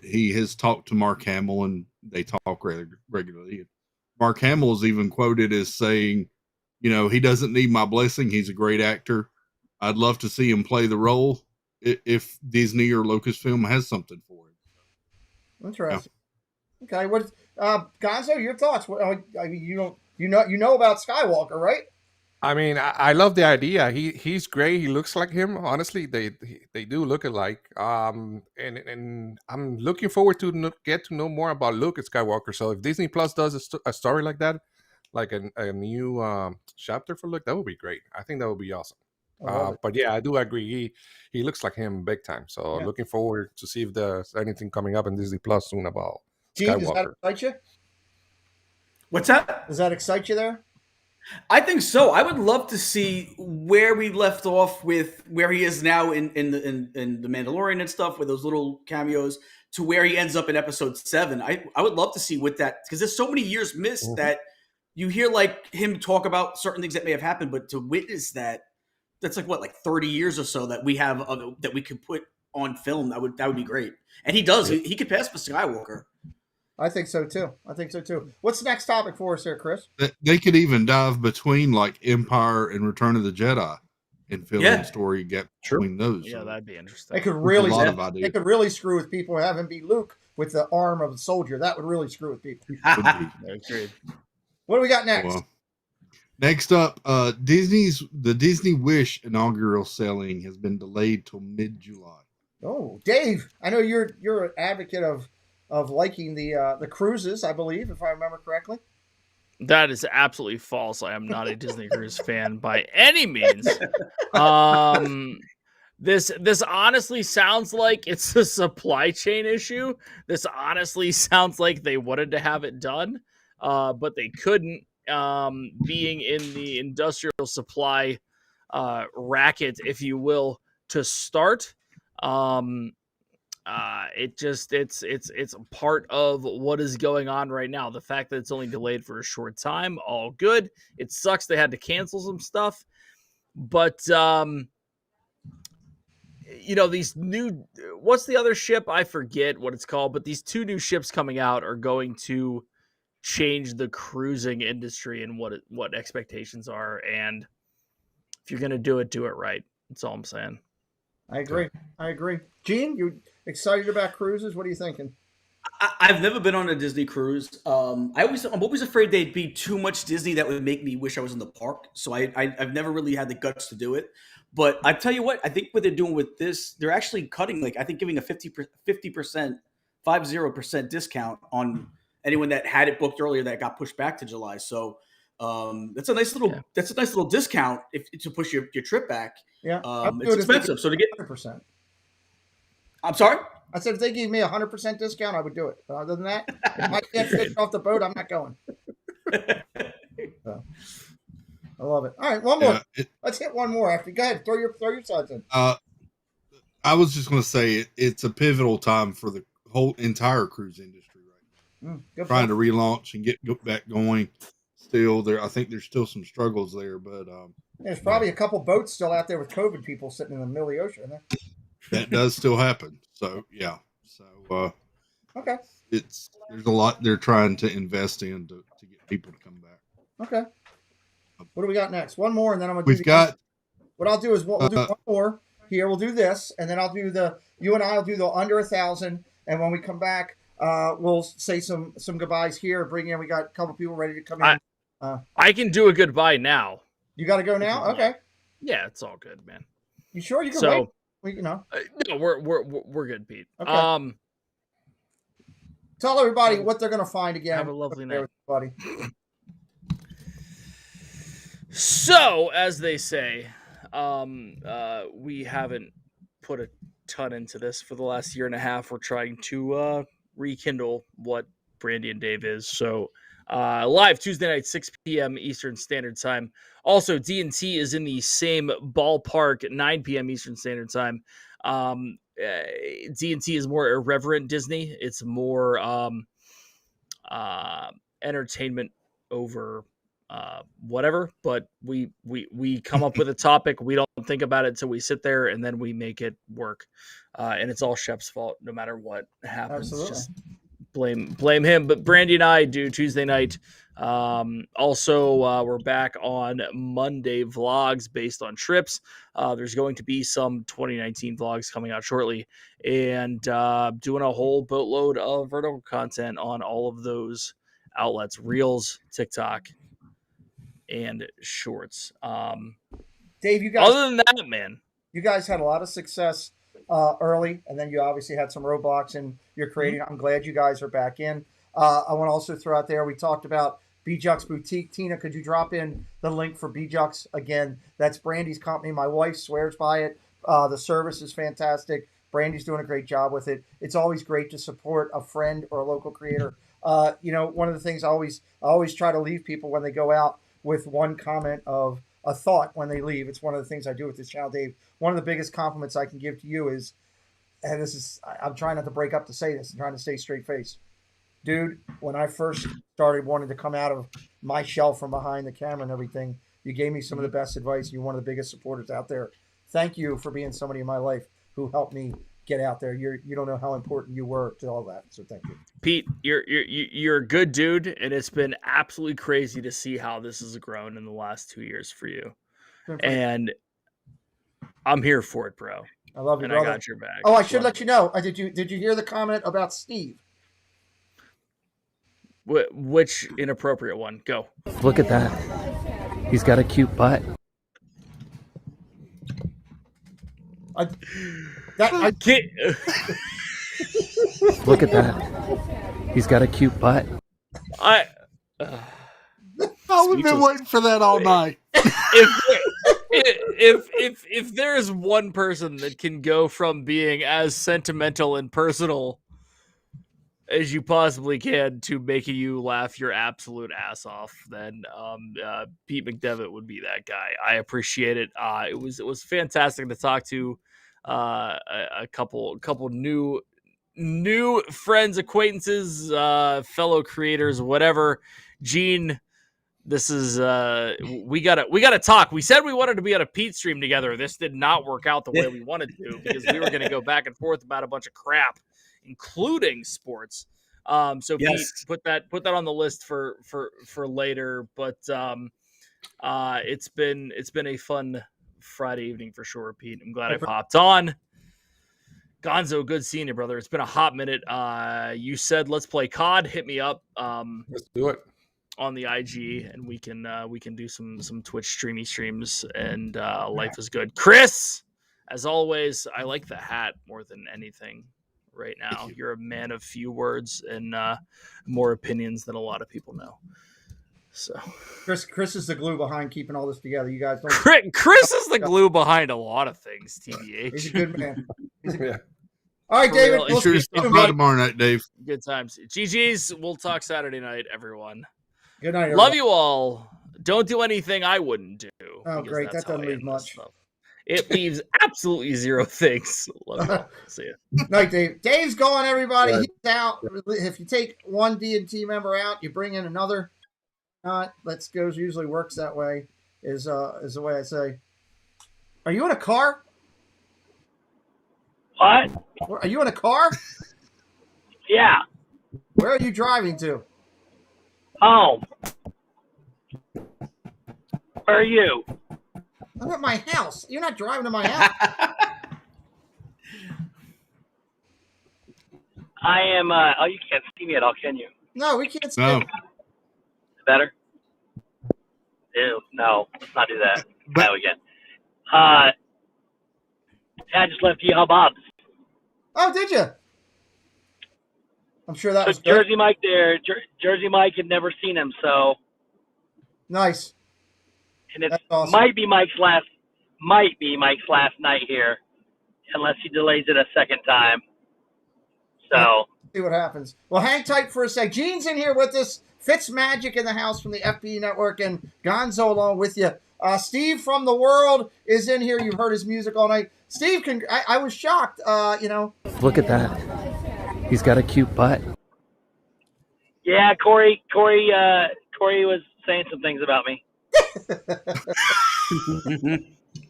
he has talked to Mark Hamill and they talk regularly. Mark Hamill is even quoted as saying, he doesn't need my blessing. He's a great actor. I'd love to see him play the role if Disney or Lucasfilm has something for him. Interesting. Yeah. Okay, what, Gonzo? Your thoughts? I mean, you know about Skywalker, right? I mean, I love the idea. He's great. He looks like him. Honestly, they do look alike. And I'm looking forward to get to know more about Luke Skywalker. So if Disney Plus does a story like that, like a new chapter for Luke, that would be great. I think that would be awesome. But yeah, I do agree. He looks like him big time. So looking forward to see if there's anything coming up in Disney Plus soon about Gene, does that Skywalker. excite you? What's that? Does that excite you there? I think so. I would love to see where we left off with where he is now in the Mandalorian and stuff, with those little cameos, to where he ends up in episode 7. I would love to see what that, because there's so many years missed that you hear like him talk about certain things that may have happened, but to witness that's like 30 years or so that we have that we could put on film. That would be great. And he does. He could pass for Skywalker. I think so too. What's the next topic for us here, Chris? They could even dive between like Empire and Return of the Jedi and fill in the story gap between those. Yeah, that'd be interesting. They could really screw with people and have him be Luke with the arm of a soldier. That would really screw with people. Agreed. What do we got next? Well, next up, the Disney Wish inaugural selling has been delayed till mid-July. Oh, Dave, I know you're an advocate of liking the cruises, I believe, if I remember correctly. That is absolutely false. I am not a Disney Cruise fan by any means. This honestly sounds like it's a supply chain issue. This honestly sounds like they wanted to have it done, but they couldn't, being in the industrial supply racket, if you will, to start. It's a part of what is going on right now. The fact that it's only delayed for a short time, all good. It sucks they had to cancel some stuff, but these new, what's the other ship? I forget what it's called, but these 2 new ships coming out are going to change the cruising industry and what expectations are. And if you're going to do it right. That's all I'm saying. I agree. Gene, you excited about cruises? What are you thinking? I've never been on a Disney cruise. I'm always afraid they'd be too much Disney that would make me wish I was in the park. So I've never really had the guts to do it. But I tell you what, I think what they're doing with this, they're actually cutting, like, I think giving a 50% discount on anyone that had it booked earlier that got pushed back to July. So that's a nice little discount to push your trip back. Yeah, it's expensive. So to get 100%. I'm sorry? I said if they gave me 100% discount, I would do it. But other than that, if I can't fish off the boat, I'm not going. So, I love it. All right, one more. Let's hit one more after. Go ahead, throw your sides in. I was just going to say it's a pivotal time for the whole entire cruise industry right now. Trying to relaunch and get back going. Still, I think there's still some struggles there, but there's probably a couple boats still out there with COVID people sitting in the middle of the ocean. That does still happen. So yeah. So okay. There's a lot they're trying to invest in to get people to come back. Okay. What do we got next? One more, and then I'm gonna. What I'll do is we'll do one more here. We'll do this, and then I'll do you and I'll do the under 1,000, and when we come back, we'll say some goodbyes here. Bring in. We got a couple people ready to come in. I can do a goodbye now. You got to go now. Okay. Yeah, it's all good, man. You sure you can wait? No, we're good, Pete. Okay. Tell everybody what they're going to find again. Have a lovely night, buddy. So, as they say, we haven't put a ton into this for the last year and a half. We're trying to rekindle what Brandy and Dave is. So, live Tuesday night, 6 p.m. Eastern Standard Time. Also, D&T is in the same ballpark at 9 p.m. Eastern Standard Time. D&T is more irreverent Disney. It's more entertainment over whatever. But we come up with a topic. We don't think about it, so we sit there and then we make it work. And it's all Shep's fault, no matter what happens. Absolutely. Just blame him. But Brandy and I do Tuesday night. Also, we're back on Monday vlogs based on trips. There's going to be some 2019 vlogs coming out shortly, and doing a whole boatload of vertical content on all of those outlets: Reels, TikTok, and Shorts. Dave, you guys. Other than that, man, you guys had a lot of success early, and then you obviously had some roadblocks in your creating. I'm glad you guys are back in. I want to also throw out there, we talked about B-Jux Boutique. Tina, could you drop in the link for B-Jux again? That's Brandy's company. My wife swears by it. The service is fantastic. Brandy's doing a great job with it. It's always great to support a friend or a local creator. One of the things I always try to leave people when they go out with one comment of a thought when they leave. It's one of the things I do with this channel, Dave. One of the biggest compliments I can give to you is, and I'm trying not to break up to say this, I'm trying to stay straight face. Dude, when I first started wanting to come out of my shell from behind the camera and everything, you gave me some of the best advice. You're one of the biggest supporters out there. Thank you for being somebody in my life who helped me get out there. You don't know how important you were to all that. So thank you. Pete, you're a good dude, and it's been absolutely crazy to see how this has grown in the last 2 years for you. And I'm here for it, bro. I love you, and brother. I got your back. Oh, I should let you know. Did you hear the comment about Steve? Which inappropriate one? Go. Look at that. He's got a cute butt. I can't. Look at that. He's got a cute butt. We've been waiting for that all night. If there is one person that can go from being as sentimental and personal as you possibly can to making you laugh your absolute ass off, then Pete McDevitt would be that guy. I appreciate it. It was fantastic to talk to a couple new friends, acquaintances, fellow creators, whatever. Gene, this is we gotta talk. We said we wanted to be on a Pete stream together. This did not work out the way we wanted to because we were going to go back and forth about a bunch of crap, including sports. So yes. Pete, put that on the list for later. But it's been a fun Friday evening for sure, Pete. I'm glad I popped on. Gonzo, good seeing you, brother. It's been a hot minute. You said let's play COD. Hit me up. Let's do it on the IG, and we can do some Twitch streams. And life is good. Chris, as always, I like the hat more than anything right now. You're a man of few words and more opinions than a lot of people know. So Chris is the glue behind keeping all this together. You guys don't. Chris is the glue behind a lot of things. TBH. He's a good man. All right, David. We'll sure stop by tomorrow night, Dave. Good times. GG's. We'll talk Saturday night, everyone. Good night, everyone. Love you all. Don't do anything I wouldn't do. Oh, great. That doesn't leave much. It leaves absolutely zero things. Love you. See you. Night, Dave. Dave's going, everybody. He's out. If you take one D&T member out, you bring in another. Let's go. Usually works that way. Is the way I say. Are you in a car? What? Are you in a car? Yeah. Where are you driving to? Home. Where are you? I'm at my house. You're not driving to my house. I am. Oh, you can't see me at all, can you? No, we can't see. No. Better? Ew, no, let's not do that. No, again. I just left Yeehaw Bob's. Oh, did you? I'm sure that was Jersey good. Mike there. Jersey Mike had never seen him, so. Nice. And it awesome. might be Mike's last night here, unless he delays it a second time. So. See what happens. Well, hang tight for a sec. Gene's in here with us. Fitz Magic in the house from the FB Network, and Gonzo along with you. Steve from the World is in here. You've heard his music all night. Steve, I was shocked. Look at that. He's got a cute butt. Yeah, Corey was saying some things about me.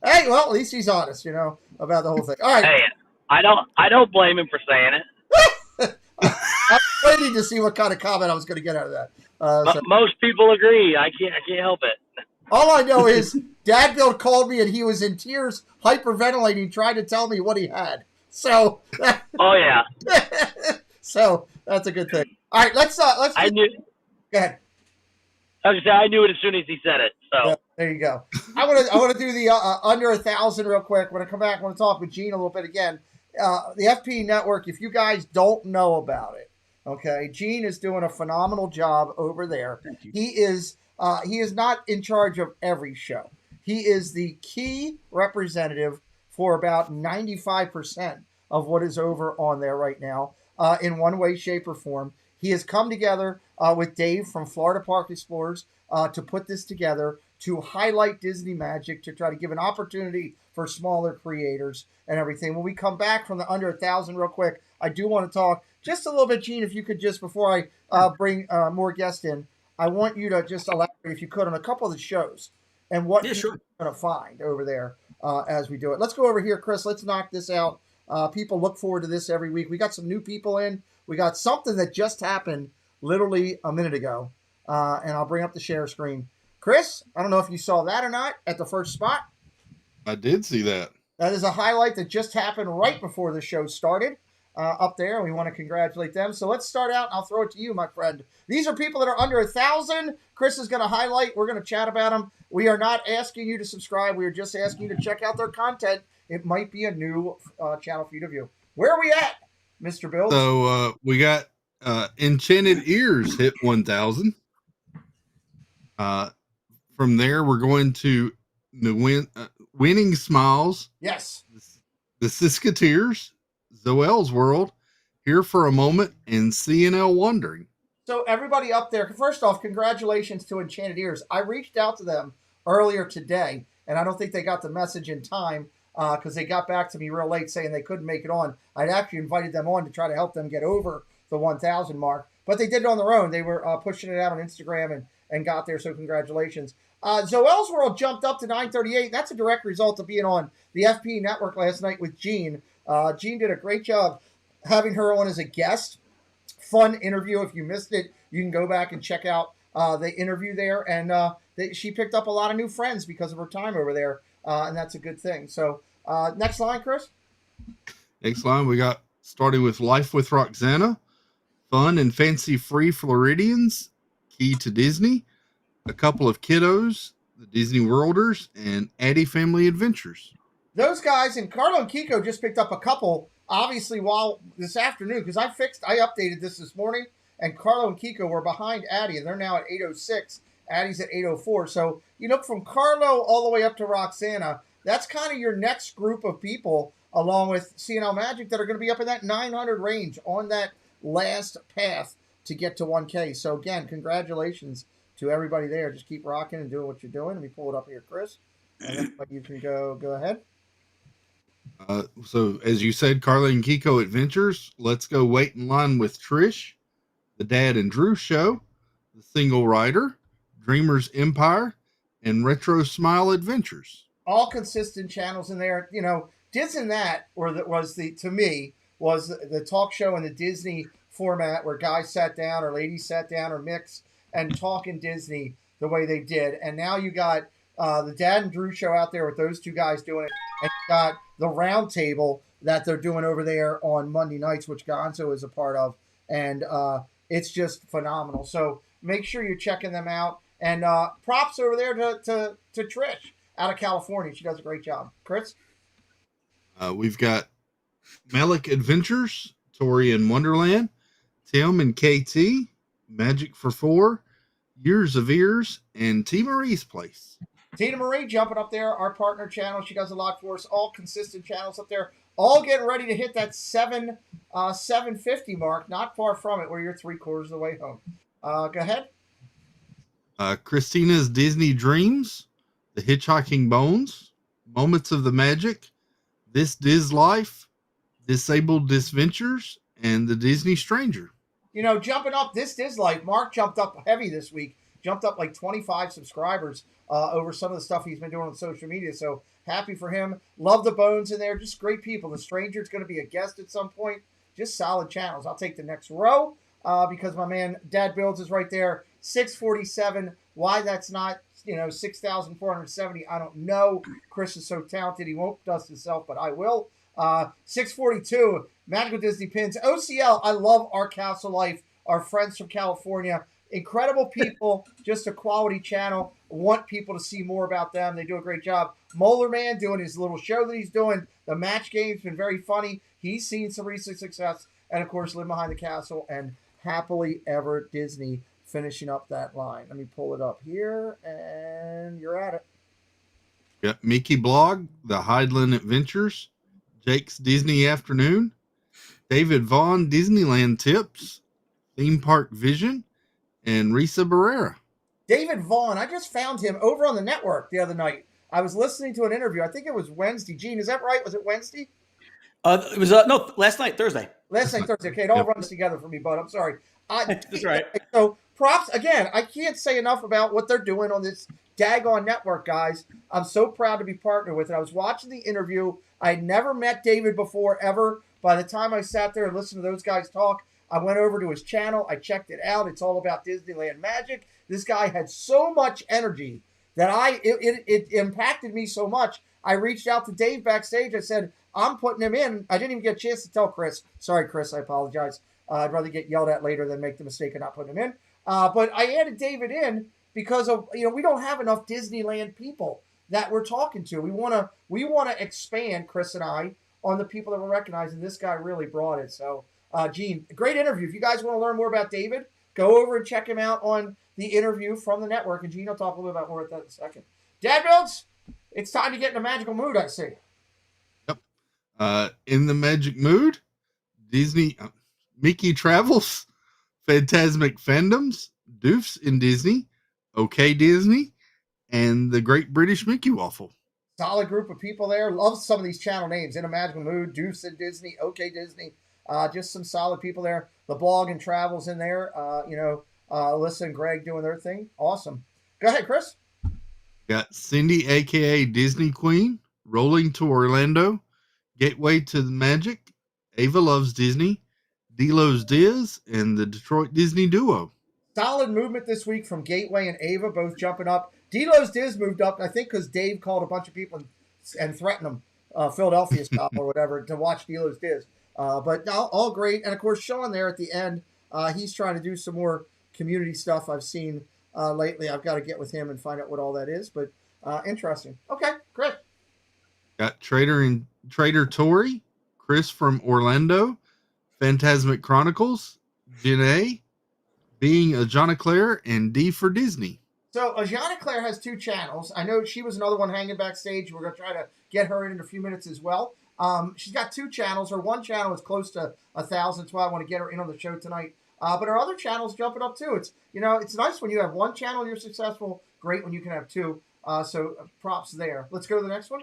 Hey, well, at least he's honest, about the whole thing. All right. Hey, I don't blame him for saying it. I'm waiting to see what kind of comment I was going to get out of that. Most people agree. I can't help it. All I know is Dad Bill called me and he was in tears, hyperventilating, trying to tell me what he had. So. Oh yeah. So that's a good thing. All right, let's. I knew. Go ahead. I was gonna say I knew it as soon as he said it. So yeah, there you go. I want to do the under 1,000 real quick. When I come back, I want to talk with Gene a little bit again. The FP Network. If you guys don't know about it, Okay, Gene is doing a phenomenal job over there. He is not in charge of every show. He is the key representative for about 95% of what is over on there right now, in one way, shape, or form. He has come together with Dave from Florida Park Explorers to put this together to highlight Disney magic, to try to give an opportunity for smaller creators and everything. When we come back from the under 1,000 real quick, I do want to talk just a little bit, Gene, if you could just, before I bring more guests in, I want you to just elaborate, if you could, on a couple of the shows and what you're going to find over there as we do it. Let's go over here, Chris. Let's knock this out. People look forward to this every week. We got some new people in. We got something that just happened literally a minute ago, and I'll bring up the share screen. Chris, I don't know if you saw that or not at the first spot. I did see that. That is a highlight that just happened right before the show started up there. We want to congratulate them. So let's start out, and I'll throw it to you, my friend. These are people that are under 1,000. Chris is going to highlight. We're going to chat about them. We are not asking you to subscribe. We are just asking you to check out their content. It might be a new channel for you to view. Where are we at, Mr. Bill? So we got Enchanted Ears hit 1,000. From there, we're going to the Winning Smiles. Yes. The Siskateers, Zoel's World, Here for a Moment, and CNL Wondering. So everybody up there, first off, congratulations to Enchanted Ears. I reached out to them earlier today, and I don't think they got the message in time because they got back to me real late saying they couldn't make it on. I'd actually invited them on to try to help them get over the 1,000 mark, but they did it on their own. They were pushing it out on Instagram and got there, so congratulations. Zoel's World jumped up to 938. That's a direct result of being on the FP network last night with Jean. Jean did a great job having her on as a guest. Fun interview. If you missed it, you can go back and check out the interview there. And she picked up a lot of new friends because of her time over there, and that's a good thing. So next line, Chris. Next line, we got starting with Life with Roxana, Fun and Fancy Free Floridians, Key to Disney, A Couple of Kiddos, The Disney Worlders, and Addie Family Adventures. Those guys, and Carlo and Kiko just picked up a couple, obviously, while this afternoon, because I updated this morning, and Carlo and Kiko were behind Addie, and they're now at 806. Addie's at 804. So, from Carlo all the way up to Roxana, that's kind of your next group of people, along with CNL Magic, that are going to be up in that 900 range on that last path to get to 1K. So, again, congratulations to everybody there. Just keep rocking and doing what you're doing. Let me pull it up here, Chris. And then you can go ahead. So, as you said, Carla and Kiko Adventures. Let's go wait in line with Trish, The Dad and Drew Show, The Single Rider, Dreamers Empire, and Retro Smile Adventures. All consistent channels in there. Disney that, to me, was the talk show in the Disney format where guys sat down or ladies sat down or mix and talk in Disney the way they did. And now you got the Dad and Drew Show out there with those two guys doing it. And you got the round table that they're doing over there on Monday nights, which Gonzo is a part of. And it's just phenomenal. So make sure you're checking them out. And props over there to Trish out of California. She does a great job. Chris? We've got Malik Adventures, Tori in Wonderland, Tim and KT, Magic for Four, Years of Ears, and T. Marie's Place. Tina Marie jumping up there, our partner channel. She does a lot for us. All consistent channels up there. All getting ready to hit that 750 mark. Not far from it, where you're 3/4 of the way home. Go ahead. Christina's Disney Dreams, The Hitchhiking Bones, Moments of the Magic, This Diz Life, Disabled Disventures, and The Disney Stranger. Jumping up, This Diz Life. Mark jumped up heavy this week. Jumped up like 25 subscribers over some of the stuff he's been doing on social media. So happy for him. Love the Bones in there. Just great people. The Stranger's going to be a guest at some point. Just solid channels. I'll take the next row because my man Dad Builds is right there. 647. Why that's not 6,470, I don't know. Chris is so talented. He won't dust himself, but I will. 642. Magical Disney Pins. OCL. I love Our Castle Life. Our friends from California. Incredible people, just a quality channel. Want people to see more about them. They do a great job. Molar Man doing his little show that he's doing. The match game's been very funny. He's seen some recent success. And, of course, Live Behind the Castle and Happily Ever Disney finishing up that line. Let me pull it up here, and you're at it. Got Mickey Blog, The Highland Adventures, Jake's Disney Afternoon, David Vaughn, Disneyland Tips, Theme Park Vision, and Risa Barrera. David Vaughn, I just found him over on the network the other night. I was listening to an interview. I think it was Wednesday. Gene, is that right? Was it Wednesday? It was no, last night, Thursday. Last night, Thursday. Okay, it all runs together for me, bud. I'm sorry. That's right. So props again. I can't say enough about what they're doing on this daggone network, guys. I'm so proud to be partnered with it. I was watching the interview. I had never met David before, ever. By the time I sat there and listened to those guys talk, I went over to his channel. I checked it out. It's all about Disneyland magic. This guy had so much energy that it impacted me so much. I reached out to Dave backstage. I said, I'm putting him in. I didn't even get a chance to tell Chris. Sorry, Chris. I apologize. I'd rather get yelled at later than make the mistake of not putting him in. But I added David in because of, we don't have enough Disneyland people that we're talking to. We want to expand, Chris and I, on the people that we're recognizing. This guy really brought it. So, Gene, great interview. If you guys want to learn more about David, go over and check him out on the interview from the network. And Gene will talk a little bit about more about that in a second. Dad Builds, it's time to get in a magical mood, I see. In the magic mood, Disney, Mickey Travels, Phantasmic Fandoms, Doofs in Disney, OK Disney, and the Great British Mickey Waffle. Solid group of people there. Love some of these channel names. In a Magical Mood, Doofs in Disney, OK Disney. Just some solid people there. The Blog and Travels in there. Alyssa and Greg doing their thing. Awesome. Go ahead, Chris. Got Cindy, a.k.a. Disney Queen, Rolling to Orlando, Gateway to the Magic, Ava Loves Disney, Delos Diz, and the Detroit Disney Duo. Solid movement this week from Gateway and Ava, both jumping up. Delos Diz moved up, I think, because Dave called a bunch of people and threatened them, Philadelphia style or whatever, to watch Delos Diz. But all great. And, of course, Sean there at the end, he's trying to do some more community stuff I've seen lately. I've got to get with him and find out what all that is. But interesting. Okay, great. Got Trader Tory, Chris from Orlando, Phantasmic Chronicles, Janae, Being a Jana Claire, and D for Disney. So Ajana Claire has two channels. I know she was another one hanging backstage. We're going to try to get her in a few minutes as well. She's got two channels. Her one channel is close to 1,000. That's why I want to get her in on the show tonight. But her other channel's jumping up too. It's it's nice when you have one channel and you're successful. Great when you can have two. So props there. Let's go to the next one.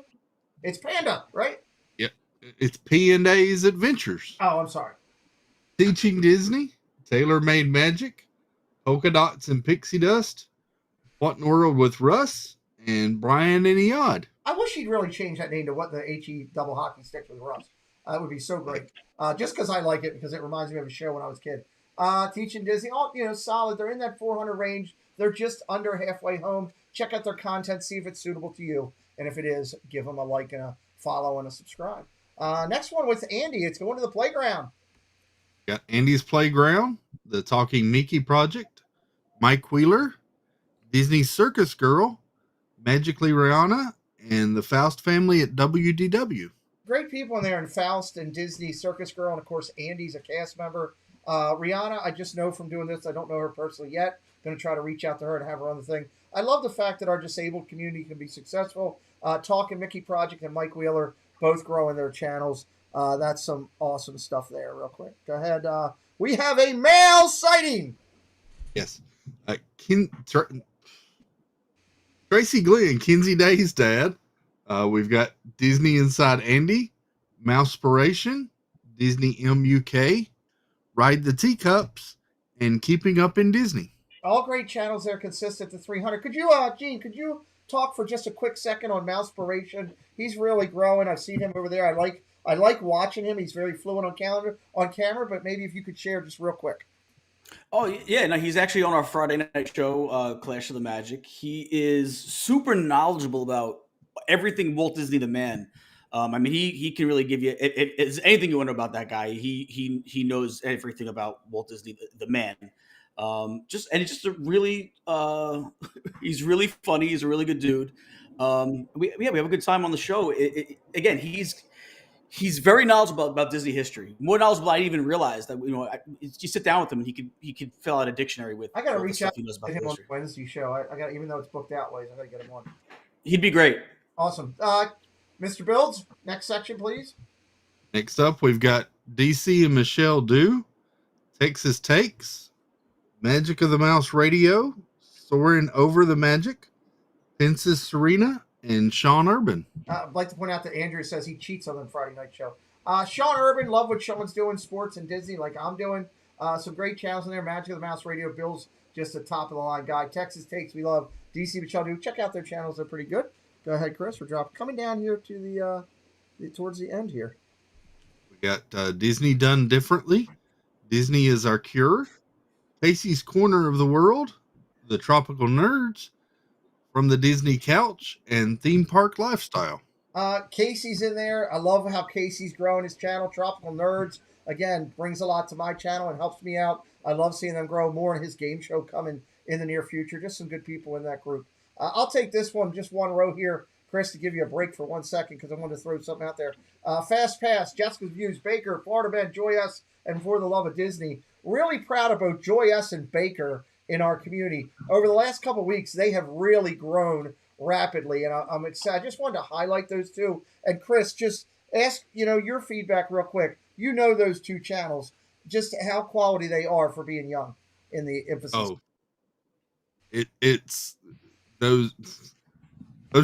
It's Panda, right? Yep. It's P&A's Adventures. Oh, I'm sorry. Teaching Disney, Tailor-Made Magic, Polka Dots and Pixie Dust, What in the World with Russ, and Brian and Eod. I wish he'd really change that name to What the HE Double Hockey Sticks with Russ. That would be so great. Just because I like it, because it reminds me of a show when I was a kid. Teaching Disney, all solid. They're in that 400 range. They're just under halfway home. Check out their content, see if it's suitable to you. And if it is, give them a like and a follow and a subscribe. Next one with Andy. It's Going to the Playground. Got Andy's Playground, The Talking Mickey Project, Mike Wheeler, Disney Circus Girl, Magically Rihanna, and the Faust family at WDW. Great people in there in Faust and Disney Circus Girl. And, of course, Andy's a cast member. Rihanna, I just know from doing this. I don't know her personally yet. Going to try to reach out to her and have her on the thing. I love the fact that our disabled community can be successful. Talking Mickey Project and Mike Wheeler both growing their channels. That's some awesome stuff there. Real quick. Go ahead. We have a male sighting. Yes. Tracy Glenn, Kinsey Day's dad. We've got Disney Inside Andy, Mousepiration, Disney MUK, Ride the Teacups, and Keeping Up in Disney. All great channels there, consistent to 300. Could you, Gene, could you talk for just a quick second on Mousepiration? He's really growing. I've seen him over there. I like watching him. He's very fluent on camera, but maybe if you could share just real quick. Oh, yeah. No, he's actually on our Friday night show, Clash of the Magic. He is super knowledgeable about everything Walt Disney the Man. He can really give you if it's anything you want to know about that guy. He knows everything about Walt Disney the Man. Just a really he's really funny. He's a really good dude. We have a good time on the show. Again, He's very knowledgeable about Disney history. More knowledgeable than I even realized. That you sit down with him and he could fill out a dictionary with. I got to all the reach stuff out he knows to about him on history. the Wednesday show. I got, even though it's booked out ways, I got to get him on. He'd be great. Awesome. Mr. Builds, next section, please. Next up, we've got DC and Michelle Dew, Texas Takes, Magic of the Mouse Radio, Soaring Over the Magic, Princess Serena, and Sean Urban. I'd like to point out that Andrew says he cheats on the Friday night show. Sean Urban, love what Sean's doing, sports and Disney like I'm doing. Some great channels in there. Magic of the Mouse Radio, Bill's just a top of the line guy. Texas Takes, we love. DC Michelle Dew, check out their channels; they're pretty good. Go ahead, Chris. We're coming down here to the towards the end here. We got Disney Done Differently. Disney is Our Cure. Pacey's Corner of the World. The Tropical Nerds. From the Disney Couch and Theme Park Lifestyle. Casey's in there. I love how Casey's growing his channel. Tropical Nerds, again, brings a lot to my channel and helps me out. I love seeing them grow more in his game show coming in the near future. Just some good people in that group. I'll take this one, just one row here, Chris, to give you a break for 1 second because I wanted to throw something out there. Fast Pass, Jessica's Views, Baker, Florida Man, Joy S, and For the Love of Disney. Really proud of both Joy S and Baker in our community. Over the last couple of weeks, they have really grown rapidly, and I'm excited. I just wanted to highlight those two. And Chris, just ask your feedback real quick. You know those two channels, just how quality they are for being young in the emphasis. Oh, it's those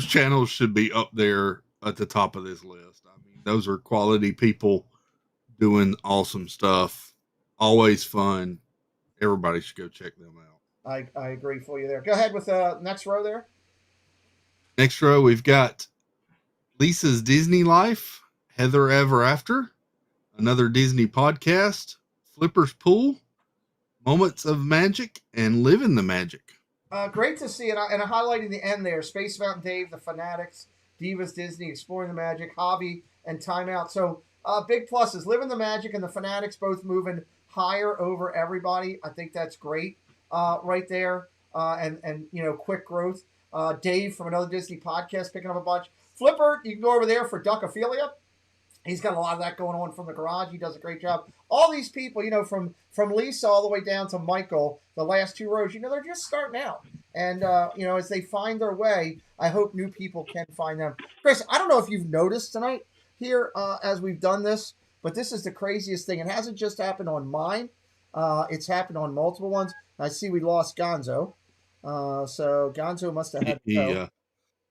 channels should be up there at the top of this list. I mean, those are quality people doing awesome stuff. Always fun. Everybody should go check them out. I agree for you there. Go ahead with the next row there. Next row, we've got Lisa's Disney Life, Heather Ever After, Another Disney Podcast, Flipper's Pool, Moments of Magic, and Living the Magic. Great to see it. And I'm highlighting the end there. Space Mountain Dave, The Fanatics, Divas Disney, Exploring the Magic, Hobby, and Timeout. So big pluses. Living the Magic and The Fanatics both moving higher over everybody. I think that's great right there. And quick growth. Dave from Another Disney Podcast picking up a bunch. Flipper, you can go over there for Duckophilia. He's got a lot of that going on from the garage. He does a great job. All these people, from Lisa all the way down to Michael, the last two rows, they're just starting out. And, as they find their way, I hope new people can find them. Chris, I don't know if you've noticed tonight here as we've done this, but this is the craziest thing. It hasn't just happened on mine. It's happened on multiple ones. I see we lost Gonzo. So Gonzo must have had to go.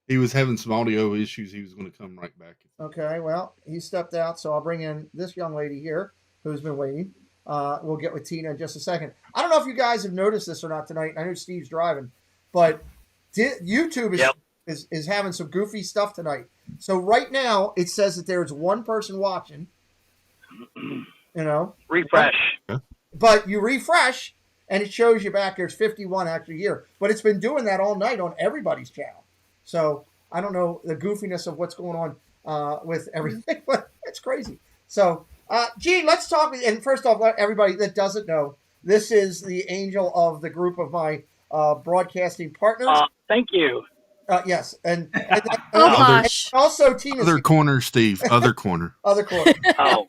He was having some audio issues. He was going to come right back. Okay, well, he stepped out, so I'll bring in this young lady here who's been waiting. We'll get with Tina in just a second. I don't know if you guys have noticed this or not tonight. I know Steve's driving, but YouTube is having some goofy stuff tonight. So right now, it says that there's one person watching. Refresh. But you refresh, and it shows you back. There's 51 actually here. But it's been doing that all night on everybody's channel. So I don't know the goofiness of what's going on with everything, but it's crazy. So, Gene, let's talk. And first off, let everybody that doesn't know, this is the angel of the group of my broadcasting partners. Thank you. Yes. And gosh. Also, Tina. Other corner, Steve. Other corner. Other corner. Oh.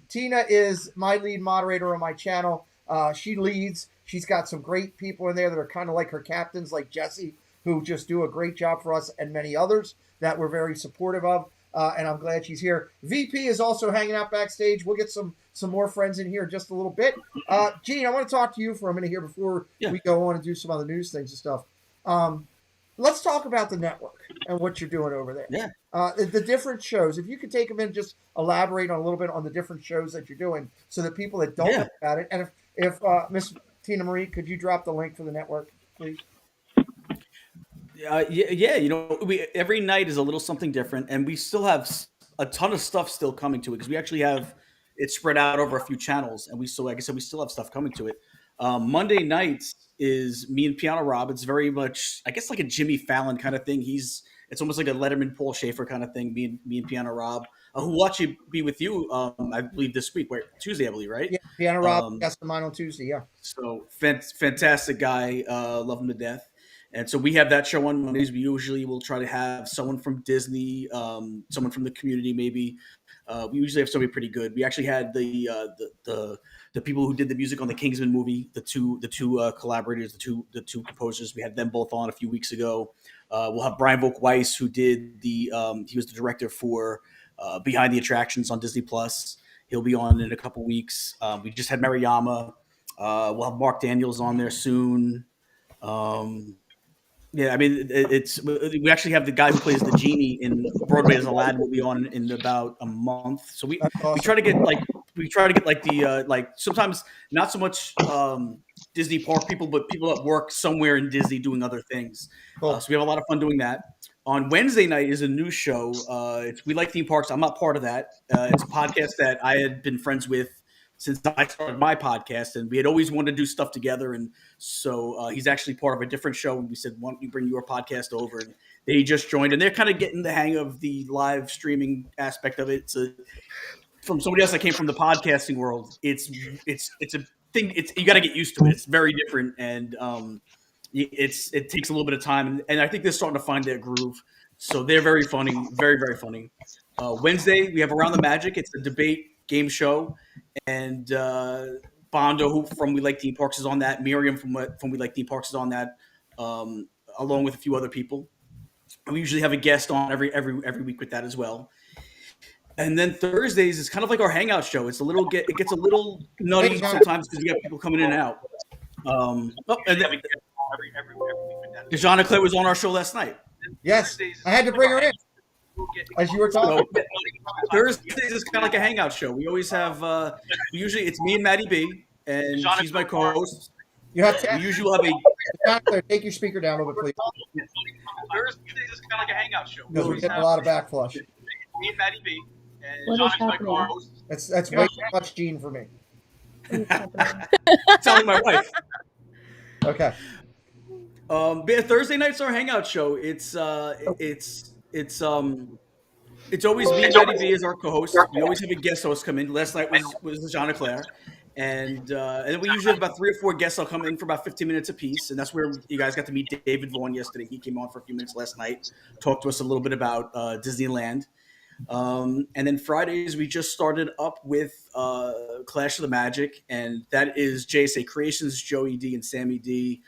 Tina is my lead moderator on my channel. She leads. She's got some great people in there that are kind of like her captains, like Jesse, who just do a great job for us, and many others that we're very supportive of. And I'm glad she's here. VP is also hanging out backstage. We'll get some more friends in here in just a little bit. Gene, I want to talk to you for a minute here before we go on and do some other news things and stuff. Let's talk about the network and what you're doing over there. Yeah. The different shows. If you could take a minute, just elaborate on a little bit on the different shows that you're doing so that people that don't know about it. And if Miss Tina Marie, could you drop the link for the network, please? Every night is a little something different, and we still have a ton of stuff still coming to it because we actually have it spread out over a few channels, and we still have stuff coming to it. Monday nights is me and Piano Rob. It's very much, I guess, like a Jimmy Fallon kind of thing. It's almost like a Letterman, Paul Schaefer kind of thing. Me and Piano Rob, who will actually be with you, I believe this week, Tuesday, I believe, right? Yeah, Piano Rob, that's the mine on Tuesday. Yeah. So fantastic guy, love him to death. And so we have that show on Mondays. We usually will try to have someone from Disney, someone from the community, maybe. We usually have somebody pretty good. We actually had the people who did the music on the Kingsman movie, the two collaborators, the two composers. We had them both on a few weeks ago. We'll have Brian Volk-Weiss, who did he was the director for Behind the Attractions on Disney Plus. He'll be on in a couple weeks. We just had Mariyama. We'll have Mark Daniels on there soon. Yeah, I mean, we actually have the guy who plays the genie in Broadway as Aladdin will be on in about a month. So we try to get the sometimes not so much Disney park people, but people that work somewhere in Disney doing other things. So we have a lot of fun doing that. On Wednesday night is a new show. It's We Like Theme Parks. I'm not part of that. It's a podcast that I had been friends with since I started my podcast, and we had always wanted to do stuff together. And so he's actually part of a different show. And we said, why don't you bring your podcast over? And they just joined, and they're kind of getting the hang of the live streaming aspect of it. From somebody else that came from the podcasting world, it's a thing. You got to get used to it. It's very different. And it takes a little bit of time. And I think they're starting to find their groove. So they're very funny, very, very funny. Wednesday, we have Around the Magic. It's a debate game show. And Bondo, who from We Like Theme Parks, is on that. Miriam from We Like Theme Parks is on that, along with a few other people. And we usually have a guest on every week with that as well. And then Thursdays is kind of like our hangout show. It gets a little nutty sometimes because we have people coming in and out. And then Jean Claire was on our show last night. Yes, I had to bring her in as you were talking. So, Thursdays is kind of like a hangout show. We always have. Usually it's me and Maddie B, and she's my co-host. You have to. We usually have a. Take your speaker down a little bit, please. Thursdays is kind of like a hangout show. Because we're getting a lot of backflush. Me and Maddie B, and Johnny's my co-host. That's way too much Gene for me. Telling my wife. Okay. Thursday night's our hangout show. It's always me and Maddie B as our co-host. We always have a guest host come in. Last night was Jean Claire. And then we usually have about 3 or 4 guests that'll come in for about 15 minutes apiece. And that's where you guys got to meet David Vaughn yesterday. He came on for a few minutes last night, talked to us a little bit about Disneyland. And then Fridays, we just started up with Clash of the Magic. And that is JSA Creations, Joey D and Sammy D,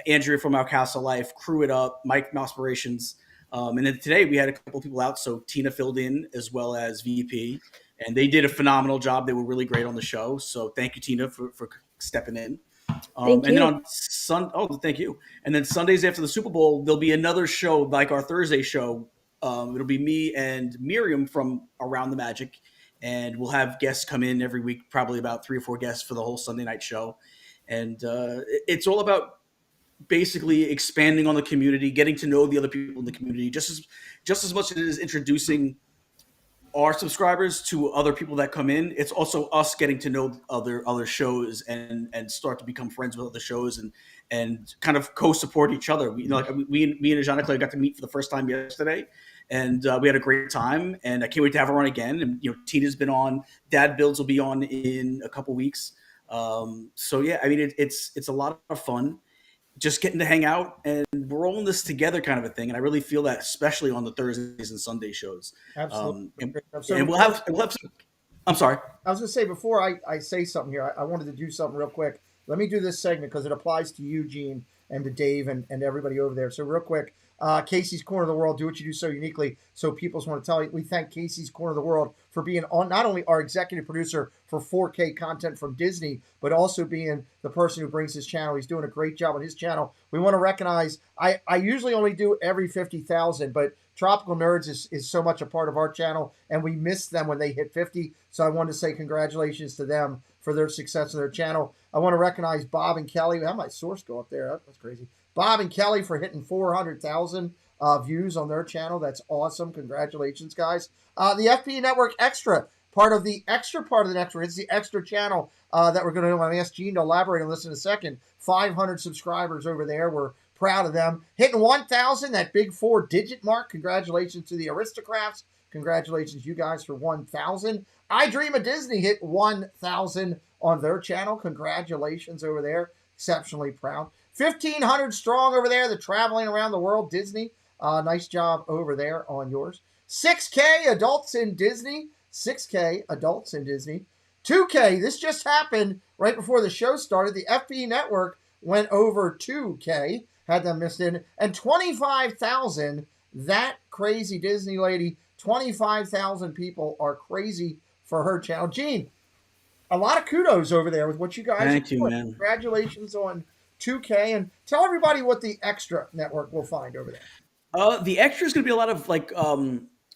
Andrea from Our House of Life, Crew It Up, Mike Mospirations. And then today we had a couple people out. So Tina filled in as well as VP. And they did a phenomenal job. They were really great on the show. So thank you, Tina, for stepping in. Thank you. And then on thank you. And then Sundays after the Super Bowl, there'll be another show like our Thursday show. It'll be me and Miriam from Around the Magic. And we'll have guests come in every week, probably about 3 or 4 guests for the whole Sunday night show. And it's all about basically expanding on the community, getting to know the other people in the community, just as much as it is introducing our subscribers to other people that come in. It's also us getting to know other shows and start to become friends with other shows and kind of co-support each other. Me and Jean Claire got to meet for the first time yesterday, and we had a great time. And I can't wait to have her on again. And Tina's been on. Dad Builds will be on in a couple weeks. So yeah, I mean it's a lot of fun. Just getting to hang out, and we're all in this together kind of a thing. And I really feel that, especially on the Thursdays and Sunday shows. Absolutely. And we'll have some, I'm sorry. I was going to say, before I say something here, I wanted to do something real quick. Let me do this segment because it applies to you, Gene, and to Dave and everybody over there. So real quick, Casey's Corner of the World, do what you do so uniquely. So people want to tell you, we thank Casey's Corner of the World for being on, not only our executive producer for 4K content from Disney, but also being the person who brings his channel. He's doing a great job on his channel. We want to recognize, I usually only do every 50,000, but Tropical Nerds is so much a part of our channel, and we miss them when they hit 50. So I wanted to say congratulations to them for their success in their channel. I want to recognize Bob and Kelly. How my source go up there? That's crazy. Bob and Kelly for hitting 400,000 views on their channel. That's awesome. Congratulations, guys. The FP Network Extra, part of the extra network. It's the extra channel that we're going to do. I'm going to ask Gene to elaborate on this in a second. 500 subscribers over there. We're proud of them. Hitting 1,000, that big 4-digit mark. Congratulations to the Aristocrats. Congratulations, you guys, for 1,000. I Dream of Disney hit 1,000 on their channel. Congratulations over there. Exceptionally proud. 1,500 strong over there. They're traveling around the world. Disney, nice job over there on yours. 6K adults in Disney. 6K adults in Disney. 2K, this just happened right before the show started. The FP network went over 2K, had them missed in, and 25,000. That crazy Disney lady, 25,000 people are crazy for her channel. Gene, a lot of kudos over there with what you guys Thank are you, doing. man. Congratulations on 2K, and tell everybody what the extra network will find over there. The extra is going to be a lot of like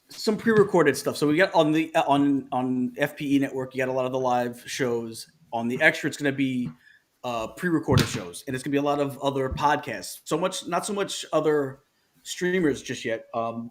some pre-recorded stuff. So we got on the on FPE network, you got a lot of the live shows. On the extra, it's going to be pre-recorded shows, and it's going to be a lot of other podcasts. Not so much other streamers just yet.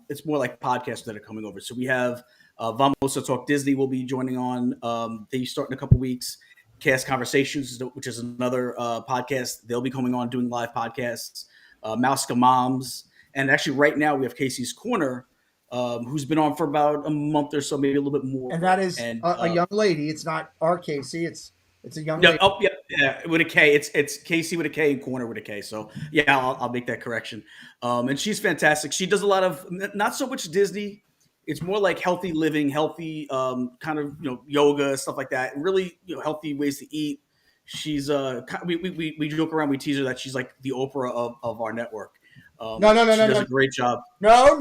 It's more like podcasts that are coming over. So we have Vamos to Talk Disney will be joining on. They start in a couple weeks. Cast Conversations, which is another podcast. They'll be coming on doing live podcasts. Mouska Moms. And actually right now we have Casey's Corner, who's been on for about a month or so, maybe a little bit more. And that is a young lady. It's not our Casey. It's a young lady. Oh, yeah, with a K. It's Casey with a K and Corner with a K. So yeah, I'll make that correction. And she's fantastic. She does a lot of not so much Disney. It's more like healthy living, healthy kind of yoga, stuff like that. Really healthy ways to eat. She's we joke around, we tease her that she's like the Oprah of our network. No. She does a great job. No.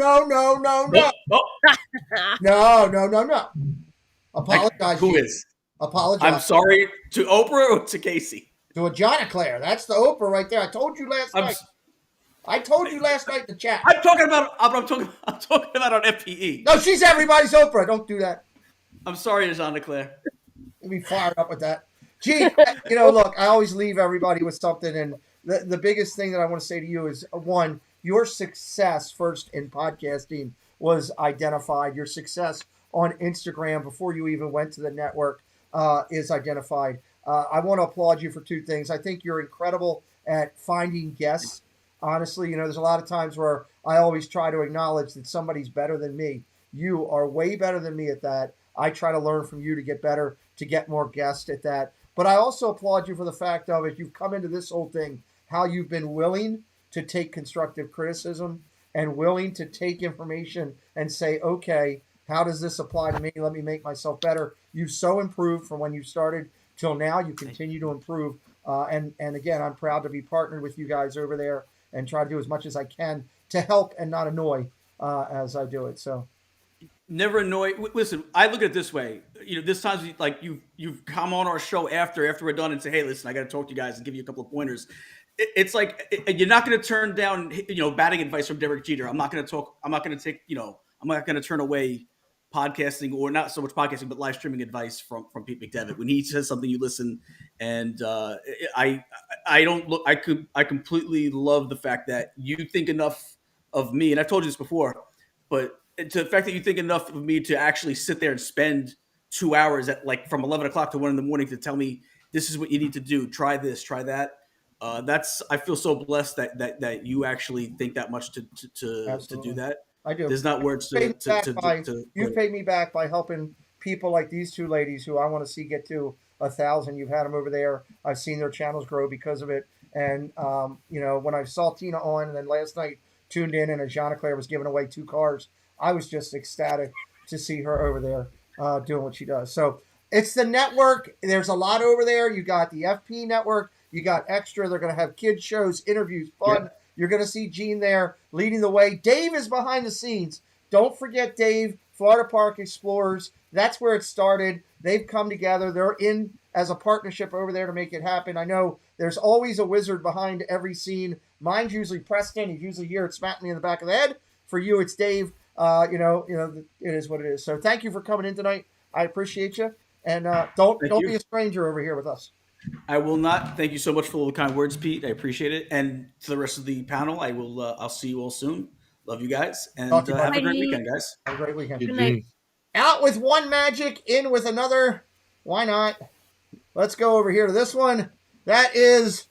Apologize. Who is? Apologize. I'm sorry to Oprah or to Casey. To a John Claire. That's the Oprah right there. I told you last night. I told you last night in the chat. I'm talking about on FPE. No, she's everybody's Oprah. Don't do that. I'm sorry, John Claire. You'll be fired up with that. Gee, look, I always leave everybody with something, and the biggest thing that I want to say to you is, one, your success first in podcasting was identified. Your success on Instagram before you even went to the network is identified. I want to applaud you for two things. I think you're incredible at finding guests. Honestly, there's a lot of times where I always try to acknowledge that somebody's better than me. You are way better than me at that. I try to learn from you to get better, to get more guests at that. But I also applaud you for the fact of, if you've come into this whole thing, how you've been willing to take constructive criticism and willing to take information and say, okay, how does this apply to me? Let me make myself better. You've so improved from when you started till now. You continue to improve. And again, I'm proud to be partnered with you guys over there and try to do as much as I can to help and not annoy as I do it. So never annoy. Listen, I look at it this way. This time, like you've come on our show after we're done and say, hey, listen, I got to talk to you guys and give you a couple of pointers. It's like you're not going to turn down, batting advice from Derek Jeter. I'm not going to talk. I'm not going to take. I'm not going to turn away podcasting, or not so much podcasting, but live streaming advice from Pete McDevitt. When he says something, you listen. And I don't look. I completely love the fact that you think enough of me, and I've told you this before, but to the fact that you think enough of me to actually sit there and spend 2 hours at from 11 o'clock to 1 a.m. to tell me this is what you need to do. Try this, try that. I feel so blessed that you actually think that much to do that. I do. There's not words you've paid me back by helping people like these two ladies who I want to see get to 1,000. You've had them over there. I've seen their channels grow because of it. And, when I saw Tina on, and then last night tuned in and Jean Claire was giving away 2 cars, I was just ecstatic to see her over there doing what she does. So it's the network. There's a lot over there. You got the FP network. You got extra. They're going to have kids shows, interviews, fun. Yep. You're going to see Gene there leading the way. Dave is behind the scenes. Don't forget Dave, Florida Park Explorers. That's where it started. They've come together. They're in as a partnership over there to make it happen. I know there's always a wizard behind every scene. Mine's usually Preston. He's usually here. It's smacking me in the back of the head. For you, it's Dave. It is what it is. So thank you for coming in tonight. I appreciate you. And don't be a stranger over here with us. I will not. Thank you so much for all the kind words, Pete. I appreciate it. And to the rest of the panel, I will. I'll see you all soon. Love you guys, and have a great weekend, guys. Have a great weekend. Good night. Out with one magic, in with another. Why not? Let's go over here to this one. That is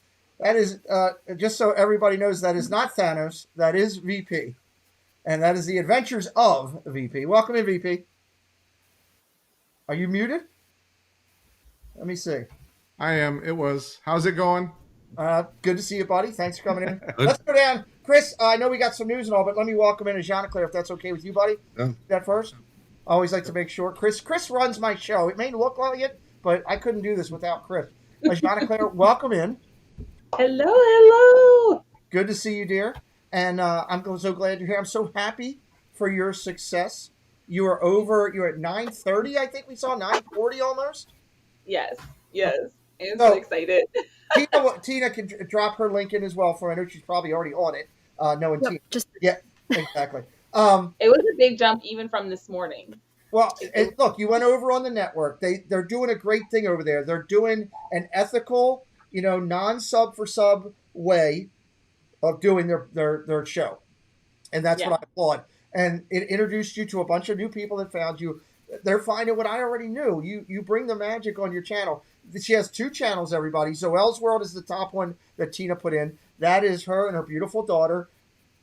just so everybody knows, that is not Thanos. That is VP, and that is the Adventures of VP. Welcome in, VP. Are you muted? Let me see. I am. How's it going? Good to see you, buddy. Thanks for coming in. Let's go down. Chris, I know we got some news and all, but let me welcome in Jean-Claire, if that's okay with you, buddy. Yeah. That first? I always like to make sure. Chris runs my show. It may look like it, but I couldn't do this without Chris. Jean-Claire, welcome in. Hello. Good to see you, dear. And I'm so glad you're here. I'm so happy for your success. You're at 9:30, I think we saw, 9:40 almost. Yes. I'm so excited. Tina can drop her link in as well for. I know she's probably already on it. Tina. Yeah, exactly. It was a big jump even from this morning. Well, and look, you went over on the network. They're doing a great thing over there. They're doing an ethical, non-sub for sub way of doing their show, and that's what I applaud. And it introduced you to a bunch of new people that found you. They're finding what I already knew. You bring the magic on your channel. She has 2 channels, everybody. Zoelle's World is the top one that Tina put in. That is her and her beautiful daughter.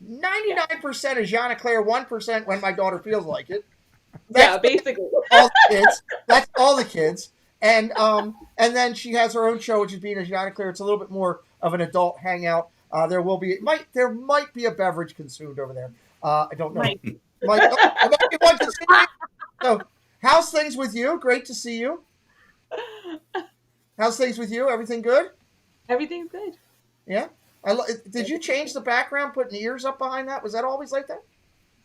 99% is Jean-Claire, 1% when my daughter feels like it. That's basically. All the kids. That's all the kids. And then she has her own show, which is being a Jean-Claire. It's a little bit more of an adult hangout. There might be a beverage consumed over there. I don't know. Might be one consumed. So, how's things with you? Great to see you. How's things with you? Everything good? Everything's good. Yeah. Did you change the background, putting ears up behind that? Was that always like that?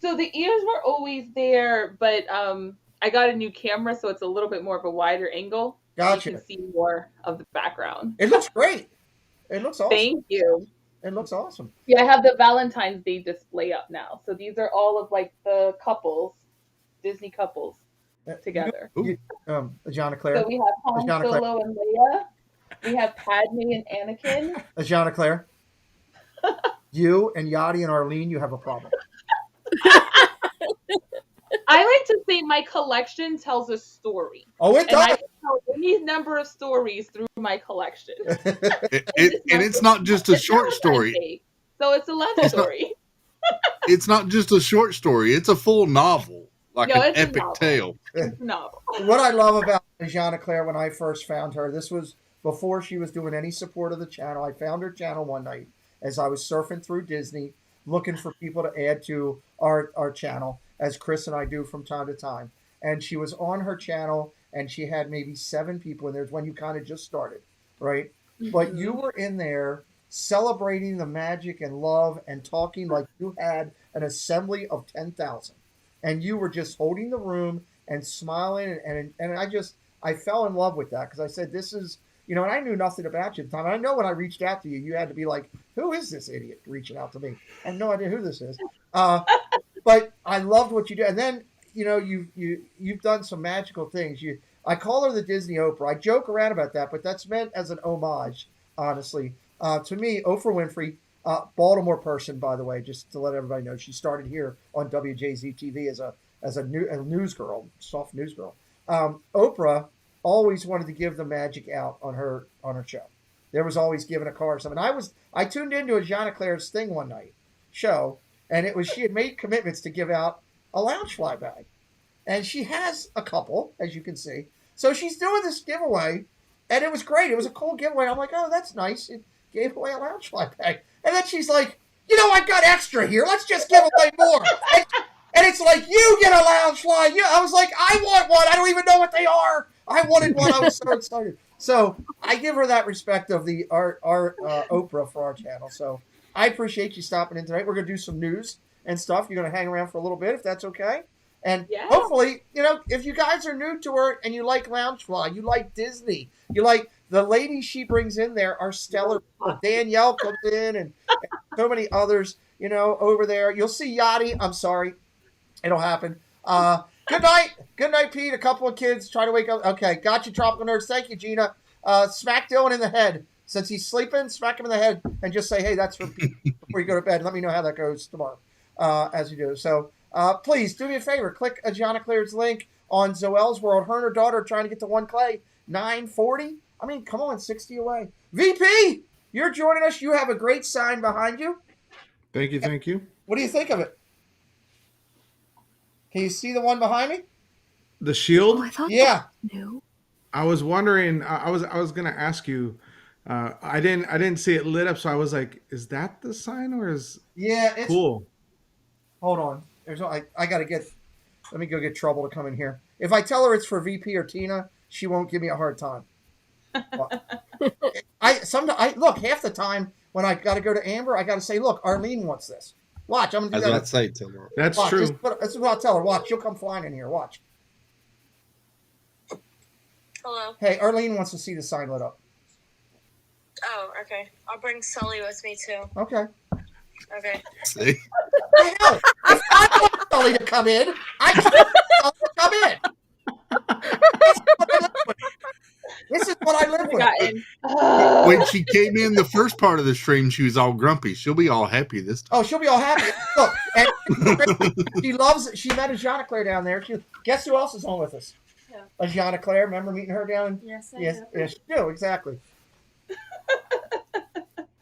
So the ears were always there, but I got a new camera, so it's a little bit more of a wider angle. Gotcha. You can see more of the background. It looks great. It looks awesome. Thank you. It looks awesome. Yeah, I have the Valentine's Day display up now. So these are all of like the couples, Disney couples together. Jean-Claire. So we have Han Solo and Leia. We have Padme and Anakin. Jean-Claire. You and Yachty and Arlene, you have a problem. I like to say my collection tells a story. Oh, it does. And I can tell any number of stories through my collection. It's not just a short story. So it's a love story. It's not just a short story. It's a full novel, like an it's epic tale. It's a novel. What I love about Jean-Claire, when I first found her, this was before she was doing any support of the channel. I found her channel one night as I was surfing through Disney, looking for people to add to our channel, as Chris and I do from time to time. And she was on her channel, and she had maybe 7 people in there. It's when you kind of just started, right? Mm-hmm. But you were in there celebrating the magic and love and talking like you had an assembly of 10,000. And you were just holding the room and smiling. And I fell in love with that, because I said, this is, and I knew nothing about you at the time. And I know when I reached out to you, you had to be like, who is this idiot reaching out to me? I have no idea who this is. But I loved what you did. And then, you've done some magical things. I call her the Disney Oprah. I joke around about that, but that's meant as an homage, honestly. To me, Oprah Winfrey, Baltimore person, by the way, just to let everybody know, she started here on WJZ TV as a news girl, soft news girl. Oprah always wanted to give the magic out on her show. There was always giving a card or something. I tuned into a Jean-Claire's thing one night show, and she had made commitments to give out a Loungefly bag. And she has a couple, as you can see. So she's doing this giveaway, and it was great. It was a cool giveaway. I'm like, oh, that's nice. It gave away a Loungefly bag. And then she's like, I've got extra here. Let's just give away more. And it's like, you get a Loungefly. I was like, I want one. I don't even know what they are. I wanted one. I was so excited. So I give her that respect of our Oprah for our channel. So I appreciate you stopping in tonight. We're going to do some news and stuff. You're going to hang around for a little bit, if that's okay. And hopefully, if you guys are new to her and you like Loungefly, you like Disney, you like the ladies she brings in there are stellar. Danielle comes in and so many others, over there. You'll see Yachty. I'm sorry. It'll happen. Good night. Good night, Pete. A couple of kids try to wake up. Okay. Got you, Tropical Nerds. Thank you, Gina. Smack Dylan in the head. Since he's sleeping, smack him in the head and just say, hey, that's for Pete before you go to bed. Let me know how that goes tomorrow as you do. So please do me a favor. Click Jean-Claire's link on Zoelle's World. Her and her daughter are trying to get to 1K. 940. I mean, come on, 60 away. VP, you're joining us. You have a great sign behind you. Thank you. Thank you. What do you think of it? Can you see the one behind me? The shield? Yeah. I was wondering, I was going to ask you, I didn't see it lit up, so I was like, "Is that the sign or is?" Yeah, it's Cool. Hold on. I gotta get. Let me go get Trouble to come in here. If I tell her it's for VP or Tina, she won't give me a hard time. Look, half the time when I got to go to Amber, I got to say, "Look, Arlene wants this." Watch, I'm gonna do that. That's what I'd say to her. That's Watch, true. That's what I'll tell her. Watch, she'll come flying in here. Watch. Hello. Hey, Arlene wants to see the sign lit up. Oh, okay. I'll bring Sully with me too. Okay. Okay. See? Hell, if I want Sully to come in, I can't Sully to come in. This is what I live with. When she came in the first part of the stream, she was all grumpy. She'll be all happy this time. Oh, she'll be all happy. Look, and she met a Jean Claire down there. Guess who else is on with us? Yeah. A Jean Claire. Remember meeting her down in? Yes, I yes, do. yes, you do, exactly.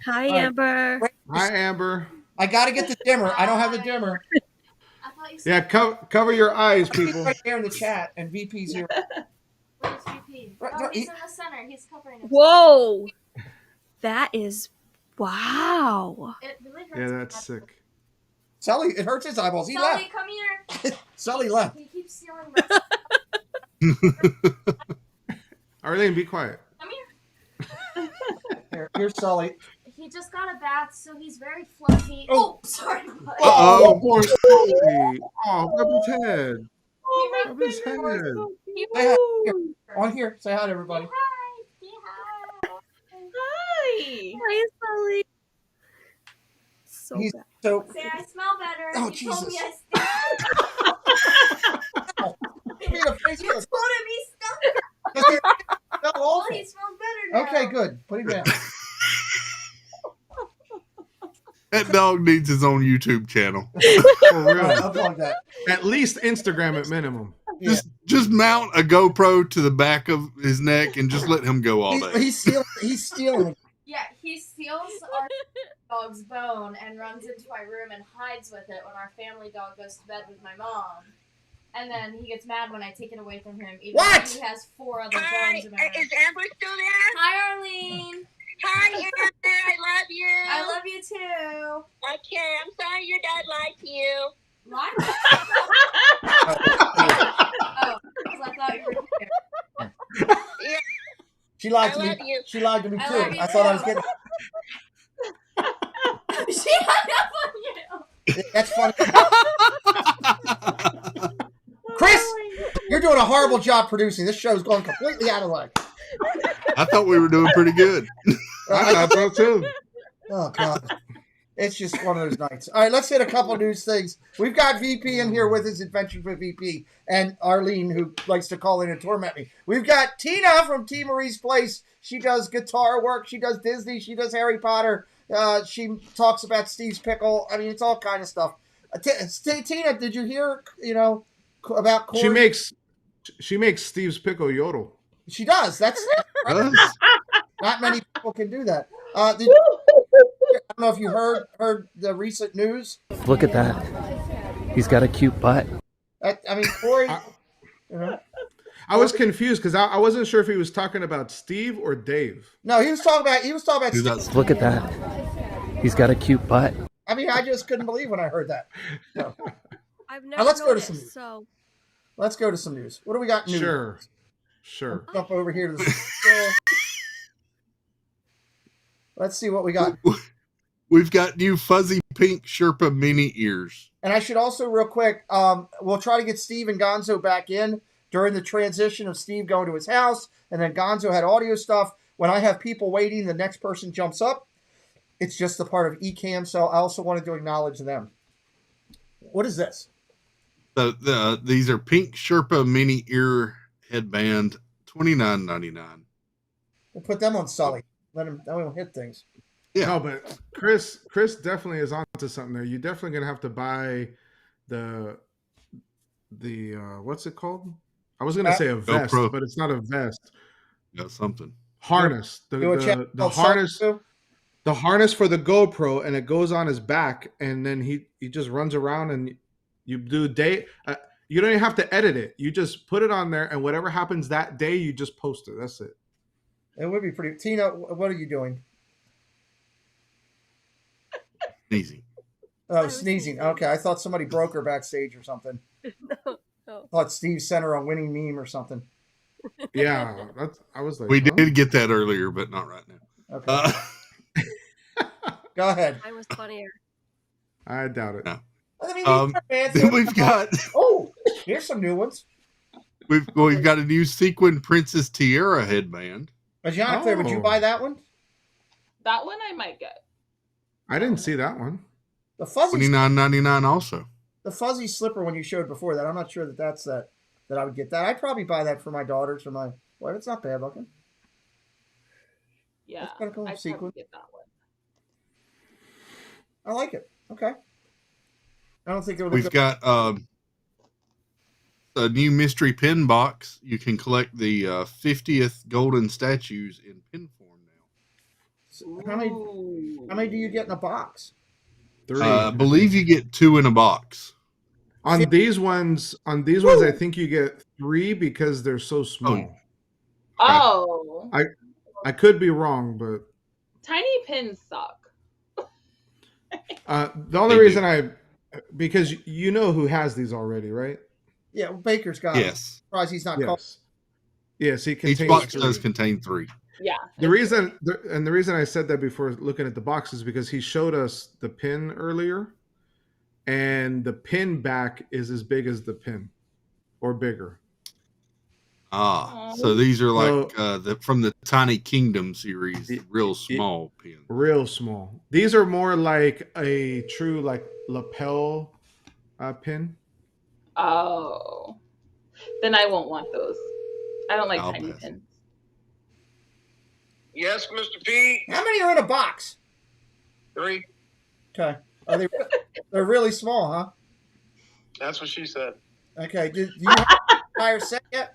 Hi, All right. Amber. Hi, Amber. I got to get the dimmer. I don't have the dimmer. I thought you Yeah, cover your eyes, people. Right there in the chat, and VP's here. Where's VP? Right, Oh, no, he's in the center. He's covering himself. Whoa. That is wow. It really hurts. Yeah, that's sick. Sully, it hurts his eyeballs. He Sully, left. come here. Sully left. He keeps stealing Arlene, be quiet. Come here. Here's Sully. He just got a bath, so he's very fluffy. Oh, sorry. Oh, poor Sully. Oh, rub his head. Oh, Rub his head. Say hi. Here. On here. Say hi to everybody. Hi. Hi, Sully. So He's bad. so. Say I smell better. Oh, you told me Jesus. I Give me the face. You told him he stunk. Well, he smells better now. Okay, good. Put him down. That dog needs his own YouTube channel. For real. I'll plug that. At least Instagram at minimum. Just mount a GoPro to the back of his neck and just let him go all day. He's stealing. Yeah, he steals our dog's bone and runs into my room and hides with it when our family dog goes to bed with my mom. And then he gets mad when I take it away from him, even What? though he has 4 other bones in my room. Is Amber still there? Hi, Arlene. Hi, Amber. I love you. I love you too. Okay, I'm sorry your dad lied to you. Lied? Oh, because I thought you were here. Yeah. She lied to I me. love you. She lied to me I too. love you I thought I was too. getting. She hung up on you. That's funny. Chris, you're doing a horrible job producing. This show's going completely out of line. I thought we were doing pretty good. I thought so too. Oh God, it's just one of those nights. All right, let's hit a couple news things. We've got VP in here with his Adventures with VP, and Arlene, who likes to call in and torment me. We've got Tina from T. Marie's Place. She does guitar work. She does Disney. She does Harry Potter. She talks about Steve's Pickle. I mean, it's all kind of stuff. Tina, did you hear? About Corey? She makes Steve's Pickle yodel. She does. That's not many people can do that. I don't know if you heard the recent news. Look at that. He's got a cute butt. I mean, Corey. I was confused because I wasn't sure if he was talking about Steve or Dave. No, he was talking about Steve. Look at that. He's got a cute butt. I mean, I just couldn't believe when I heard that. So. I've never Let's go to noticed, some news. so Let's go to some news. What do we got news? Sure. Up over here to the. Let's see what we got. We've got new fuzzy pink Sherpa mini ears. And I should also, real quick, we'll try to get Steve and Gonzo back in during the transition of Steve going to his house, and then Gonzo had audio stuff. When I have people waiting, the next person jumps up. It's just a part of eCam, so I also wanted to acknowledge them. What is this? These are pink Sherpa mini ear headband, $29.99. We'll put them on Sully. Let him. That way we'll hit things. Yeah. No, but Chris definitely is onto something there. You're definitely gonna have to buy the what's it called? I was gonna say a vest, GoPro. but it's not a vest. No, something. Do Harness. The harness. The harness for the GoPro, and it goes on his back, and then he just runs around, and you do day. You don't even have to edit it. You just put it on there, and whatever happens that day, you just post it. That's it. It would be pretty. Tina, what are you doing? Sneezing. Oh, sneezing. Okay, I thought somebody broke her backstage or something. No. I thought Steve sent her a winning meme or something. Yeah, I was like, We did get that earlier, but not right now. Okay. Go ahead. I was funnier. I doubt it. No. I mean, Then we've got oh, here's some new ones. we've got a new sequin Princess Tiara headband. Jonathan, would you buy that one? That one I might get. I didn't see that one. The fuzzy $29.99 also. The fuzzy slipper one you showed before that. I'm not sure that I would get that. I'd probably buy that for my daughters or my. Well, it's not bad looking. Yeah, I'd probably get that one. I like it. Okay. I don't think it'll. We've got a new mystery pin box. You can collect the 50th golden statues in pin form now. How many do you get in a box? 3. I believe you get 2 in a box. On these ones, I think you get 3 because they're so small. Oh. I could be wrong, but Tiny pins suck. the only reason because you know who has these already, right? Yeah, well, Baker's got. Yes. Surprised he's not called. Yes, he contains Each box 3. does contain 3. Yeah. The reason I said that before looking at the box is because he showed us the pin earlier, and the pin back is as big as the pin, or bigger. So these are like from the Tiny Kingdom series, real small pins. Real small. These are more like a true lapel pin. Oh. Then I won't want those. I don't like tiny pins. Yes, Mr. P. How many are in a box? 3. Okay. Are they? They're really small, huh? That's what she said. Okay. Do you have the entire set yet?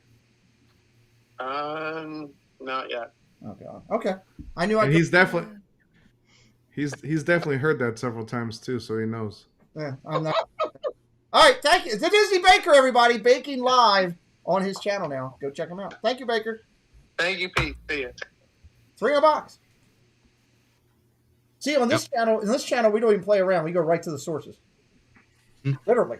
Not yet. Okay. Okay. I knew. And he's definitely heard that several times too, so he knows. Yeah, I'm not. All right. Thank you. The Disney Baker, everybody, baking live on his channel now. Go check him out. Thank you, Baker. Thank you, Pete. See ya. 3 in a box. See, on this channel, we don't even play around. We go right to the sources. Literally.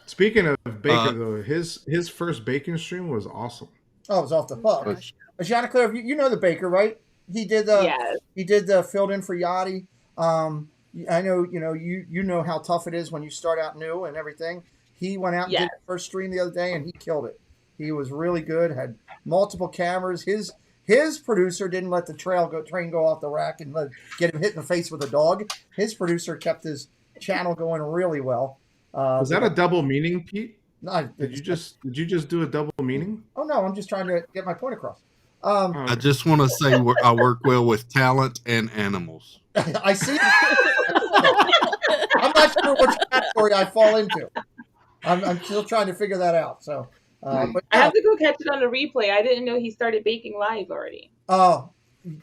Speaking of Baker, though, his first baking stream was awesome. Oh, it was off the hook. Jean-Claude, you know the Baker, right? He did the filled in for Yachty. I know, you know how tough it is when you start out new and everything. He went out and did the first stream the other day, and he killed it. He was really good. Had multiple cameras. His producer didn't let the train go off the rack and get him hit in the face with a dog. His producer kept his channel going really well. Was that a double meaning, Pete? No, did you just do a double meaning? Oh no, I'm just trying to get my point across. I just want to say I work well with talent and animals. I see. I'm not sure which category I fall into. I'm still trying to figure that out. So, but I have to go catch it on the replay. I didn't know he started baking live already. Oh,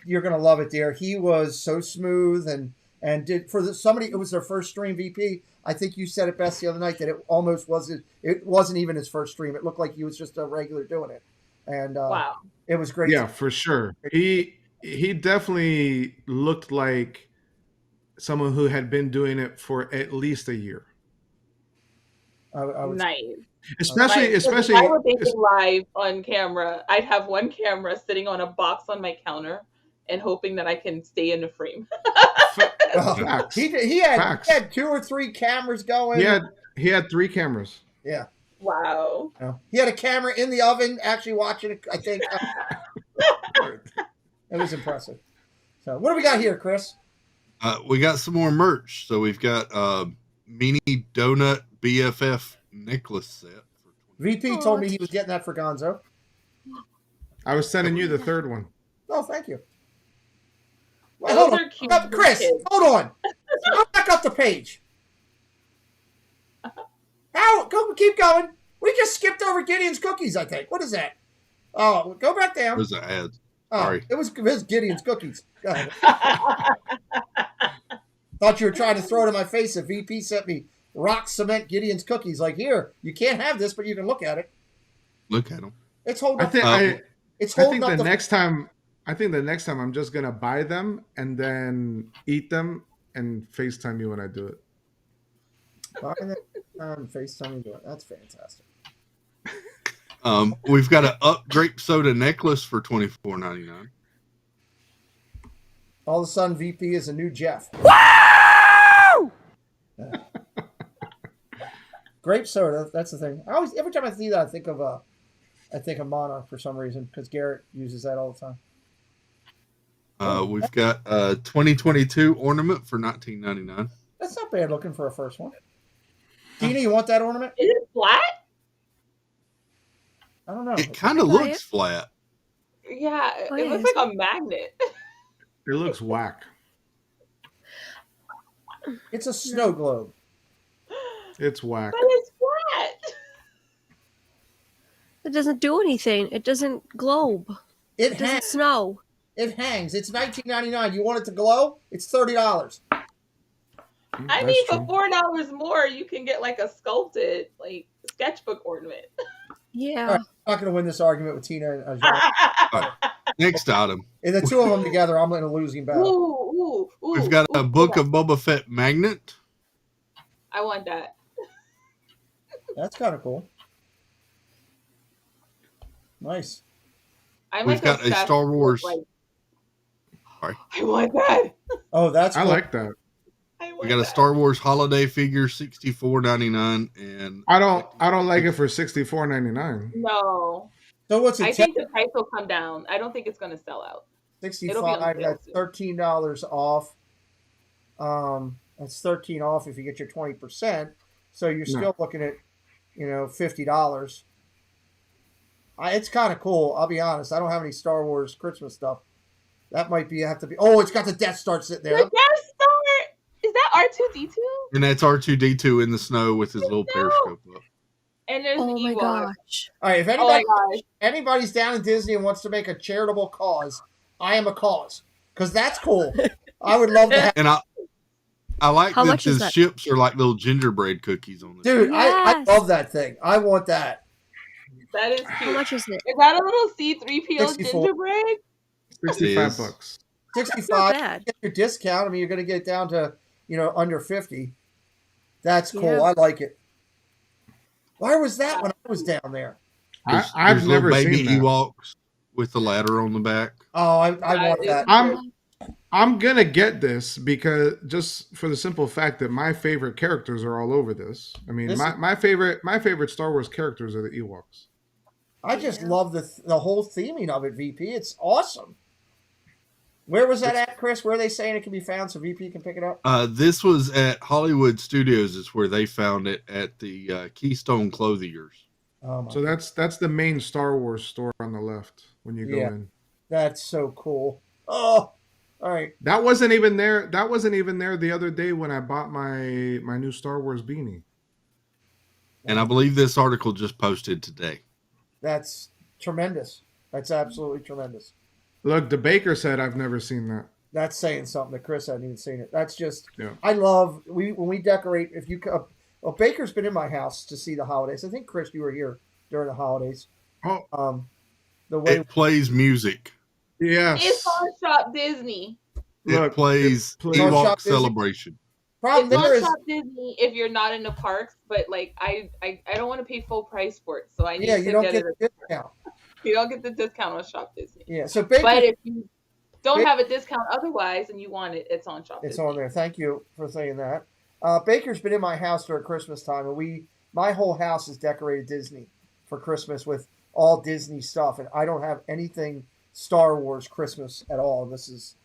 you're gonna love it, dear. He was so smooth and did for somebody. It was their first stream VP. I think you said it best the other night that it almost wasn't. It wasn't even his first stream. It looked like he was just a regular doing it. And wow, it was great. Yeah, for sure. He definitely looked like someone who had been doing it for at least a year. I was nice. Especially if I were baking live on camera, I'd have one camera sitting on a box on my counter and hoping that I can stay in the frame. He had 2 or 3 cameras going. He had 3 cameras. Yeah. Wow. He had a camera in the oven actually watching it, I think. It was impressive. So what do we got here, Chris? We got some more merch. So we've got mini donut BFF necklace set. VP told me he was getting that for Gonzo. I was sending you the 3rd one. Oh, thank you. Wait, hold on. Chris, hold on. Go back up the page. Keep going. We just skipped over Gideon's cookies, I think. What is that? Oh, go back down. There's an ad. Oh, Sorry. It was Gideon's cookies. Go ahead. Thought you were trying to throw it in my face. A VP sent me rock cement Gideon's cookies. Like, here, you can't have this, but you can look at it. Look at them. It's holding up. It's I holding think up the next time I'm just gonna buy them and then eat them and FaceTime you when I do it. Buy them FaceTime you do it. That's fantastic. We've got an up grape soda necklace for $24.99. All of a sudden, VP is a new Jeff. Woo! Grape soda. That's the thing. Every time I see that, I think of Monarch for some reason because Garrett uses that all the time. We've got a 2022 ornament for $19.99. That's not bad looking for a first one. Tina, you want that ornament? Is it flat? I don't know. It kind of looks flat. Yeah, Oh, it yeah, looks it's- like a magnet. It looks whack. It's a snow globe. It's whack. But it's flat. It doesn't do anything. It doesn't globe. It doesn't hangs. snow. It hangs. It's $19.99. You want it to glow? It's $30. I mean, for $4 more, you can get like a sculpted like sketchbook ornament. Yeah. All right, I'm not going to win this argument with Tina and Jean. Next item. And the two of them together, I'm in a losing battle. Ooh, We've got a Book of Boba Fett magnet. I want that. That's kind of cool. Nice. I'm We've like got a obsessed Star with, Wars. like, Sorry. I want that. Oh, that's I cool. like that. We got a Star Wars holiday figure, $64.99, and I don't like it for $64.99. No. So what's it? I think the price will come down. I don't think it's going to sell out. It'll be on $65. sale That's soon. $13 off. That's $13 off if you get your 20%. So you're still looking at, $50. It's kind of cool. I'll be honest. I don't have any Star Wars Christmas stuff. That might have to be. Oh, it's got the Death Star sitting there. The Death Star. Is that R2D2? and that's R2D2 in the snow with his little periscope up. And there's Oh my Ewok. gosh. All right, if Oh my gosh. anybody's down in Disney and wants to make a charitable cause, I am a cause because that's cool. I would love to have. And I like How that much is his that? ships are like little gingerbread cookies on it. Dude, I Yes. love that thing. I want that. That is How cute. much is it? Is that a little C3PO 64. gingerbread? $65. Not 65. bad. Get your discount. I mean, you're going to get down to under 50. That's cool. Yeah. I like it. Where was that when I was down there? I've There's never little baby seen that. Ewoks with the ladder on the back. Oh, I want that. I'm gonna get this because just for the simple fact that my favorite characters are all over this. I mean, This my favorite Star Wars characters are the Ewoks. I just love the whole theming of it, VP. It's awesome. Where was that at, Chris? Where are they saying it can be found so VP can pick it up? This was at Hollywood Studios. Is where they found it at the Keystone Clothiers. Oh my So that's the main Star Wars store on the left when you go Yeah. in. That's so cool. Oh, all right. That wasn't even there. That wasn't even there the other day when I bought my new Star Wars beanie. And I believe this article just posted today. That's tremendous. That's absolutely tremendous. Look, the baker said I've never seen that. That's saying something that Chris hadn't even seen it. That's just, Yeah. I love, when we decorate, if you, well, Baker's been in my house to see the holidays. I think, Chris, you were here during the holidays. Oh, the way It plays music. Yes. It's on Shop Disney. It plays on Ewok Shop Disney. Celebration. Problem It's there on is, Shop Disney if you're not in the parks, but like I don't want to pay full price for it, so I need yeah, to you don't get get it. the discount. You don't get the discount on Shop Disney. Yeah, so Baker, But if you don't Baker- have a discount otherwise and you want it, it's on Shop it's Disney. on there. Thank you for saying that. Baker's been in my house during Christmas time, and my whole house is decorated Disney for Christmas with all Disney stuff, and I don't have anything Star Wars Christmas at all. This is,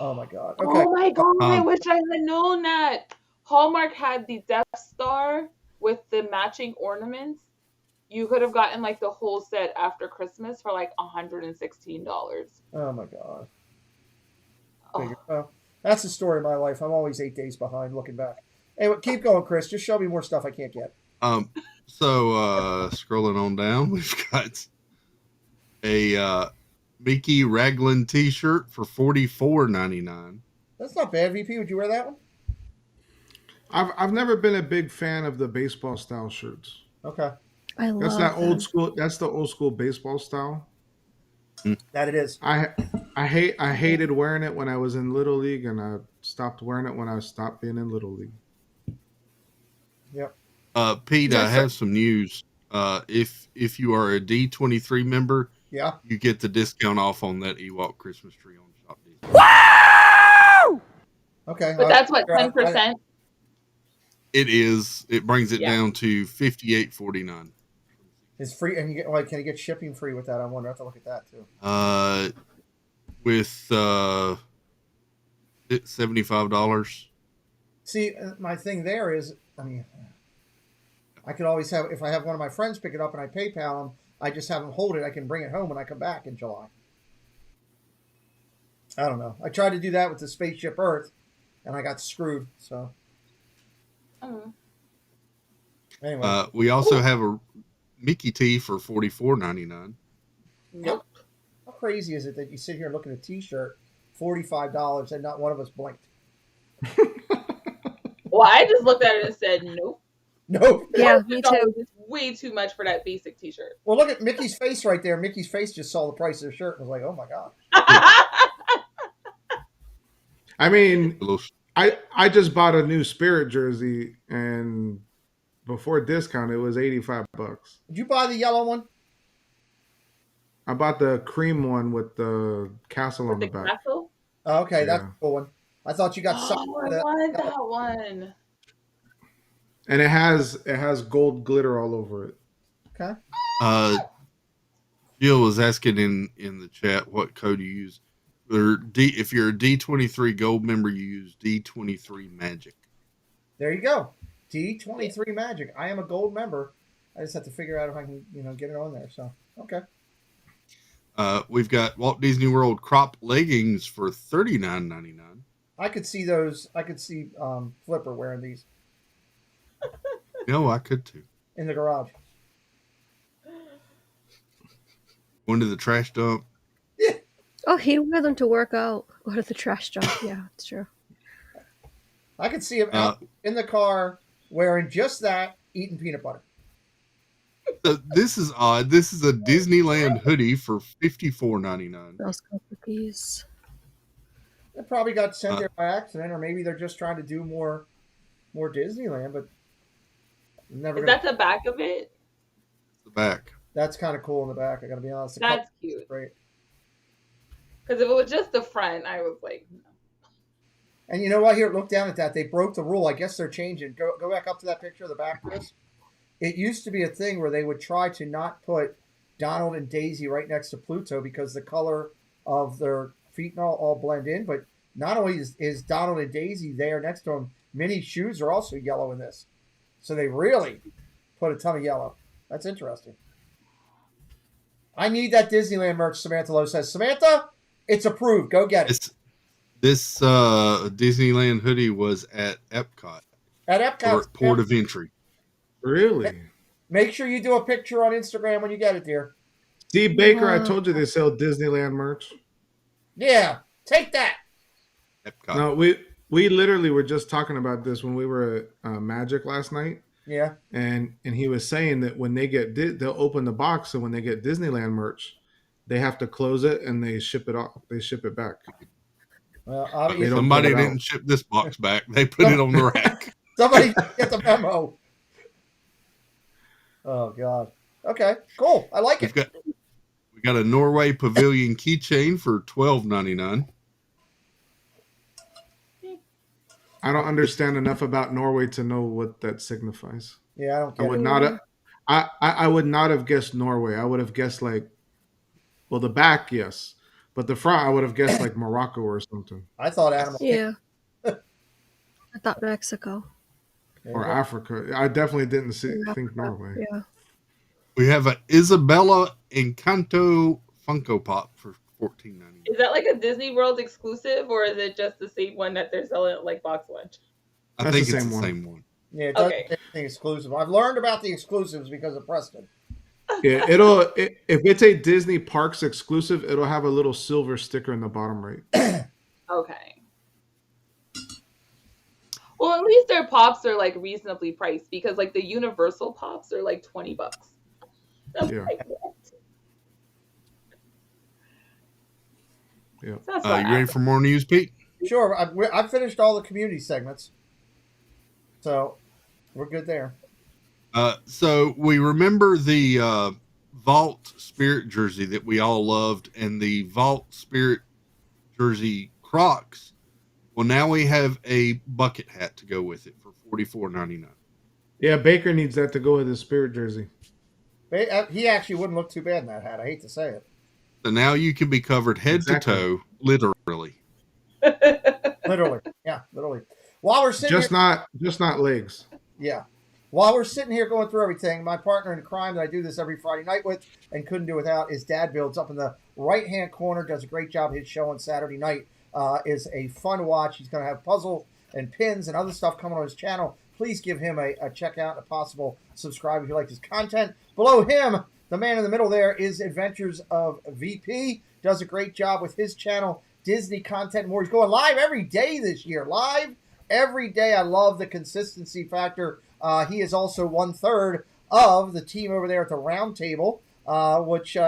oh my god. Okay. Oh my god, I wish I had known that. Hallmark had the Death Star with the matching ornaments. You could have gotten like the whole set after Christmas for like $116. Oh my god. Oh. Well, that's the story of my life. I'm always 8 days behind looking back. Anyway, keep going, Chris. Just show me more stuff I can't get. So scrolling on down, we've got a Mickey Raglan T-shirt for $44.99. That's not bad, VP. Would you wear that one? I've never been a big fan of the baseball style shirts. Okay. I love That's that them. old school. That's the old school baseball style. That it is. I hated wearing it when I was in Little League, and I stopped wearing it when I stopped being in Little League. Yep. Pete, I have some news. If you are a D23 member, yeah, you get the discount off on that Ewok Christmas tree on Shop Disney. Wow! Okay, but that's what 10%. It is. It brings it down to $58.49. It's free, and you get can you get shipping free with that? I wonder. I have to look at that too. With $75. See, my thing there is, I mean, I could always have, if I have one of my friends pick it up and I PayPal them, I just have them hold it. I can bring it home when I come back in July. I don't know. I tried to do that with the Spaceship Earth, and I got screwed. So. Anyway. We also have a Mickey tee for $44.99. Nope. How crazy is it that you sit here and look at a T-shirt, $45, and not one of us blinked? Well, I just looked at it and said, nope. Nope. Yeah, me too. It's way too much for that basic T-shirt. Well, look at Mickey's face right there. Mickey's face just saw the price of the shirt and was like, oh my God. I mean, I just bought a new Spirit jersey, and before discount, it was $85. Did you buy the yellow one? I bought the cream one with the castle on the back. Castle? Oh, okay, that's a cool one. I thought you got something. Oh, I wanted that one. And it has gold glitter all over it. Okay. Jill was asking in the chat what code you use. If you're a D23 gold member, you use D23 Magic. There you go. D23 Magic. I am a gold member. I just have to figure out if I can, get it on there. So, okay. We've got Walt Disney World crop leggings for $39.99. I could see those. I could see Flipper wearing these. No, I could too. In the garage. Going to the trash dump. Yeah. Oh, he'd wear them to work out or to the trash dump. Yeah, it's true. I could see him out in the car wearing just that, eating peanut butter. This is odd. This is a Disneyland hoodie for $54.99. Those cookies. They probably got sent there by accident, or maybe they're just trying to do more Disneyland, but never. Is that the back of it? The back. That's kind of cool in the back. I got to be honest. That's cute. Great. Because if it was just the front, I was like, no. And you know what? Here, look down at that. They broke the rule. I guess they're changing. Go back up to that picture of the back, Chris. It used to be a thing where they would try to not put Donald and Daisy right next to Pluto because the color of their feet and all blend in. But not only is Donald and Daisy there next to them, Minnie's shoes are also yellow in this. So they really put a ton of yellow. That's interesting. I need that Disneyland merch, Samantha Lowe says. Samantha, it's approved. Go get it. This Disneyland hoodie was at Epcot. At Epcot. Port of entry. Really? Make sure you do a picture on Instagram when you get it, dear. Steve Baker, I told you they sell Disneyland merch. Yeah, take that. Epcot. No, we literally were just talking about this when we were at Magic last night. Yeah. And he was saying that when they get they'll open the box, and when they get Disneyland merch, they have to close it and they ship it off. They ship it back. Well, obviously somebody didn't ship this box back. They put it on the rack. Somebody get the memo. Oh God. Okay, cool. I like it. We got a Norway Pavilion keychain for $12.99. I don't understand enough about Norway to know what that signifies. Yeah, I don't get I would it. not have, I would not have guessed Norway. I would have guessed the back, yes. But the front, I would have guessed like Morocco or something. I thought animal. Yeah. I thought Mexico. Or Africa. I definitely didn't think Norway. Yeah. We have an Isabella Encanto Funko Pop for $14.99. Is that like a Disney World exclusive, or is it just the same one that they're selling at like Box Lunch? I think it's the same one. Yeah, it doesn't say anything exclusive. I've learned about the exclusives because of Preston. Yeah, if it's a Disney Parks exclusive, it'll have a little silver sticker in the bottom right. Okay. Well, at least their pops are like reasonably priced, because like the Universal pops are like $20. Yeah. Yeah. You ready for more news, Pete? Sure. I've finished all the community segments, so we're good there. So we remember the Vault Spirit jersey that we all loved, and the Vault Spirit jersey Crocs. Well, now we have a bucket hat to go with it for $44.99. Yeah, Baker needs that to go with his Spirit jersey. He actually wouldn't look too bad in that hat. I hate to say it. So now you can be covered head to toe, literally. Literally, yeah, literally. While we're sitting just not legs. Yeah. While we're sitting here going through everything, my partner in crime that I do this every Friday night with and couldn't do without is Dad Builds up in the right-hand corner. Does a great job. His show on Saturday night is a fun watch. He's going to have puzzle and pins and other stuff coming on his channel. Please give him a check out and a possible subscribe if you like his content. Below him, the man in the middle there is Adventures of VP. Does a great job with his channel, Disney Content More. He's going live every day this year. Live every day. I love the consistency factor. He is also 1/3 of the team over there at the round table, which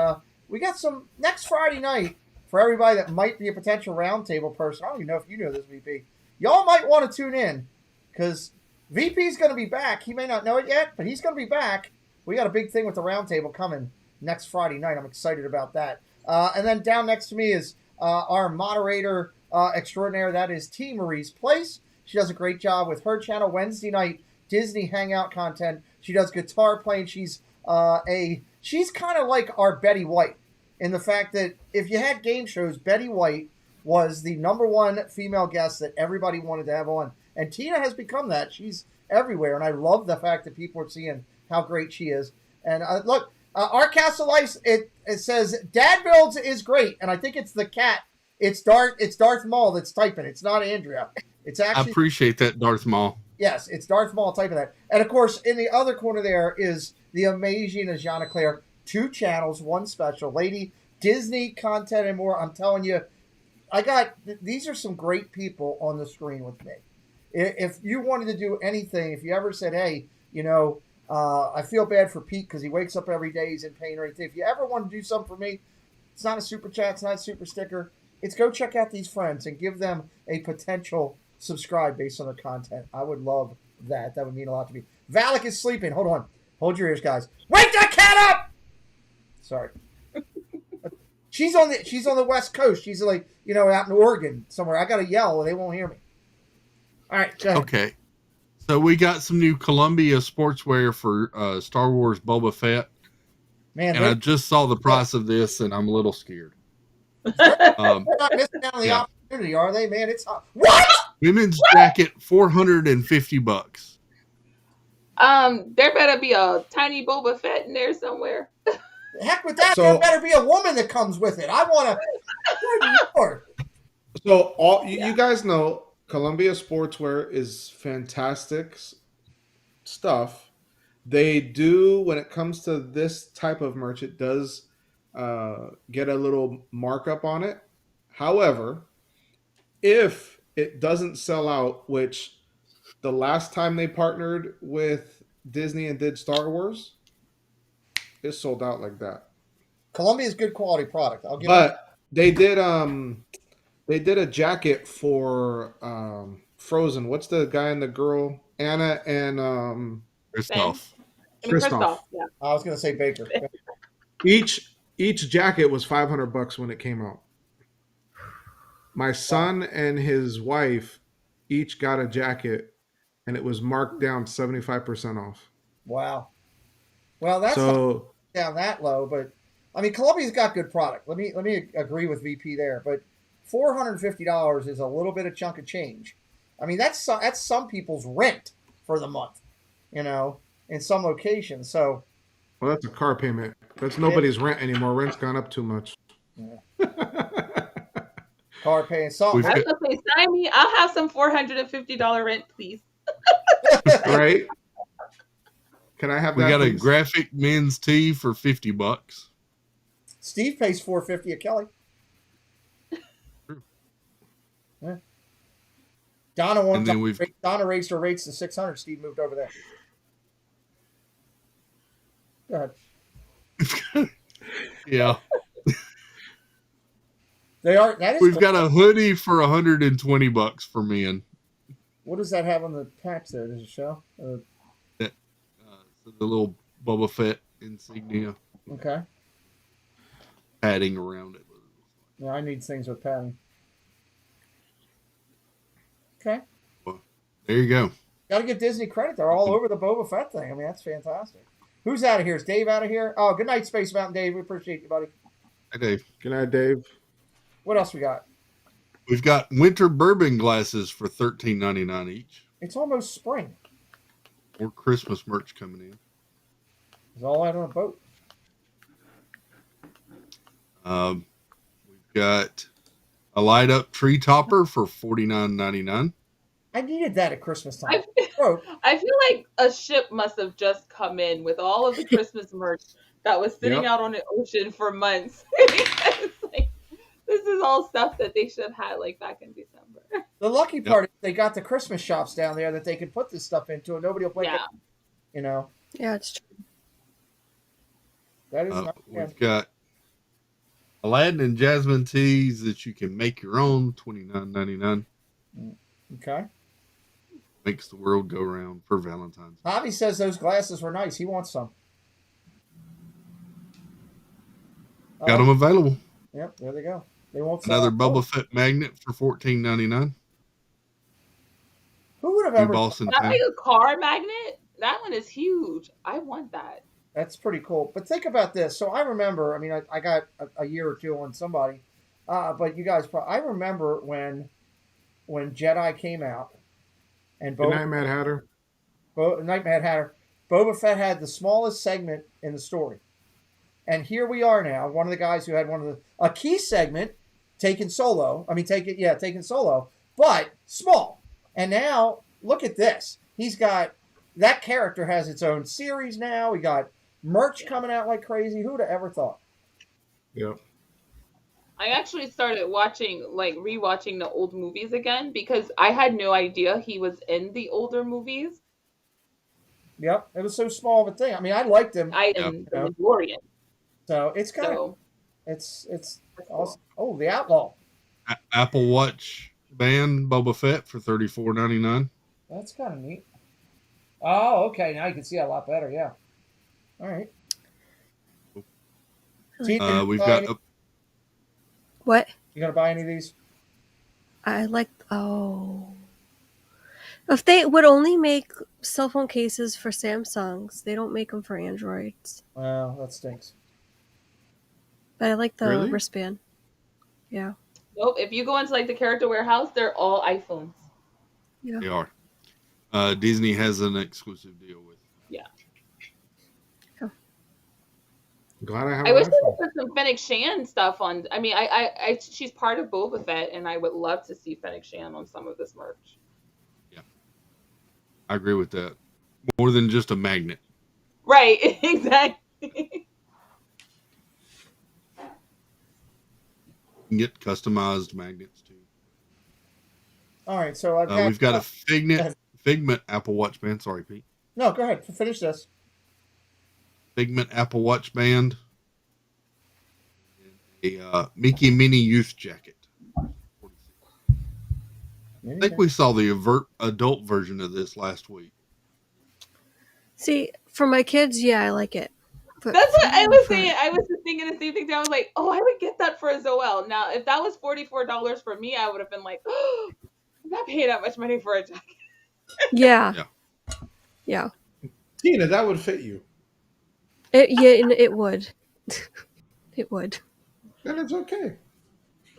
we got some next Friday night for everybody that might be a potential round table person. I don't even know if you know this, VP. Y'all might want to tune in because VP's going to be back. He may not know it yet, but he's going to be back. We got a big thing with the round table coming next Friday night. I'm excited about that. And then down next to me is our moderator extraordinaire. That is T. Marie's Place. She does a great job with her channel Wednesday night Disney Hangout content. She does guitar playing. She's kind of like our Betty White in the fact that if you had game shows, Betty White was the #1 female guest that everybody wanted to have on. And Tina has become that. She's everywhere. And I love the fact that people are seeing how great she is. And look, our Castle Life, it says, Dad Builds is great. And I think it's the cat. It's Darth Maul that's typing. It's not Andrea. It's actually. I appreciate that, Darth Maul. Yes, it's Darth Maul typing that. And of course, in the other corner there is the amazing Ajana Claire. 2 channels, 1 special. Lady, Disney Content and More. I'm telling you, these are some great people on the screen with me. If you wanted to do anything, if you ever said, hey, I feel bad for Pete because he wakes up every day, he's in pain or anything. If you ever want to do something for me, it's not a super chat, it's not a super sticker. It's go check out these friends and give them a potential subscribe based on their content. I would love that. That would mean a lot to me. Valak is sleeping. Hold on. Hold your ears, guys. Wake that cat up! Sorry. She's on the West Coast. She's like, out in Oregon somewhere. I gotta yell or they won't hear me. All right, go ahead. Okay. So we got some new Columbia sportswear for Star Wars Boba Fett. Man, and I just saw the price of this, and I'm a little scared. They're not missing out on the opportunity, are they, man? It's what? Women's jacket, $450. There better be a tiny Boba Fett in there somewhere. Heck with that, there better be a woman that comes with it. I want to. So you guys know Columbia Sportswear is fantastic stuff. They do, when it comes to this type of merch, it does get a little markup on it. However, if it doesn't sell out, which the last time they partnered with Disney and did Star Wars, it sold out like that. Columbia is good quality product. I'll give they did a jacket for Frozen. What's the guy and the girl? Anna and Kristoff. Kristoff. Yeah. I was going to say Baker. Each jacket was $500 when it came out. My son and his wife each got a jacket, and it was marked down 75% off. Wow. Well, that's not down that low, but I mean, Columbia's got good product. Let me agree with VP there, but $450 is a little bit of chunk of change. I mean, that's some people's rent for the month, in some locations. So, well, that's a car payment. That's nobody's rent anymore. Rent's gone up too much. Yeah. Car paying something. I was gonna say, sign me. I'll have some $450 rent, please. Right? Can I have that? We got please? a graphic men's tee for $50. Steve pays $450 a Kelly. Yeah. Donna raised her rates to $600. Steve moved over there. Go ahead. Yeah. They are. That is. We've got a hoodie for $120 for men. What does that have on the patch there? Does it show? So the little Boba Fett insignia. Okay. Padding around it. Yeah, I need things with padding. Okay. Well, there you go. Got to give Disney credit. They're all over the Boba Fett thing. I mean, that's fantastic. Who's out of here? Is Dave out of here? Oh, good night, Space Mountain Dave. We appreciate you, buddy. Hi, Dave. Good night, Dave. What else we got? We've got winter bourbon glasses for $13.99 each. It's almost spring. More Christmas merch coming in. It's all out on a boat. We've got a light up tree topper for $49.99. I needed that at Christmas time. I feel like a ship must have just come in with all of the Christmas merch that was sitting out on the ocean for months. It's like, this is all stuff that they should have had like back in December. The lucky part is they got the Christmas shops down there that they can put this stuff into, and nobody will play it. You know. Yeah, it's true. That is. We've got Aladdin and Jasmine teas that you can make your own, $29.99. Okay. Makes the world go round for Valentine's. Javi says those glasses were nice. He wants some. Got them available. Yep, there they go. They won't. Another Boba Fett magnet for $14.99. Who would have ever? That like a car magnet? That one is huge. I want that. That's pretty cool. But think about this. So I remember. I mean, I got a year or two on somebody, but you guys. I remember when Jedi came out, and Good night, Mad Hatter. Night Mad Hatter. Boba Fett had the smallest segment in the story, and here we are now. One of the guys who had a key segment taken solo. Taken solo, but small. And now look at this. He's got that character has its own series now. We got merch coming out like crazy. Who'd have ever thought? Yep. I actually started rewatching the old movies again because I had no idea he was in the older movies. Yep, it was so small of a thing. I mean, I liked him. I am the Mandalorian. So it's kind of it's awesome. Oh, the Outlaw. Apple Watch band Boba Fett for $34.99. That's kind of neat. Oh, okay. Now you can see a lot better. Yeah. All right. We've got. What? You gonna buy any of these? I like. If they would only make cell phone cases for Samsungs, they don't make them for Androids. Well, that stinks. But I like the Really? wristband. Yeah. Nope. If you go into like the character warehouse, they're all iPhones. Yeah. They are. Disney has an exclusive deal with. Yeah. Glad I have. I wish they would put some Fennec Shan stuff on. I mean, she's part of Boba Fett, and I would love to see Fennec Shan on some of this merch. Yeah, I agree with that. More than just a magnet. Right. Exactly. You can get customized magnets too. All right, so I've got, we've got a Figment Apple Watch band. Sorry, Pete. No, go ahead. Finish this. Figment Apple Watch band. And a Mickey Mini Youth jacket. I think we saw the adult version of this last week. See, for my kids, yeah, I like it. But That's what I was saying. I was just thinking the same thing. I was like, oh, I would get that for a Zoel. Now, if that was $44 for me, I would have been like, oh, I'm not paying that much money for a jacket. Yeah. Yeah. Tina, that would fit you. It would. It would. Then it's okay.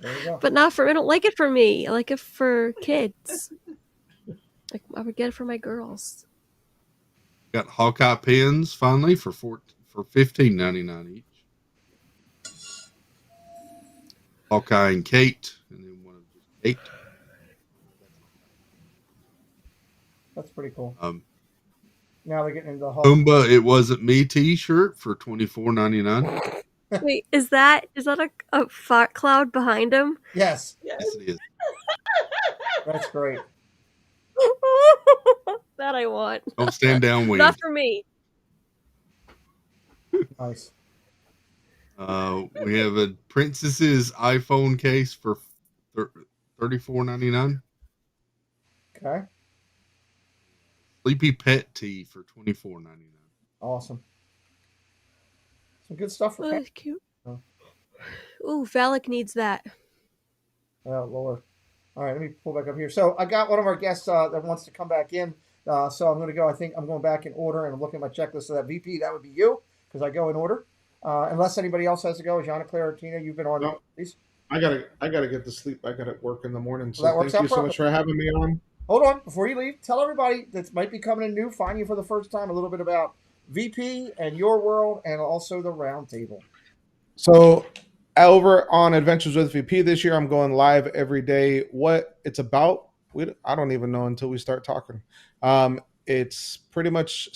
There you go. But not for. I don't like it for me. I like it for kids. Like I would get it for my girls. Got Hawkeye pins finally for $15.99 each. Hawkeye and Kate, and then one of Kate. That's pretty cool. Um, Now they're getting into the whole. Pumbaa, It Wasn't Me T-shirt for $24.99. Wait, is that a fart cloud behind him? Yes. Yes, it is. That's great. That I want. Don't stand down, William. Not for me. Nice. We have a Princess's iPhone case for $34.99. Okay. Sleepy Pet Tea for $24.99. Awesome. Some good stuff for that's cute. Ooh, Valak needs that. Oh, Lord. All right, let me pull back up here. So I got one of our guests that wants to come back in. So I'm going to go. I think I'm going back in order, and I'm looking at my checklist. So that VP, that would be you, because I go in order. Unless anybody else has to go. Jean Claire or Tina, you've been on. No, Please. I gotta get to sleep. I gotta work in the morning. So Well, that works thank you out so much for having me on. Hold on. Before you leave, tell everybody that might be coming in new, find you for the first time, a little bit about VP and your world, and also the roundtable. So over on Adventures with VP this year, I'm going live every day. What it's about, I don't even know until we start talking. It's pretty much it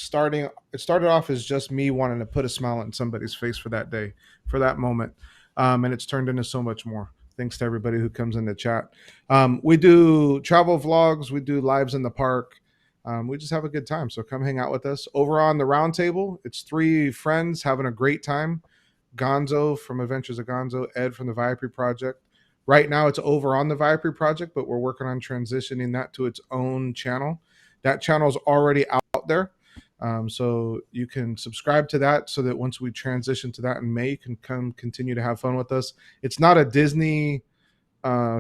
started off as just me wanting to put a smile on somebody's face for that day, for that moment. And it's turned into so much more. Thanks to everybody who comes in the chat. We do travel vlogs. We do lives in the park. We just have a good time. So come hang out with us. Over on the roundtable, it's 3 friends having a great time. Gonzo from Adventures of Gonzo, Ed from the Viapre Project. Right now it's over on the Viapre Project, but we're working on transitioning that to its own channel. That channel is already out there. So you can subscribe to that so that once we transition to that in May, you can come continue to have fun with us. It's not a Disney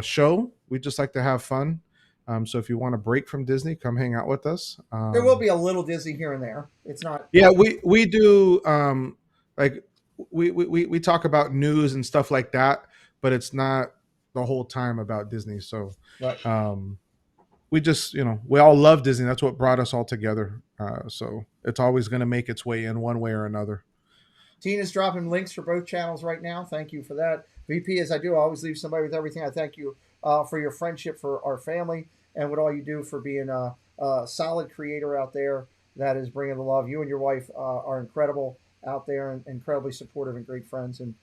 show. We just like to have fun. So if you want to break from Disney, come hang out with us. There will be a little Disney here and there. It's not. Yeah, we do like we talk about news and stuff like that, but it's not the whole time about Disney. So right. We just, we all love Disney. That's what brought us all together. So it's always going to make its way in one way or another. Tina's dropping links for both channels right now. Thank you for that. VP, as I do, I always leave somebody with everything. I thank you for your friendship, for our family, and what all you do for being a solid creator out there that is bringing the love. You and your wife are incredible out there and incredibly supportive and great friends. And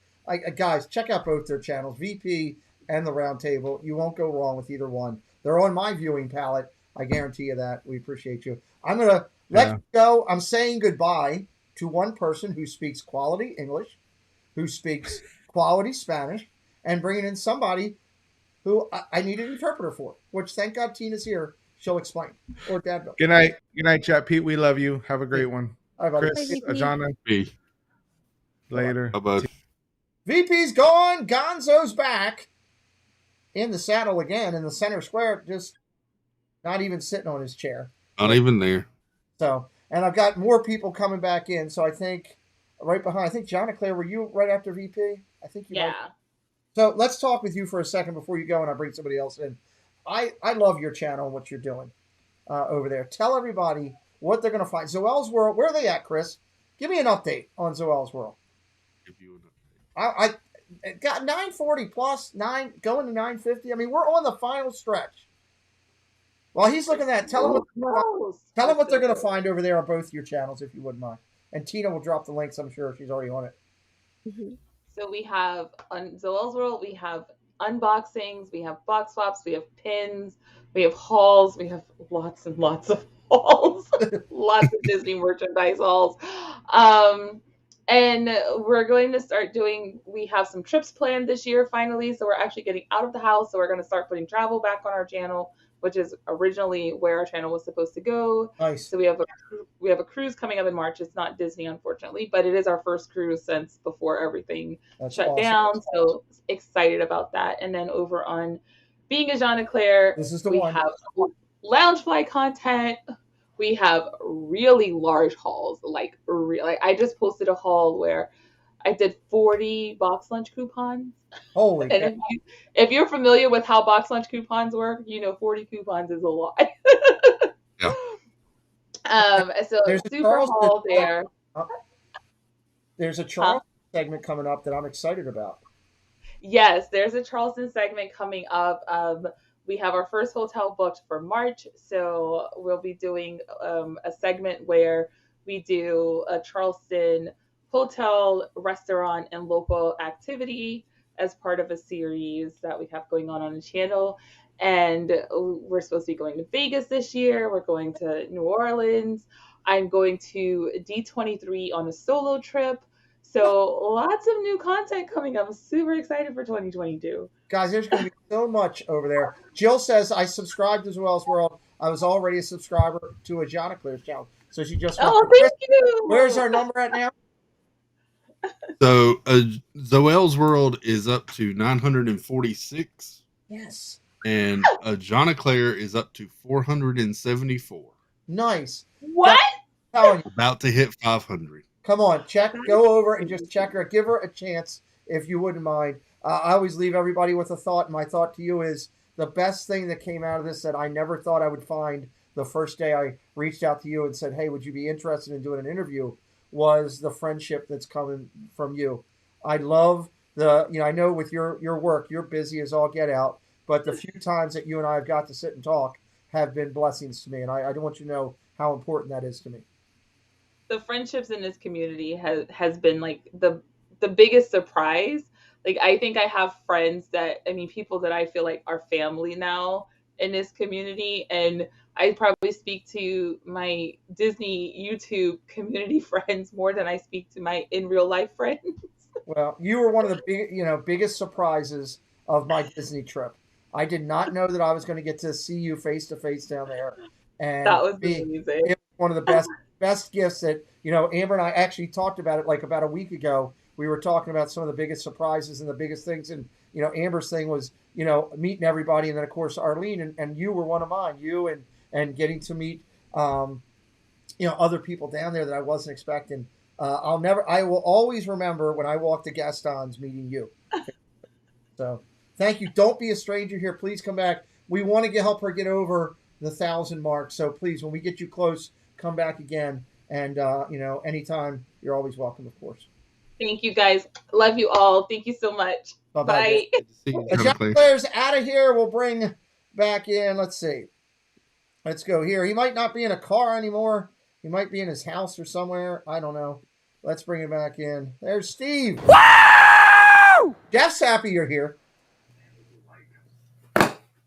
guys, check out both their channels, VP and the Roundtable. You won't go wrong with either one. They're on my viewing palette. I guarantee you that. We appreciate you. I'm going to let you go. I'm saying goodbye to one person who speaks quality English, who speaks quality Spanish, and bringing in somebody who I need an interpreter for, which thank God Tina's here. She'll explain. Or Dad will. Good night. Good night, chat. Pete, we love you. Have a great one. All right, Chris, Ajana. Later. Bye-bye. VP's gone. Gonzo's back. In the saddle again in the center square, just not even sitting on his chair. Not even there. So, and I've got more people coming back in. So I think right behind, I think John and Claire, were you right after VP? I think you might. So let's talk with you for a second before you go and I bring somebody else in. I love your channel and what you're doing over there. Tell everybody what they're going to find. Zoel's World, where are they at, Chris? Give me an update on Zoel's World. Give you an update. I got 940 plus 9 going to 950. I mean, we're on the final stretch. While he's looking at that, tell him what they're going to find over there on both your channels, if you wouldn't mind. And Tina will drop the links. I'm sure she's already on it. Mm-hmm. So we have on Zoel's World, we have unboxings, we have box swaps, we have pins, we have hauls, we have lots and lots of hauls, lots of Disney merchandise hauls. And we're going to start we have some trips planned this year finally. So we're actually getting out of the house. So we're going to start putting travel back on our channel, which is originally where our channel was supposed to go. Nice. So we have a cruise coming up in March. It's not Disney, unfortunately, but it is our first cruise since before everything shut down. So excited about that. And then over on Being a Jean and Claire, we have Loungefly content. We have really large hauls, like I just posted a haul where I did 40 box lunch coupons. Holy! And if you're familiar with how box lunch coupons work, 40 coupons is a lot. Yeah. So there's super haul there. There's a Charleston segment coming up that I'm excited about. Yes, there's a Charleston segment coming up. We have our first hotel booked for March, so we'll be doing a segment where we do a Charleston hotel, restaurant, and local activity as part of a series that we have going on the channel. And we're supposed to be going to Vegas this year. We're going to New Orleans. I'm going to D23 on a solo trip. So lots of new content coming up. I'm super excited for 2022. Guys, there's going to be so much over there. Jill says, I subscribed as well as World. I was already a subscriber to a Jonaclear's channel. So she just went. Oh, thank you. Where's our number at now? So Zoel's World is up to 946. Yes. And Jonaclair is up to 474. Nice. What? About to hit 500. Come on, go over and just check her. Give her a chance if you wouldn't mind. I always leave everybody with a thought. My thought to you is the best thing that came out of this that I never thought I would find the first day I reached out to you and said, hey, would you be interested in doing an interview, was the friendship that's coming from you. I love I know with your work, you're busy as all get out, but the few times that you and I have got to sit and talk have been blessings to me. And I want you to know how important that is to me. The friendships in this community has been like the biggest surprise. Like, I think I have friends people that I feel like are family now in this community. And I probably speak to my Disney YouTube community friends more than I speak to my in real life friends. Well, you were one of the biggest surprises of my Disney trip. I did not know that I was going to get to see you face to face down there. And that was amazing. It was one of the best gifts that, Amber and I actually talked about it like about a week ago. We were talking about some of the biggest surprises and the biggest things. And, Amber's thing was, meeting everybody. And then, of course, Arlene and you were one of mine. You and getting to meet, other people down there that I wasn't expecting. I will always remember when I walked to Gaston's meeting you. So thank you. Don't be a stranger here. Please come back. We want to help her get over the 1,000 mark. So please, when we get you close, come back again. And, anytime, you're always welcome, of course. Thank you, guys. Love you all. Thank you so much. Bye-bye. Bye. John Claire's out of here. We'll bring back in. Let's see. Let's go here. He might not be in a car anymore. He might be in his house or somewhere. I don't know. Let's bring him back in. There's Steve. Woo! Jeff's happy you're here.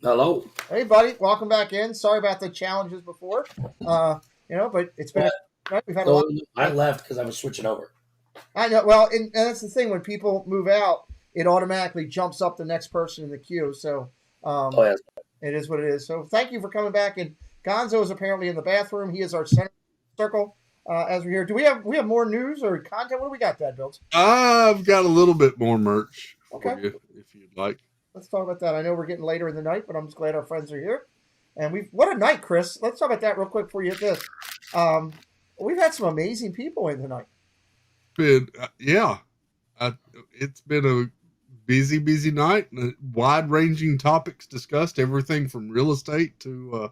Hello. Hey, buddy. Welcome back in. Sorry about the challenges before. But it's been we've had a lot. I left because I was switching over. I know. Well, and that's the thing. When people move out, it automatically jumps up the next person in the queue. So it is what it is. So thank you for coming back. And Gonzo is apparently in the bathroom. He is our center circle as we're here. Do we have more news or content? What do we got, Dad Builds? I've got a little bit more merch for you, if you'd like. Let's talk about that. I know we're getting later in the night, but I'm just glad our friends are here. And what a night, Chris. Let's talk about that real quick before you hit this. We've had some amazing people in tonight. It's been a busy night. Wide-ranging topics discussed, everything from real estate to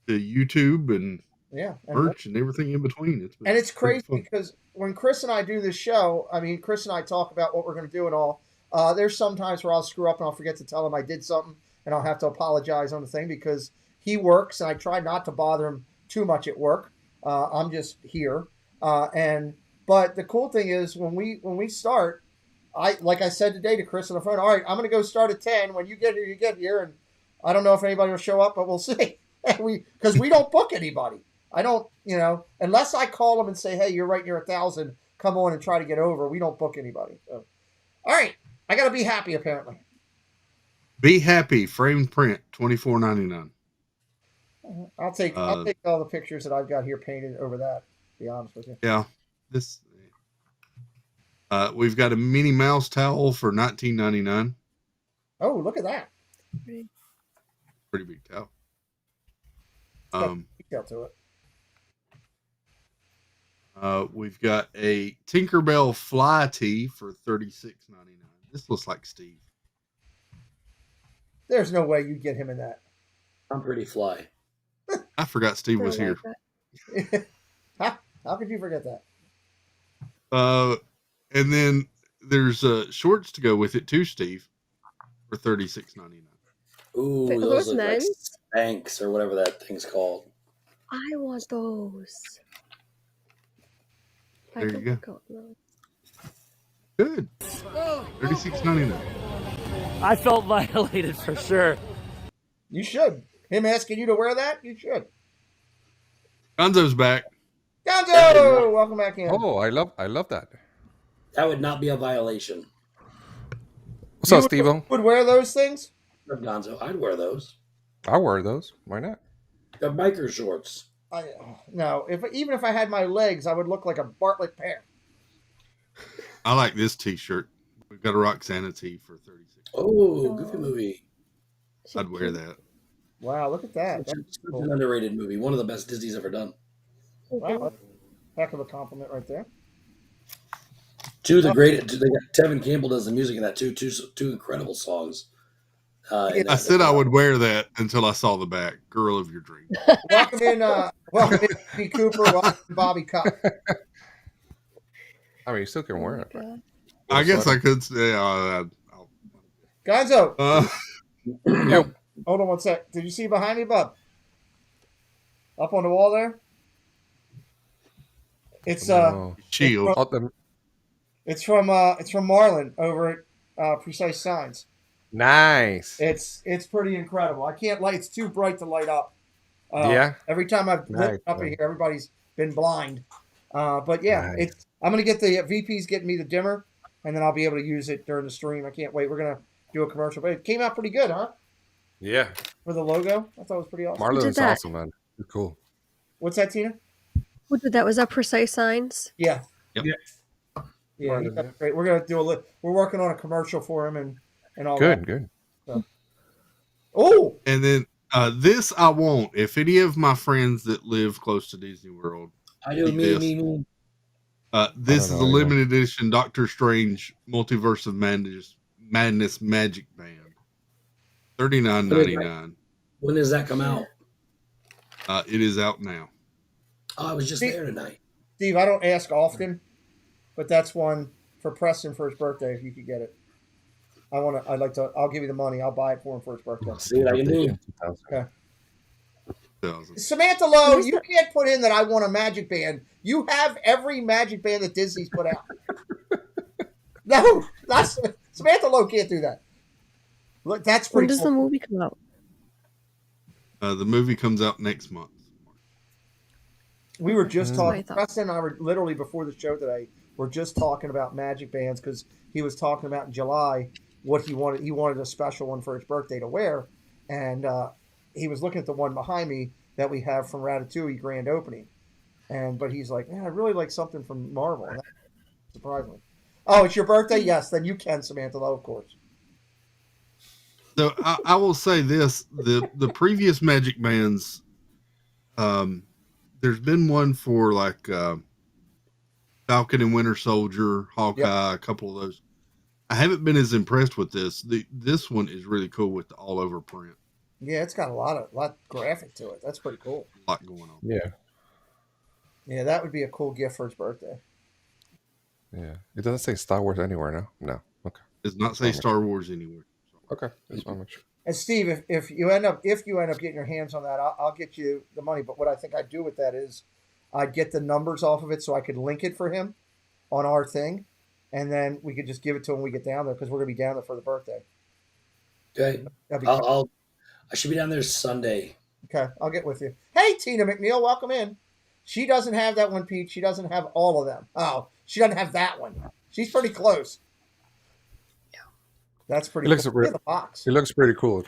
YouTube and merch and everything in between. It's crazy because when Chris and I do this show, Chris and I talk about what we're going to do and all. There's some times where I'll screw up and I'll forget to tell him I did something, and I'll have to apologize on the thing because he works, and I try not to bother him too much at work. I'm just here, but the cool thing is when we start, like I said today to Chris on the phone, all right, I'm going to go start at 10. When you get here, you get here, and I don't know if anybody will show up, but we'll see. Because we don't book anybody. I don't, unless I call them and say, hey, you're right near 1,000, come on and try to get over. We don't book anybody. So, all right, I got to be happy apparently. Be happy. Framed print, $24.99. I'll take all the pictures that I've got here painted over that. To be honest with you. Yeah, we've got a Minnie Mouse towel for $19.99. Oh, look at that! Pretty big towel. Detail to it. We've got a Tinkerbell fly tee for $36.99. This looks like Steve. There's no way you'd get him in that. I'm pretty fly. I forgot Steve was here. How could you forget that? And then there's shorts to go with it too, Steve, for $36.99. Ooh, those look like Spanx or whatever that thing's called. I want those. There you go. Good. $36.99. I felt violated for sure. You should. Him asking you to wear that, you should. Gonzo's back. Gonzo, welcome back in. Oh, I love that. That would not be a violation. What's up, Steve-O? Would wear those things? Gonzo, I'd wear those. I'll wear those. Why not? The biker shorts. No, even if I had my legs, I would look like a Bartlett pear. I like this T-shirt. We've got a Roxana tee for 36. Oh, Goofy movie. I'd wear that. Wow, look at that. It's an underrated movie. One of the best Disney's ever done. Wow, heck of a compliment right there. They got Tevin Campbell does the music in that too. Two incredible songs. I said I would wear that until I saw the back. Girl of your dream. Welcome in, B. Cooper. Welcome, Bobby Cup. I mean, you still can wear it. Right? I guess I could say. Gonzo. Yo. Hold on one sec. Did you see behind me, bub? Up on the wall there? It's Shield. It's from Marlon over at Precise Signs. Nice. It's pretty incredible. I can't light. It's too bright to light up. Yeah. Every time I've lit up in here, everybody's been blind. But yeah, I'm gonna get the VP's getting me the dimmer, and then I'll be able to use it during the stream. I can't wait. We're gonna do a commercial, but it came out pretty good, huh? Yeah. For the logo, I thought it was pretty awesome. Marlon's awesome, man. You're cool. What's that, Tina? Who did that? Was that Precise Signs? Yeah. Yep. Yeah, that's great. We're gonna do we're working on a commercial for him and all good, that. Good. So. Oh. And then this I won't. If any of my friends that live close to Disney World, I do me. This is a limited edition Doctor Strange Multiverse of Madness Magic Band. $39.99. When does that come out? It is out now. Oh, I was just there tonight. Steve, I don't ask often, but that's one for Preston for his birthday. If you could get it, I'll give you the money. I'll buy it for him for his birthday. See what I can do. Okay. Samantha Lowe, you can't put in that I want a magic band. You have every magic band that Disney's put out. No, Samantha Lowe can't do that. Look, that's pretty. When does the movie come out? The movie comes out next month. We were just talking. Preston and I were literally before the show today. We're just talking about magic bands because he was talking about in July what he wanted. He wanted a special one for his birthday to wear, and he was looking at the one behind me that we have from Ratatouille grand opening, but he's like, man, I really like something from Marvel. And that surprised me. Oh, it's your birthday? Yes, then you can, Samantha Lowe, of course. So I will say this: the previous magic bands, there's been one for like Falcon and Winter Soldier, Hawkeye, a couple of those. I haven't been as impressed with this. This one is really cool with the all over print. Yeah, it's got a lot graphic to it. That's pretty cool. A lot going on. Yeah. Yeah, that would be a cool gift for his birthday. Yeah. It doesn't say Star Wars anywhere, no? No. Okay. It does not say Star Wars anywhere. Okay. That's not much. And Steve, if you end up getting your hands on that, I'll get you the money. But what I think I'd do with that is I'd get the numbers off of it so I could link it for him on our thing. And then we could just give it to him when we get down there because we're going to be down there for the birthday. Okay. I should be down there Sunday. Okay. I'll get with you. Hey, Tina McNeil, welcome in. She doesn't have that one, Pete. She doesn't have all of them. Oh, she doesn't have that one. She's pretty close. Yeah. That's pretty cool. Look at the box. It looks pretty cool.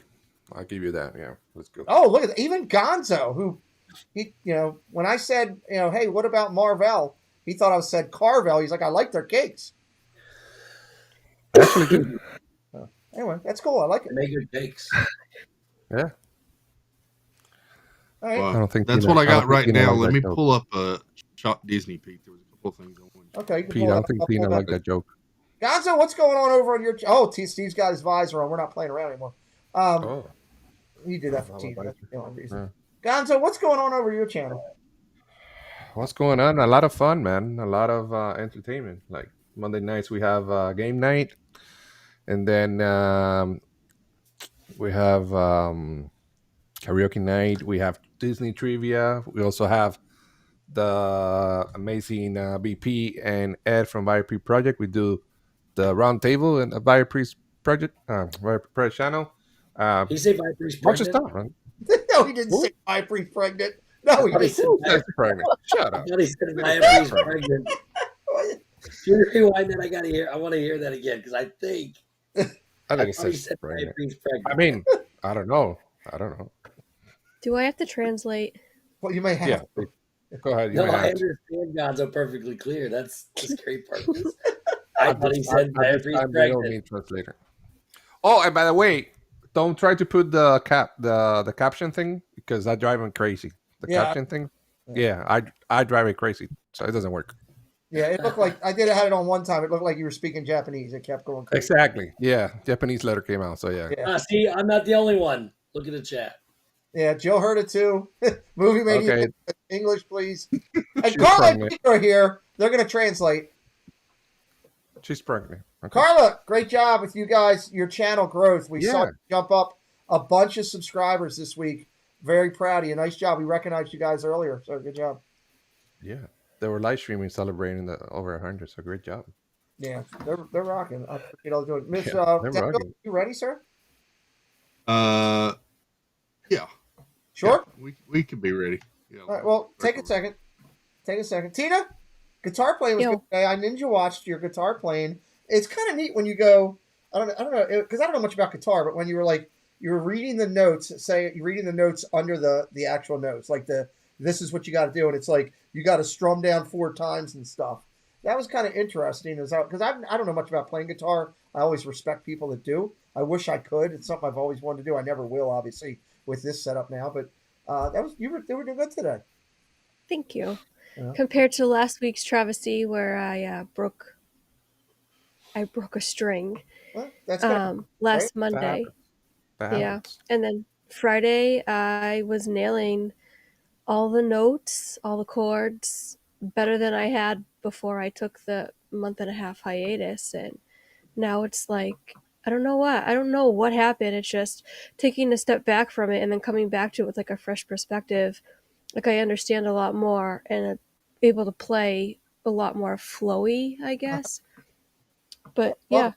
I'll give you that. Yeah. Let's go. Oh, look at that. Even Gonzo, who, when I said, hey, what about Marvel? He thought I said Carvel. He's like, I like their cakes. Actually good. Anyway, that's cool. I like it. Make good cakes. Yeah. All right. I don't think that's what I got right now. Let me pull up a Shop Disney, Pete. There was a couple of things I wanted. Okay. Pete, I don't think Tina liked that joke. Gonzo, what's going on over on your? Oh, Steve's got his visor on. We're not playing around anymore. You did that for Tina. That's the only reason. Gonzo, what's going on over your channel? What's going on? A lot of fun, man. A lot of entertainment. Like Monday nights, we have game night, and then we have karaoke night. We have Disney trivia. We also have the amazing BP and Ed from Viapre Project. We do the round table and a Viapre's project, Viapre channel. Did you say Viapre's pregnant? Bunch of stuff, right? No, he didn't say Viapre's pregnant. No, he didn't. Pregnant. Shut up. I thought he said Viapre's pregnant. Can you rewind that? I want to hear that again because I think I think thought he it's said pregnant. Diape's pregnant. I mean, I don't know. Do I have to translate? Well, you may have. Yeah. Go ahead. You No, may I have to. understand Gonzo perfectly clear. That's the great part. I At thought this he said time, Diape's we don't pregnant. need translator. Oh, and by the way, don't try to put the caption thing because I drive him crazy. The caption thing. Yeah, I drive it crazy, so it doesn't work. Yeah, it looked like I had it on one time. It looked like you were speaking Japanese. It kept going crazy. Exactly. Yeah, Japanese letter came out, so yeah. See, I'm not the only one. Look at the chat. Yeah, Jill heard it too. Movie Mania, Okay. English, please. And Carla and Peter are here. They're going to translate. She's pregnant. Okay. Carla, great job with you guys. Your channel growth. We saw Yeah. you jump up a bunch of subscribers this week. Very proud of you. Nice job. We recognized you guys earlier, so good job. Yeah, they were live streaming celebrating the over 100. So great job. Yeah, they're rocking. I appreciate all doing. Miss Yeah, they're Daniel, rocking. you ready, sir? Yeah. Sure. Yeah, we could be ready. Yeah. All right, well, take a second. Take a second. Tina, guitar playing was good today. I ninja watched your guitar playing. It's kind of neat when you go. I don't know because I don't know much about guitar, but when you were like you're reading the notes, you're reading the notes under the actual notes, like this is what you got to do, and it's like you got to strum down 4 times and stuff. That was kind of interesting, because I don't know much about playing guitar. I always respect people that do. I wish I could. It's something I've always wanted to do. I never will, obviously, with this setup now. But they were doing good today. Thank you. Yeah. Compared to last week's travesty where I broke a string. Well, that's good. Last Right? Monday. That Yeah. happens. And then Friday I was nailing all the notes, all the chords better than I had before I took the month-and-a-half hiatus, and now it's like I don't know what happened. It's just taking a step back from it and then coming back to it with like a fresh perspective. Like I understand a lot more and able to play a lot more flowy, I guess. But yeah,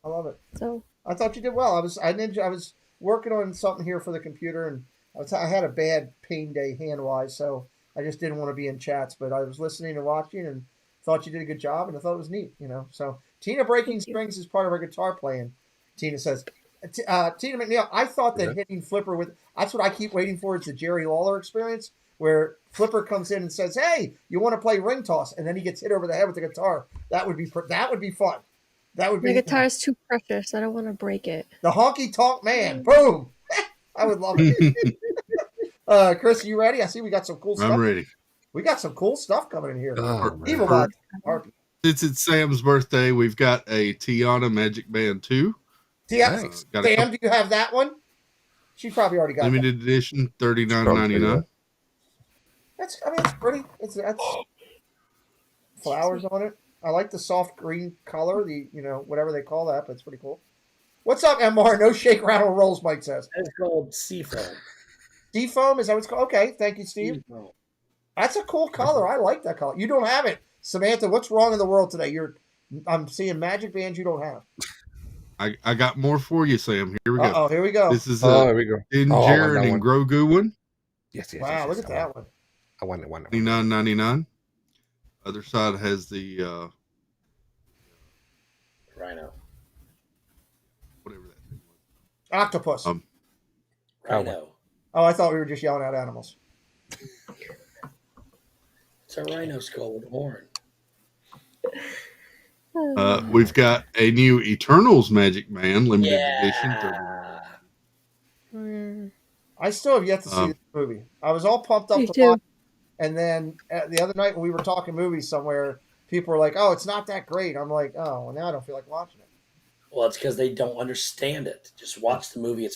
I love it. so I thought you did well. I was working on something here for the computer, and I had a bad pain day hand-wise, so I just didn't want to be in chats. But I was listening and watching, and thought you did a good job, and I thought it was neat. So Tina breaking strings is part of her guitar playing. Tina says, Tina McNeil. I thought that hitting Flipper that's what I keep waiting for. It's the Jerry Lawler experience where Flipper comes in and says, "Hey, you want to play ring toss?" And then he gets hit over the head with the guitar. That would be fun. That would be my guitar is too precious. I don't want to break it. the honky tonk man. Boom. I would love it. Chris, you ready? I see we got some cool stuff. I'm ready. We got some cool stuff coming in here. Oh, Evil man. Bot. Since it's Sam's birthday, we've got a Tiana Magic Band 2. Sam, do you have that one? She probably already got limited edition, $39.99. That's pretty. That's flowers on it. I like the soft green color, whatever they call that, but it's pretty cool. What's up, MR? No shake, rattle, rolls, Mike says. It's called Seafoam. Seafoam, is that what it's called? Okay, thank you, Steve. Seafoam. That's a cool color. I like that color. You don't have it. Samantha, what's wrong in the world today? I'm seeing magic bands you don't have. I got more for you, Sam. Here we go. Oh, here we go. This is here we go. Jared and Grogu one. Yes. Wow, look at that one. I want it. $29.99. Other side has the Rhino. whatever that thing was. Octopus. Rhino. Oh, I thought we were just yelling out animals. It's a rhino skull with a horn. We've got a new Eternals Magic Man limited edition. I still have yet to see this movie. I was all pumped up Me to too. watch, and then the other night when we were talking movies somewhere, people were like, "Oh, it's not that great." I'm like, "Oh, well, now I don't feel like watching it." Well, it's because they don't understand it. Just watch the movie.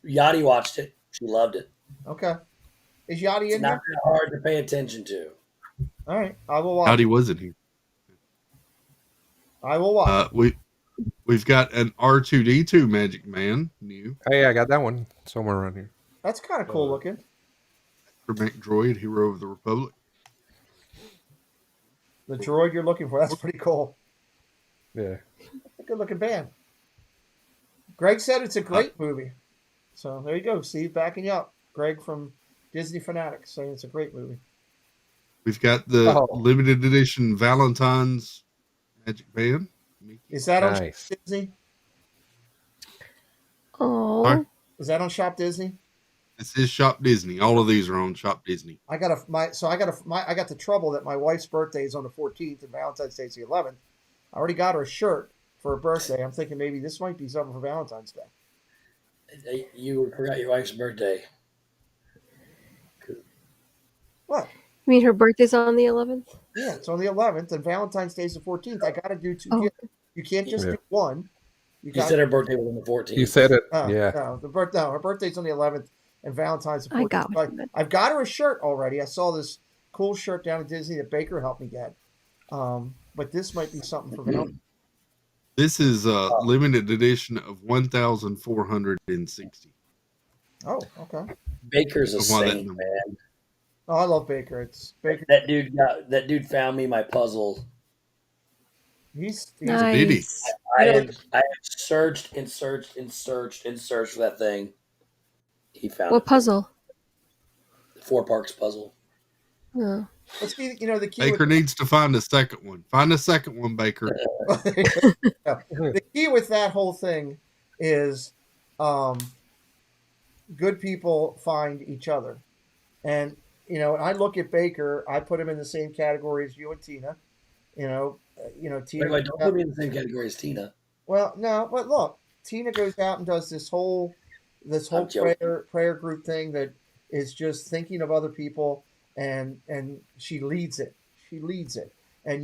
Yachty watched it. She loved it. Okay, is Yachty It's in not there? that hard to pay attention to. All right, I will watch. Howdy wasn't here. I will watch. We've got an R2D2 Magic Man new. Hey, I got that one somewhere around here. That's kind of cool looking. For Droid, Hero of the Republic. The droid you're looking for. That's pretty cool. Yeah. Good looking band. Greg said it's a great movie. So there you go, Steve, backing you up. Greg from Disney Fanatics saying it's a great movie. We've got the limited edition Valentine's Magic Band. Is that on Nice. Shop Disney? Oh, Is that on Shop Disney? This is Shop Disney. All of these are on Shop Disney. I got the trouble that my wife's birthday is on the 14th and Valentine's Day is the 11th. I already got her a shirt for her birthday. I'm thinking maybe this might be something for Valentine's Day. You forgot your wife's birthday. What? you mean her birthday's on the 11th? Yeah, it's on the 11th and Valentine's Day is the 14th. I got to do two gifts. You can't just do one. You said her birthday was on the 14th. You said it. No, Yeah. no, her birthday's on the 11th and Valentine's the 14th. I got what you meant. I've got her a shirt already. I saw this cool shirt down at Disney that Baker helped me get. But this might be something for Valentine's. This is a limited edition of 1,460. Oh, okay. Baker's a That's why that saint, number- man. Oh, I love Baker. It's Baker. That dude found me my puzzle. He's Nice. I have searched and searched and searched and searched for that thing. He found What puzzle? the Four Parks puzzle. Oh. Let's be, the key. Baker needs to find a second one. Find a second one, Baker. The key with that whole thing is good people find each other. And, I look at Baker, I put him in the same category as you and Tina. Tina. Wait, don't put me in the same category as Tina. Well, no, but look, Tina goes out and does this whole prayer group thing that is just thinking of other people, and she leads it. She leads it. And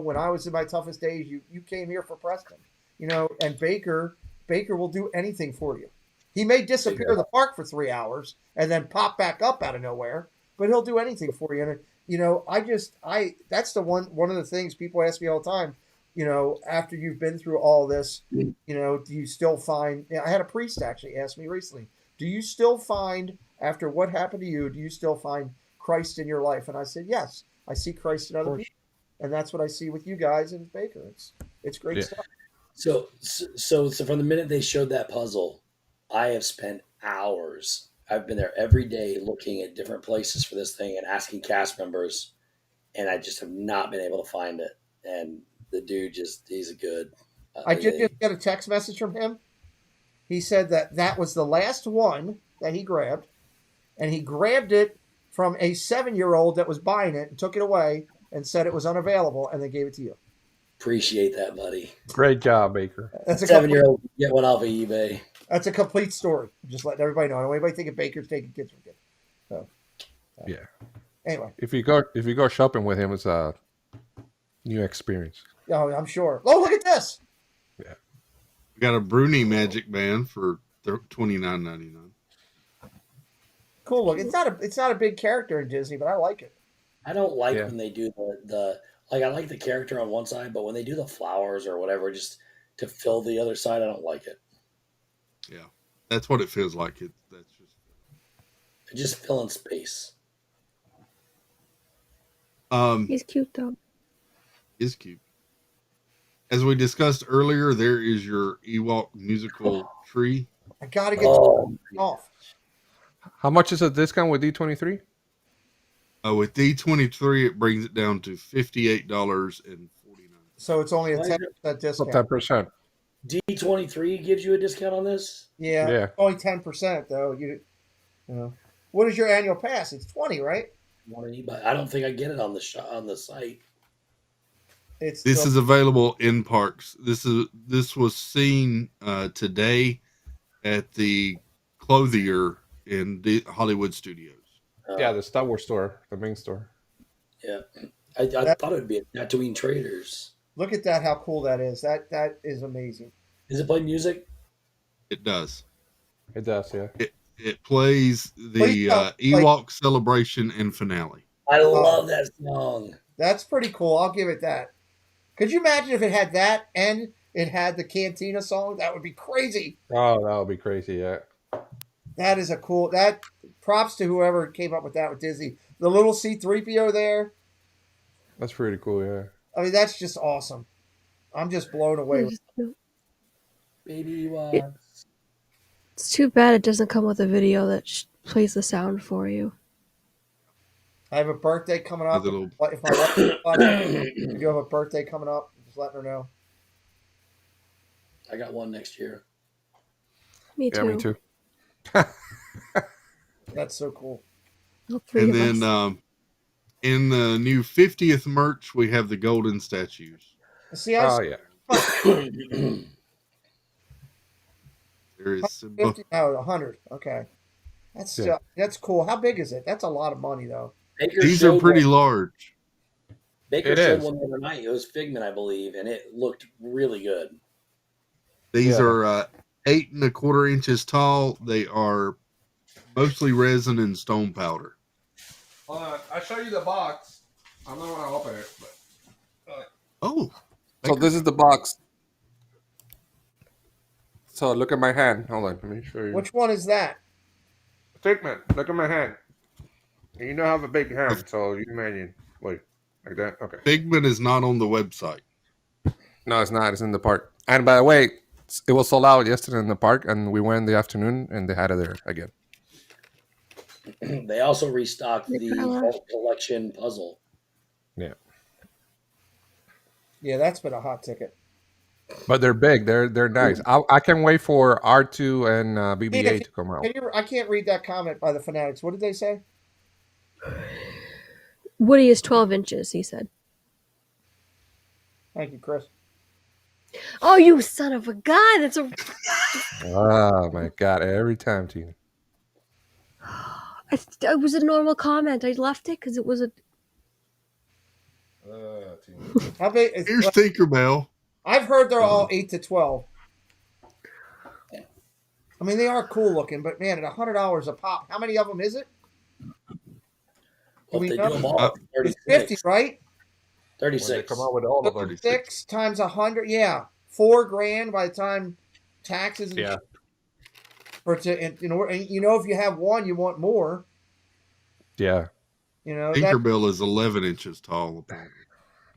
when I was in my toughest days, you came here for Preston, and Baker will do anything for you. He may disappear in the park for 3 hours and then pop back up out of nowhere, but he'll do anything for you. And that's the one of the things people ask me all the time. After you've been through all this, do you still find? I had a priest actually ask me recently, do you still find, after what happened to you, do you still find Christ in your life? And I said, yes, I see Christ in other people, and that's what I see with you guys and Baker. It's great stuff. So from the minute they showed that puzzle, I have spent hours. I've been there every day looking at different places for this thing and asking cast members, and I just have not been able to find it. And the dude he's a good. I did just get a text message from him. He said that was the last one that he grabbed, and he grabbed it from a 7-year-old that was buying it and took it away and said it was unavailable, and they gave it to you. Appreciate that, buddy. Great job, Baker. That's a 7-year-old get one off of eBay. That's a complete story. Just letting everybody know. I don't want anybody thinking Baker's taking kids from kids. So, Yeah. Anyway. If you go shopping with him, it's a new experience. Oh, I'm sure. Oh, look at this. Yeah. We got a Bruni Magic Band for $29.99. Cool. Look, it's not a big character in Disney, but I like it. I don't like when they do the I like the character on one side, but when they do the flowers or whatever, just to fill the other side, I don't like it. Yeah, that's what it feels like. That's just filling space. He's cute though. Is cute. As we discussed earlier, there is your Ewok musical tree. I gotta get off. How much is a discount with D23? With D23, it brings it down to $58.49. So it's only a 10% discount. 10%. D23 gives you a discount on this? Yeah. Only 10% though. What is your annual pass? It's 20, right? 20, but I don't think I get it on the site. This is available in parks. This was seen today at the Clothier in Hollywood Studios. Yeah, the Star Wars store, the main store. Yeah, I thought it would be at Tatooine Traders. Look at that! How cool that is! That is amazing. Does it play music? It does. It does. Yeah. It plays the Ewok celebration and finale. I love that song. That's pretty cool. I'll give it that. Could you imagine if it had that and it had the Cantina song? That would be crazy. Oh, that would be crazy. Yeah. That is a cool. That props to whoever came up with that with Disney. The little C-3PO there. That's pretty cool. Yeah. I mean, that's just awesome. I'm just blown away. Baby Ewoks. It's too bad it doesn't come with a video that plays the sound for you. I have a birthday coming up. If my wife, if you have a birthday coming up, Just letting her know. I got one next year. Me too. Yeah, me too. That's so cool. And then in the new 50th merch, we have the golden statues. See, yeah. There is some 50, 100. Okay. That's cool. How big is it? That's a lot of money, though. These are pretty large. Baker showed one the other night. It was Figment, I believe, and it looked really good. These are 8 1/4 inches tall. They are mostly resin and stone powder. I'll show you the box. I'm not going to open it. But, oh. So this is the box. So look at my hand. Hold on. Let me show you. Which one is that? Figment. Look at my hand. You know I have a big hand, so you imagine. Wait. Like that? Okay. Figment is not on the website. No, it's not. It's in the park. And by the way, it was sold out yesterday in the park, and we went in the afternoon, and they had it there again. They also restocked the Vault Collection puzzle. Yeah. Yeah, that's been a hot ticket. But they're big. They're nice. I can wait for R2 and BB-8 to come out. I can't read that comment by the Fanatics. What did they say? Woody is 12 inches, he said. Thank you, Chris. Oh, you son of a gun! That's a. Oh my God! Every time, Tina. It was a normal comment. I left it because it was a. How big? Here's Tinkerbell. I've heard they're all 8 to 12. I mean, they are cool looking, but man, at $100 a pop, how many of them is it? Well, they do them all. It's 50, right? 36. When they come out with all of them. 36 times 100, yeah, $4,000 by the time taxes. Yeah. And if you have one, you want more. Yeah. Tinkerbell is 11 inches tall.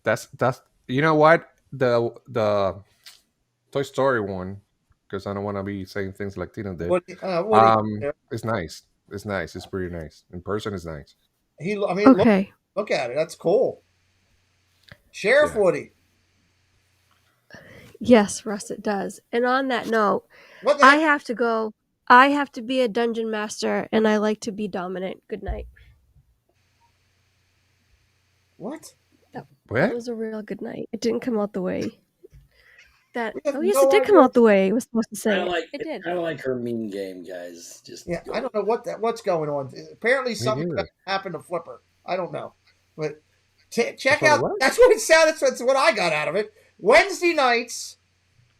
That's you know what, the Toy Story one, because I don't want to be saying things like Tina did. It's nice. It's nice. It's pretty nice. In person, it's nice. Okay. Look at it. That's cool. Sheriff Woody. Yes, Russ, it does. And on that note, I have to go. I have to be a dungeon master, and I like to be dominant. Good night. What? That was a real good night. It didn't come out the way that. have Oh yes, no it did come idea. out the way it was supposed to say. It did. Kind of like her mean game, guys. Just I don't know what's going on. Apparently, something happened to Flipper. I don't know, but check out. That's what it sounded. That's what I got out of it. Wednesday nights,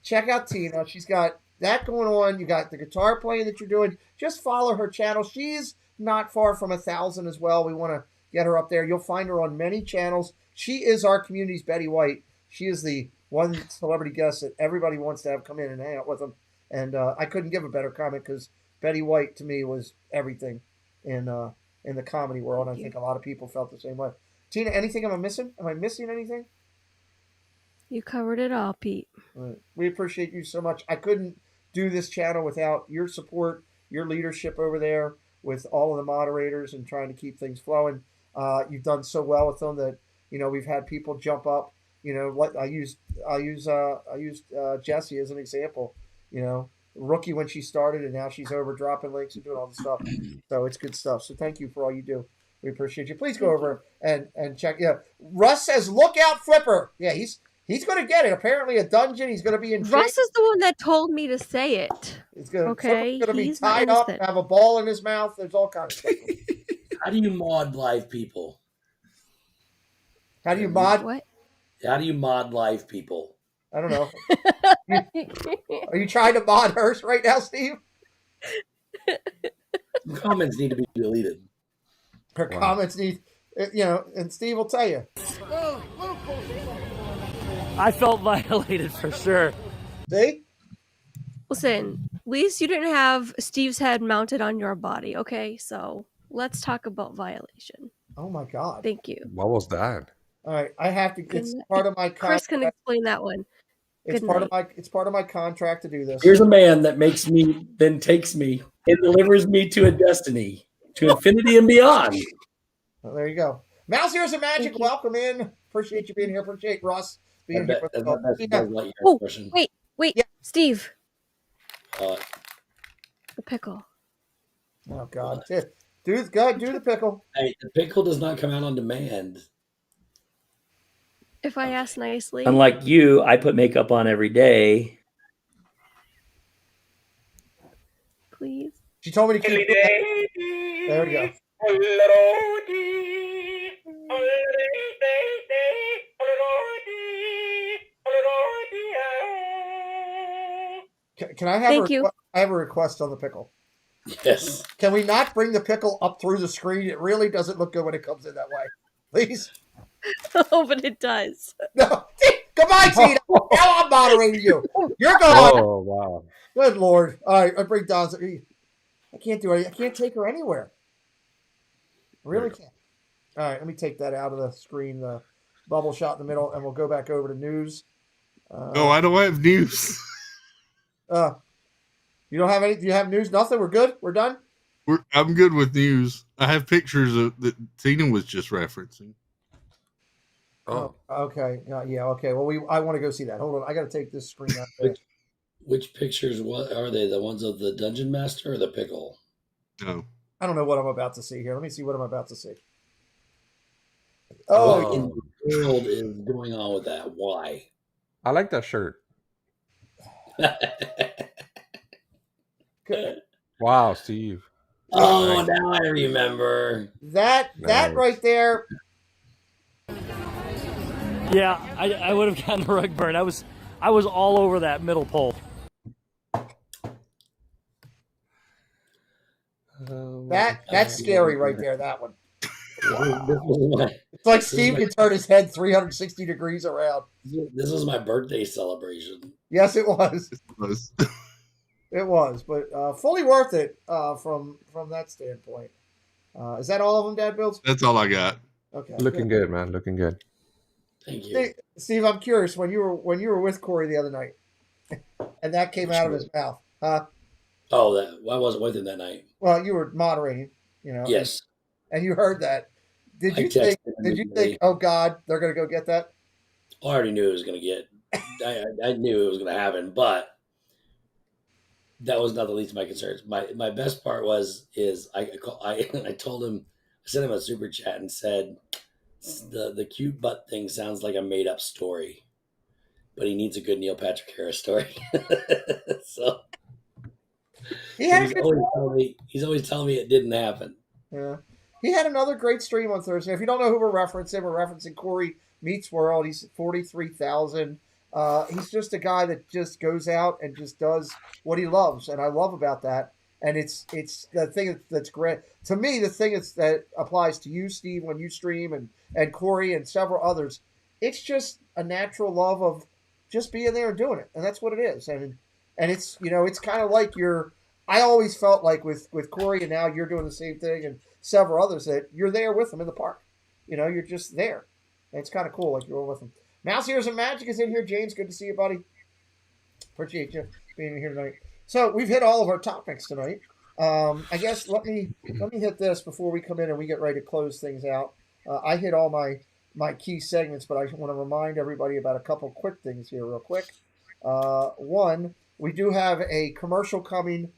check out Tina. She's got that going on. You got the guitar playing that you're doing. Just follow her channel. She's not far from 1,000 as well. We want to get her up there. You'll find her on many channels. She is our community's Betty White. She is the one celebrity guest that everybody wants to have come in and hang out with them. And I couldn't give a better comment because Betty White to me was everything in the comedy world. I think a lot of people felt the same way. Tina, anything am I missing? Am I missing anything? You covered it all, Pete. We appreciate you so much. I couldn't do this channel without your support, your leadership over there with all of the moderators and trying to keep things flowing. You've done so well with them that we've had people jump up. I used Jessie as an example. Rookie when she started, and now she's over dropping links and doing all the stuff. So it's good stuff. So thank you for all you do. We appreciate you. Please go over and check. Yeah, Russ says, "Look out, Flipper." Yeah, he's going to get it. Apparently, a dungeon. He's going to be in. Russ is the one that told me to say it. He's going okay. to be tied up, have a ball in his mouth. There's all kinds of stuff. How do you mod live people? How do you mod? What? How do you mod live people? I don't know. Are you trying to mod hers right now, Steve? Comments need to be deleted. Her comments need, and Steve will tell you. I felt violated for sure. See? Listen, at least you didn't have Steve's head mounted on your body, okay? So let's talk about violation. Oh my God. Thank you. What was that? All right, I have to. It's part of my contract. Chris can explain that one. It's part of my contract to do this. Here's a man that makes me, then takes me, and delivers me to a destiny, to infinity and beyond. Well, there you go. Mouse Ears of Magic, welcome in. Appreciate you being here. Appreciate Russ being here with us. Oh, wait, Steve. Uh, The pickle. Oh God, dude, go do the pickle. Hey, the pickle does not come out on demand. If I ask nicely. Unlike you, I put makeup on every day. Please. She told me to keep it. There we go. Can I have Thank you. I have a request on the pickle. Yes. Can we not bring the pickle up through the screen? It really doesn't look good when it comes in that way. Please. Oh, but it does. No. Goodbye, Tina. Now I'm moderating you. You're gone. Oh, wow. Good Lord. All right, I bring Don's. I can't do it. I can't take her anywhere. I really can't. All right, let me take that out of the screen, the bubble shot in the middle, and we'll go back over to news. No, I don't have news. You don't have any? Do you have news? Nothing? We're good? We're done? I'm good with news. I have pictures of that Tina was just referencing. Oh, okay. Yeah, okay. Well, I want to go see that. Hold on. I got to take this screen out there. Which pictures? What are they? The ones of the Dungeon Master or the pickle? No. I don't know what I'm about to see here. Let me see what I'm about to see. What in the world is going on with that? Why? I like that shirt. Wow, Steve. Oh, now I remember. That right there. Yeah, I would have gotten the rug burn. I was all over that middle pole. That's scary right there, that one. Wow. It's like Steve can turn his head 360 degrees around. This was my birthday celebration. Yes, it was. It was, but fully worth it from that standpoint. Is that all of them, Dad Builds? That's all I got. Okay. Looking good, man. Looking good. Thank you. Steve, I'm curious, when you were with Corey the other night and that came out of his mouth, huh? Oh, I wasn't with him that night. Well, you were moderating, Yes. And you heard that. Did you think, oh God, they're gonna go get that? I already knew it was gonna get I knew it was gonna happen, but that was not the least of my concerns. My best part is I told him, I sent him a super chat and said the cute butt thing sounds like a made up story, but he needs a good Neil Patrick Harris story. So he's always telling me it didn't happen. Yeah. He had another great stream on Thursday. If you don't know who we're referencing Corey Meets World. He's 43,000. He's just a guy that just goes out and just does what he loves, and I love about that. And it's the thing that's great to me. The thing that applies to you, Steve, when you stream, and Corey and several others. It's just a natural love of just being there and doing it, and that's what it is. And it's it's kind of like I always felt like with Corey, and now you're doing the same thing, and several others, that you're there with them in the park. You're just there. And it's kind of cool, like you're with them. Mouse Ears and Magic is in here. James, good to see you, buddy. Appreciate you being here tonight. So we've hit all of our topics tonight. I guess let me hit this before we come in and we get ready to close things out. I hit all my key segments, but I want to remind everybody about a couple quick things here real quick. One, we do have a commercial coming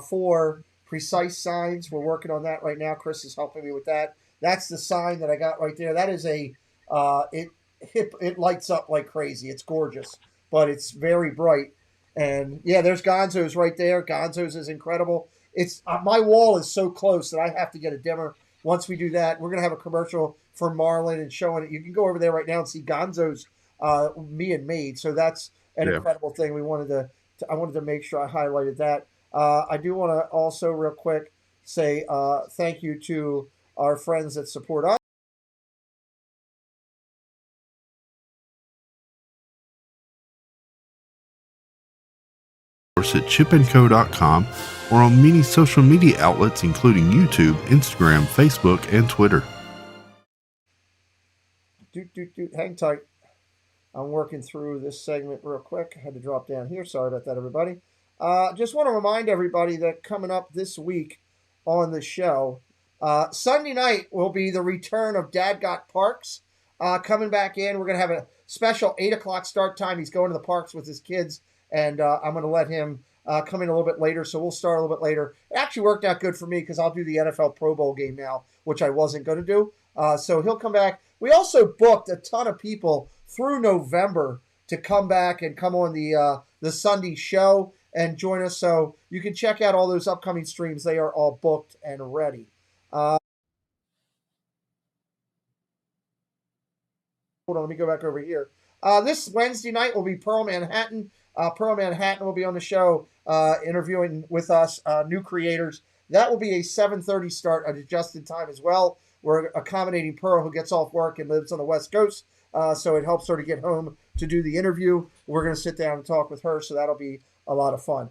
for Precise Signs. We're working on that right now. Chris is helping me with that. That's the sign that I got right there. That is it lights up like crazy. It's gorgeous, but it's very bright. And yeah, there's Gonzo's right there. Gonzo's is incredible. It's my wall is so close that I have to get a dimmer. Once we do that, we're gonna have a commercial for Marlin and showing it. You can go over there right now and see Gonzo's Me and Made. So that's an incredible thing. I wanted to make sure I highlighted that. I do want to also real quick say thank you to our friends that support us. At chipandco.com or on many social media outlets including YouTube, Instagram, Facebook, and Twitter. Hang tight. I'm working through this segment real quick. I had to drop down here. Sorry about that, everybody. Just want to remind everybody that coming up this week on the show, Sunday night will be the return of Dad Got Parks. coming back in. We're going to have a special 8 o'clock start time. He's going to the parks with his kids, and I'm going to let him come in a little bit later, so we'll start a little bit later. It actually worked out good for me because I'll do the NFL Pro Bowl game now, which I wasn't going to do. So he'll come back. We also booked a ton of people through November to come back and come on the Sunday show and join us. So you can check out all those upcoming streams. They are all booked and ready. Hold on, let me go back over here. This Wednesday night will be Pearl Manhattan. Pearl Manhattan will be on the show interviewing with us new creators. That will be a 7:30 start at adjusted time as well. We're accommodating Pearl, who gets off work and lives on the West Coast, so it helps her to get home to do the interview. We're going to sit down and talk with her, so that'll be a lot of fun.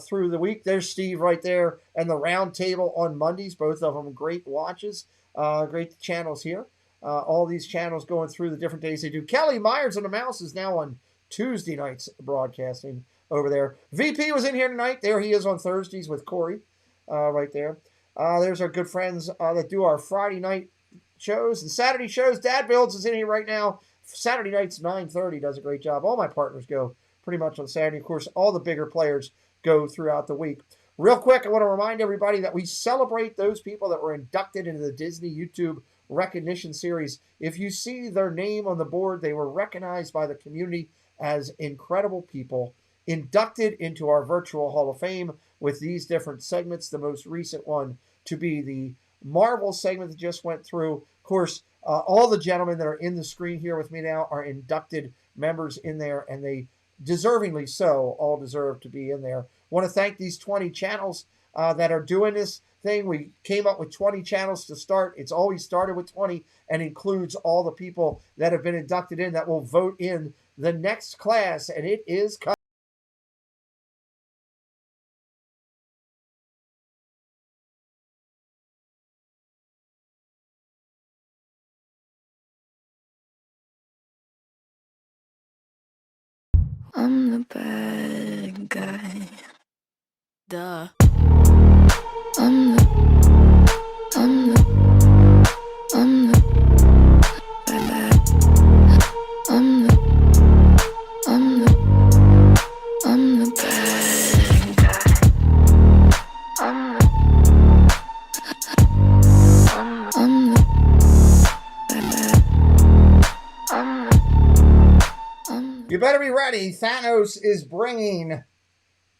Through the week, there's Steve right there, and the round table on Mondays, both of them great watches, great channels here. All these channels going through the different days they do. Kelly Myers and the Mouse is now on Tuesday nights broadcasting over there. VP was in here tonight. There he is on Thursdays with Corey right there. There's our good friends that do our Friday night shows and Saturday shows. Dad Builds is in here right now. Saturday nights 9:30 does a great job. All my partners go pretty much on Saturday. Of course, all the bigger players go throughout the week. Real quick, I want to remind everybody that we celebrate those people that were inducted into the Disney YouTube Recognition Series. If you see their name on the board, they were recognized by the community as incredible people, inducted into our virtual Hall of Fame with these different segments. The most recent one to be the Marvel segment that just went through. Of course, all the gentlemen that are in the screen here with me now are inducted members in there, and they deservingly so all deserve to be in there. Want to thank these 20 channels that are doing this thing. We came up with 20 channels to start. It's always started with 20 and includes all the people that have been inducted in that will vote in the next class, and it is coming. I'm the bad guy. Duh. I'm the bad. I'm the bad guy. You better be ready. Thanos is bringing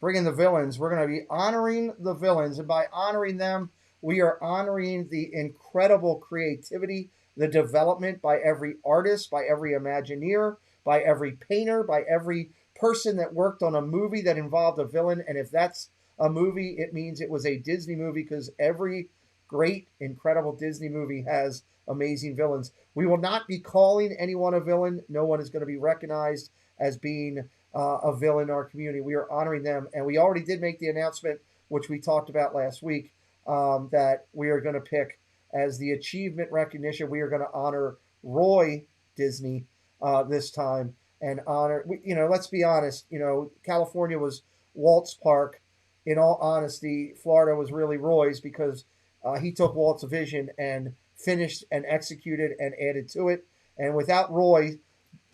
the villains. We're going to be honoring the villains, and by honoring them, we are honoring the incredible creativity, the development by every artist, by every Imagineer, by every painter, by every person that worked on a movie that involved a villain. And if that's a movie, it means it was a Disney movie, because every great, incredible Disney movie has amazing villains. We will not be calling anyone a villain. No one is going to be recognized as being a villain in our community. We are honoring them, and we already did make the announcement, which we talked about last week, that we are going to pick as the achievement recognition. We are going to honor Roy Disney this time, and honor. Let's be honest. California was Walt's park. In all honesty, Florida was really Roy's, because he took Walt's vision and finished and executed and added to it. And without Roy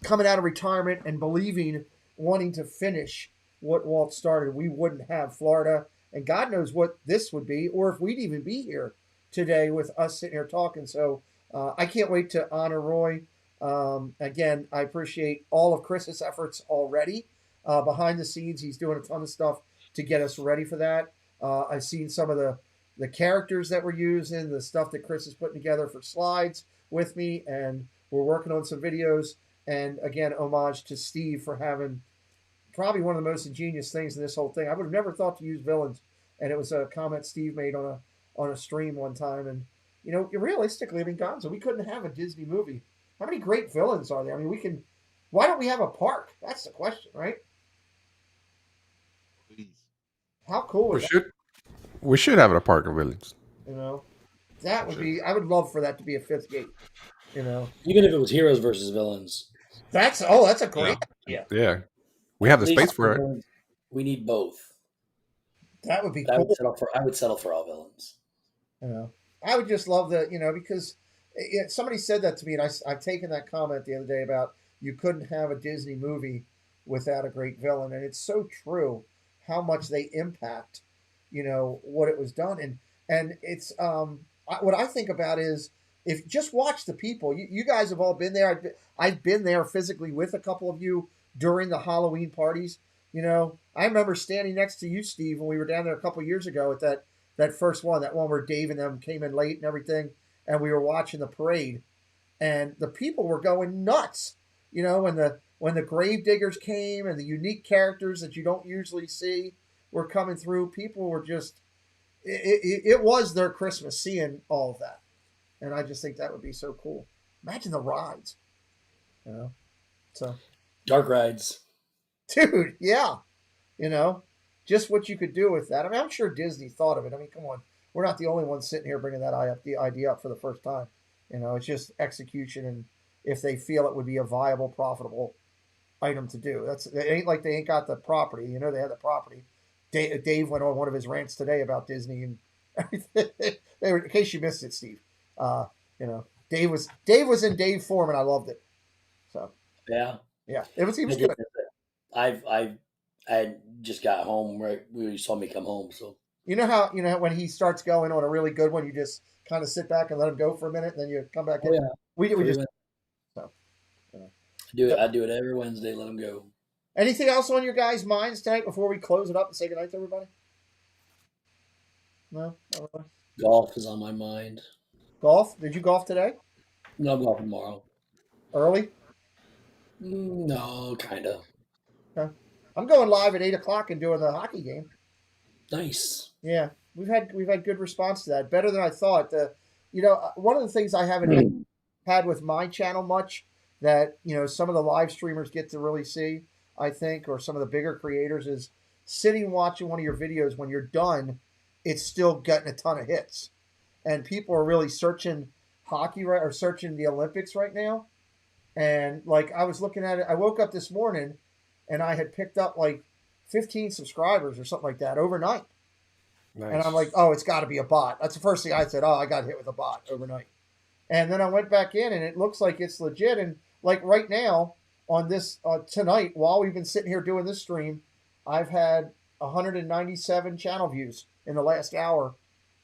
coming out of retirement and wanting to finish what Walt started, we wouldn't have Florida. And God knows what this would be, or if we'd even be here today with us sitting here talking. So I can't wait to honor Roy. Again, I appreciate all of Chris's efforts already. Behind the scenes, he's doing a ton of stuff to get us ready for that. I've seen some of the characters that we're using, the stuff that Chris is putting together for slides with me, and we're working on some videos. And again, homage to Steve for having probably one of the most ingenious things in this whole thing. I would have never thought to use villains, and it was a comment Steve made on a stream one time. And realistically, Gonzo, we couldn't have a Disney movie. How many great villains are there? I mean, why don't we have a park? That's the question, right? Please. How cool is that? We should have a park of villains. That would be. I would love for that to be a fifth gate. Even if it was heroes versus villains. That's a great idea. Yeah, we have the space for it. We need both. That would be cool. I would settle for all villains. I would just love the, because somebody said that to me, and I've taken that comment the other day about you couldn't have a Disney movie without a great villain, and it's so true how much they impact, what it was done, and it's what I think about is if just watch the people. You guys have all been there. I've been there physically with a couple of you during the Halloween parties. I remember standing next to you, Steve, when we were down there a couple of years ago at that first one, that one where Dave and them came in late and everything, and we were watching the parade, and the people were going nuts. When the grave diggers came and the unique characters that you don't usually see were coming through, people were just, it was their Christmas seeing all of that. And I just think that would be so cool. Imagine the rides, so. Dark rides. Dude, yeah. Just what you could do with that. I mean, I'm sure Disney thought of it. I mean, come on. We're not the only ones sitting here bringing that idea up for the first time. It's just execution, and if they feel it would be a viable, profitable item to do. It ain't like they ain't got the property. They had the property. Dave went on one of his rants today about Disney and everything. In case you missed it, Steve. Dave was in Dave form, and I loved it. So yeah, he was good. I just got home right when you saw me come home. So how when he starts going on a really good one, you just kind of sit back and let him go for a minute, and then you come back in. Yeah. We just so. I do it every Wednesday. Let him go. Anything else on your guys' minds tonight before we close it up and say goodnight to everybody? No. Golf is on my mind. Golf? Did you golf today? No, I'm golfing tomorrow. Early? No, kind of. Okay. I'm going live at 8:00 and doing the hockey game. Nice. Yeah, we've had good response to that. Better than I thought. One of the things I haven't had with my channel much that some of the live streamers get to really see, I think, or some of the bigger creators, is sitting watching one of your videos. When you're done, it's still getting a ton of hits, and people are really searching hockey or searching the Olympics right now. And like I was looking at it, I woke up this morning and I had picked up like 15 subscribers or something like that overnight. Nice. And I'm like, oh, it's got to be a bot. That's the first thing I said. Oh, I got hit with a bot overnight. And then I went back in and it looks like it's legit. And like right now on this tonight, while we've been sitting here doing this stream, I've had 197 channel views in the last hour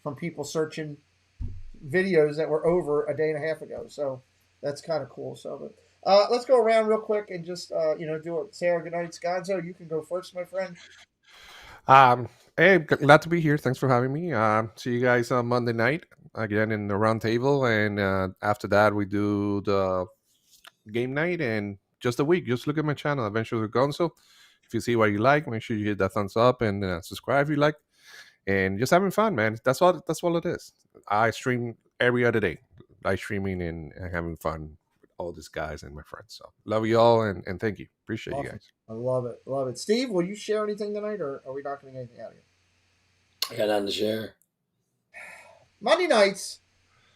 from people searching videos that were over a day and a half ago. So that's kind of cool. So, but let's go around real quick and just say our goodnight. Gonzo, you can go first, my friend. Hey, glad to be here. Thanks for having me. See you guys on Monday night again in the round table, and after that we do the game night and just a week. Just look at my channel, Adventures with Gonzo. If you see what you like, make sure you hit that thumbs up and subscribe if you like. And just having fun, man. That's all it is. I stream every other day, live streaming and having fun with all these guys and my friends. So love you all and thank you. Appreciate Awesome. You guys. I love it. Love it. Steve, will you share anything tonight, or are we not going to get anything out of you? I got nothing to share. Monday nights,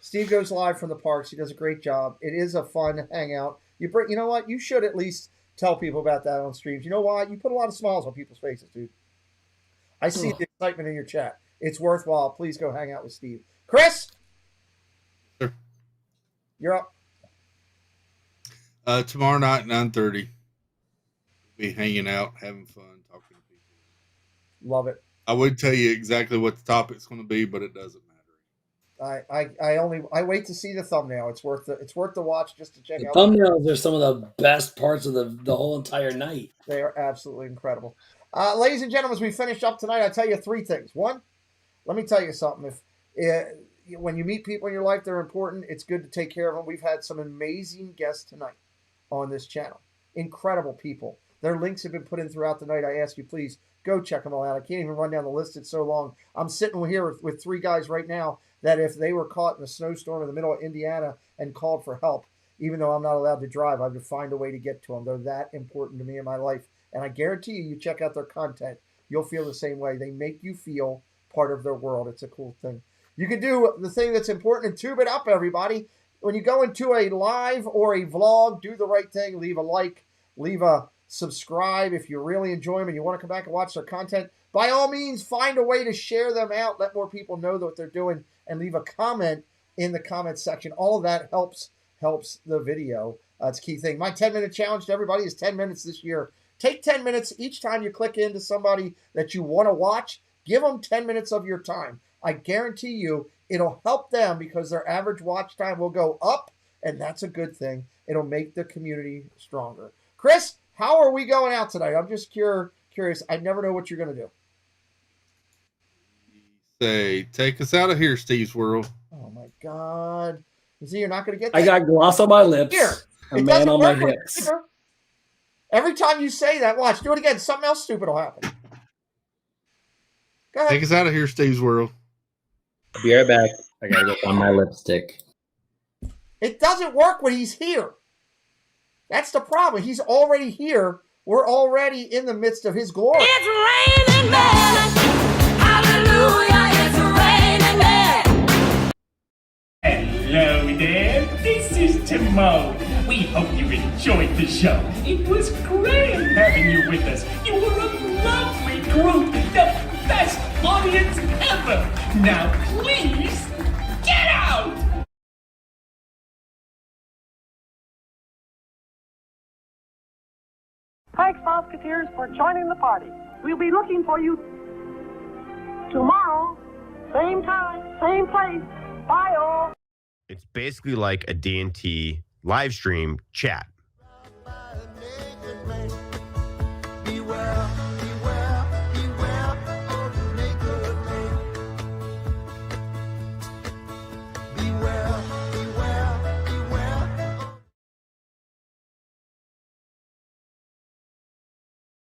Steve goes live from the parks. He does a great job. It is a fun hangout. You know what? You should at least tell people about that on streams. You know why? You put a lot of smiles on people's faces, dude. I see the excitement in your chat. It's worthwhile. Please go hang out with Steve. Chris? Sure. You're up. Tomorrow night, 9:30. Be hanging out, having fun, talking to people. Love it. I would tell you exactly what the topic's going to be, but it doesn't matter. I wait to see the thumbnail. It's worth the watch just to check the out. Thumbnails are some of the best parts of the whole entire night. They are absolutely incredible. Ladies and gentlemen, as we finish up tonight, I tell you three things. One, let me tell you something. When you meet people in your life, they're important. It's good to take care of them. We've had some amazing guests tonight on this channel. Incredible people. Their links have been put in throughout the night. I ask you, please go check them all out. I can't even run down the list. It's so long. I'm sitting here with three guys right now that if they were caught in a snowstorm in the middle of Indiana and called for help, even though I'm not allowed to drive, I would find a way to get to them. They're that important to me in my life. And I guarantee you check out their content, you'll feel the same way. They make you feel part of their world. It's a cool thing. You can do the thing that's important and tube it up, everybody. When you go into a live or a vlog, do the right thing. Leave a like, leave a subscribe. If you really enjoy them and you want to come back and watch their content, by all means, find a way to share them out. Let more people know what they're doing. and leave a comment in the comment section. All of that helps the video. It's a key thing. My 10-minute challenge to everybody is 10 minutes this year. Take 10 minutes each time you click into somebody that you want to watch. Give them 10 minutes of your time. I guarantee you it'll help them because their average watch time will go up, and that's a good thing. It'll make the community stronger. Chris, how are we going out tonight? I'm just curious. I never know what you're going to do. Say, take us out of here, Steve's World. Oh, my God. You see, you're not going to get that. I got gloss on my lips. Here. A man on my hips. Every time you say that, watch. Do it again. Something else stupid will happen. Go ahead. Take us out of here, Steve's World. Be right back. I gotta go find my lipstick. It doesn't work when he's here. That's the problem. He's already here. We're already in the midst of his glory. It's raining men. Hallelujah, it's raining men. Hello there, this is Timo. We hope you enjoyed the show. It was great having you with us. You were a lovely group, the best audience ever. Now please, get out! Thanks, Musketeers, for joining the party. We'll be looking for you tomorrow, same time, same place. Bye, all. It's basically like a D&T live stream chat.